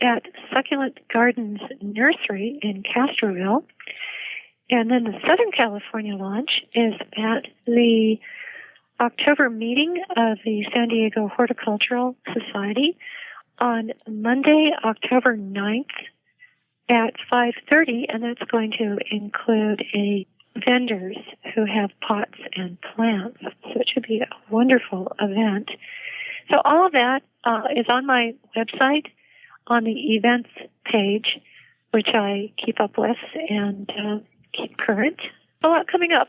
at Succulent Gardens Nursery in Castroville. And then the Southern California launch is at the October meeting of the San Diego Horticultural Society on Monday, October 9th at 5:30, and that's going to include vendors who have pots and plants. So it should be a wonderful event. So all of that is on my website on the events page, which I keep up with and keep current. A lot coming up.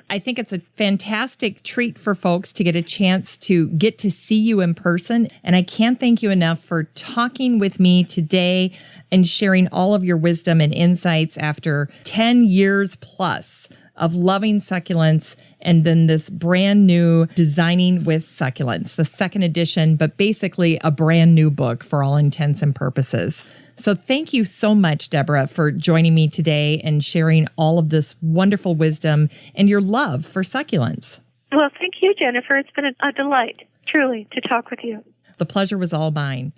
I think it's a fantastic treat for folks to get a chance to get to see you in person. And I can't thank you enough for talking with me today and sharing all of your wisdom and insights after 10 years plus of loving succulents, and then this brand new Designing with Succulents, the second edition, but basically a brand new book for all intents and purposes. So thank you so much, Debra, for joining me today and sharing all of this wonderful wisdom and your love for succulents. Well, thank you, Jennifer. It's been a delight, truly, to talk with you. The pleasure was all mine.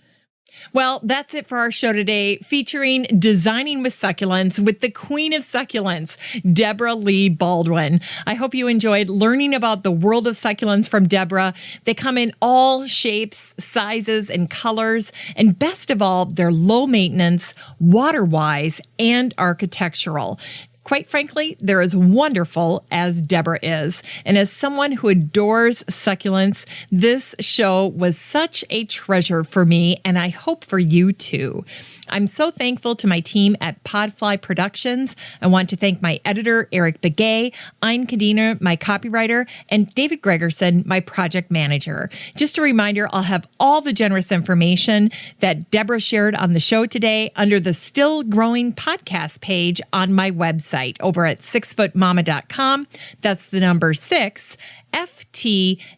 Well, that's it for our show today, featuring Designing with Succulents with the Queen of Succulents, Debra Lee Baldwin. I hope you enjoyed learning about the world of succulents from Debra. They come in all shapes, sizes, and colors. And best of all, they're low maintenance, water-wise, and architectural. Quite frankly, they're as wonderful as Debra is. And as someone who adores succulents, this show was such a treasure for me, and I hope for you too. I'm so thankful to my team at Podfly Productions. I want to thank my editor, Eric Begay, Ein Kadiner, my copywriter, and David Gregerson, my project manager. Just a reminder, I'll have all the generous information that Debra shared on the show today under the Still Growing podcast page on my website over at 6footmama.com. That's the number 6, FTMAMA.com.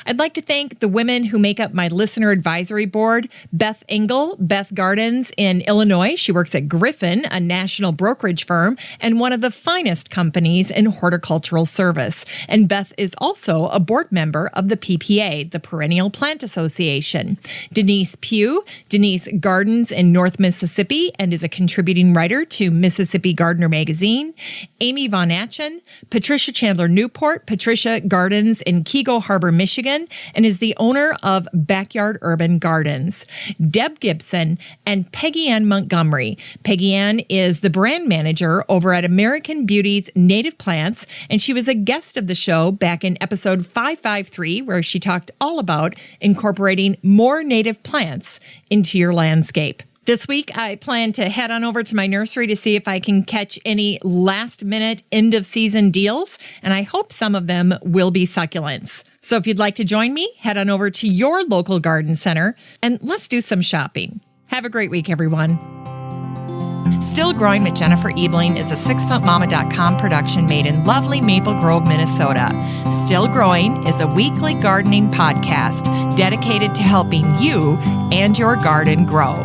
I'd like to thank the women who make up my listener advisory board. Beth Engel, Beth Gardens in Illinois. She works at Griffin, a national brokerage firm and one of the finest companies in horticultural service. And Beth is also a board member of the PPA, the Perennial Plant Association. Denise Pugh. Denise gardens in North Mississippi and is a contributing writer to Mississippi Gardener magazine. Amy Von Atchen. Patricia Chandler Newport. Patricia gardens in Kego Harbor, Michigan, and is the owner of Backyard Urban Gardens. Deb Gibson and Peggy Ann Montgomery. Peggy Ann is the brand manager over at American Beauty's Native Plants, and she was a guest of the show back in episode 553, where she talked all about incorporating more native plants into your landscape. This week, I plan to head on over to my nursery to see if I can catch any last-minute, end-of-season deals, and I hope some of them will be succulents. So if you'd like to join me, head on over to your local garden center, and let's do some shopping. Have a great week, everyone. Still Growing with Jennifer Ebling is a 6footmama.com production made in lovely Maple Grove, Minnesota. Still Growing is a weekly gardening podcast dedicated to helping you and your garden grow.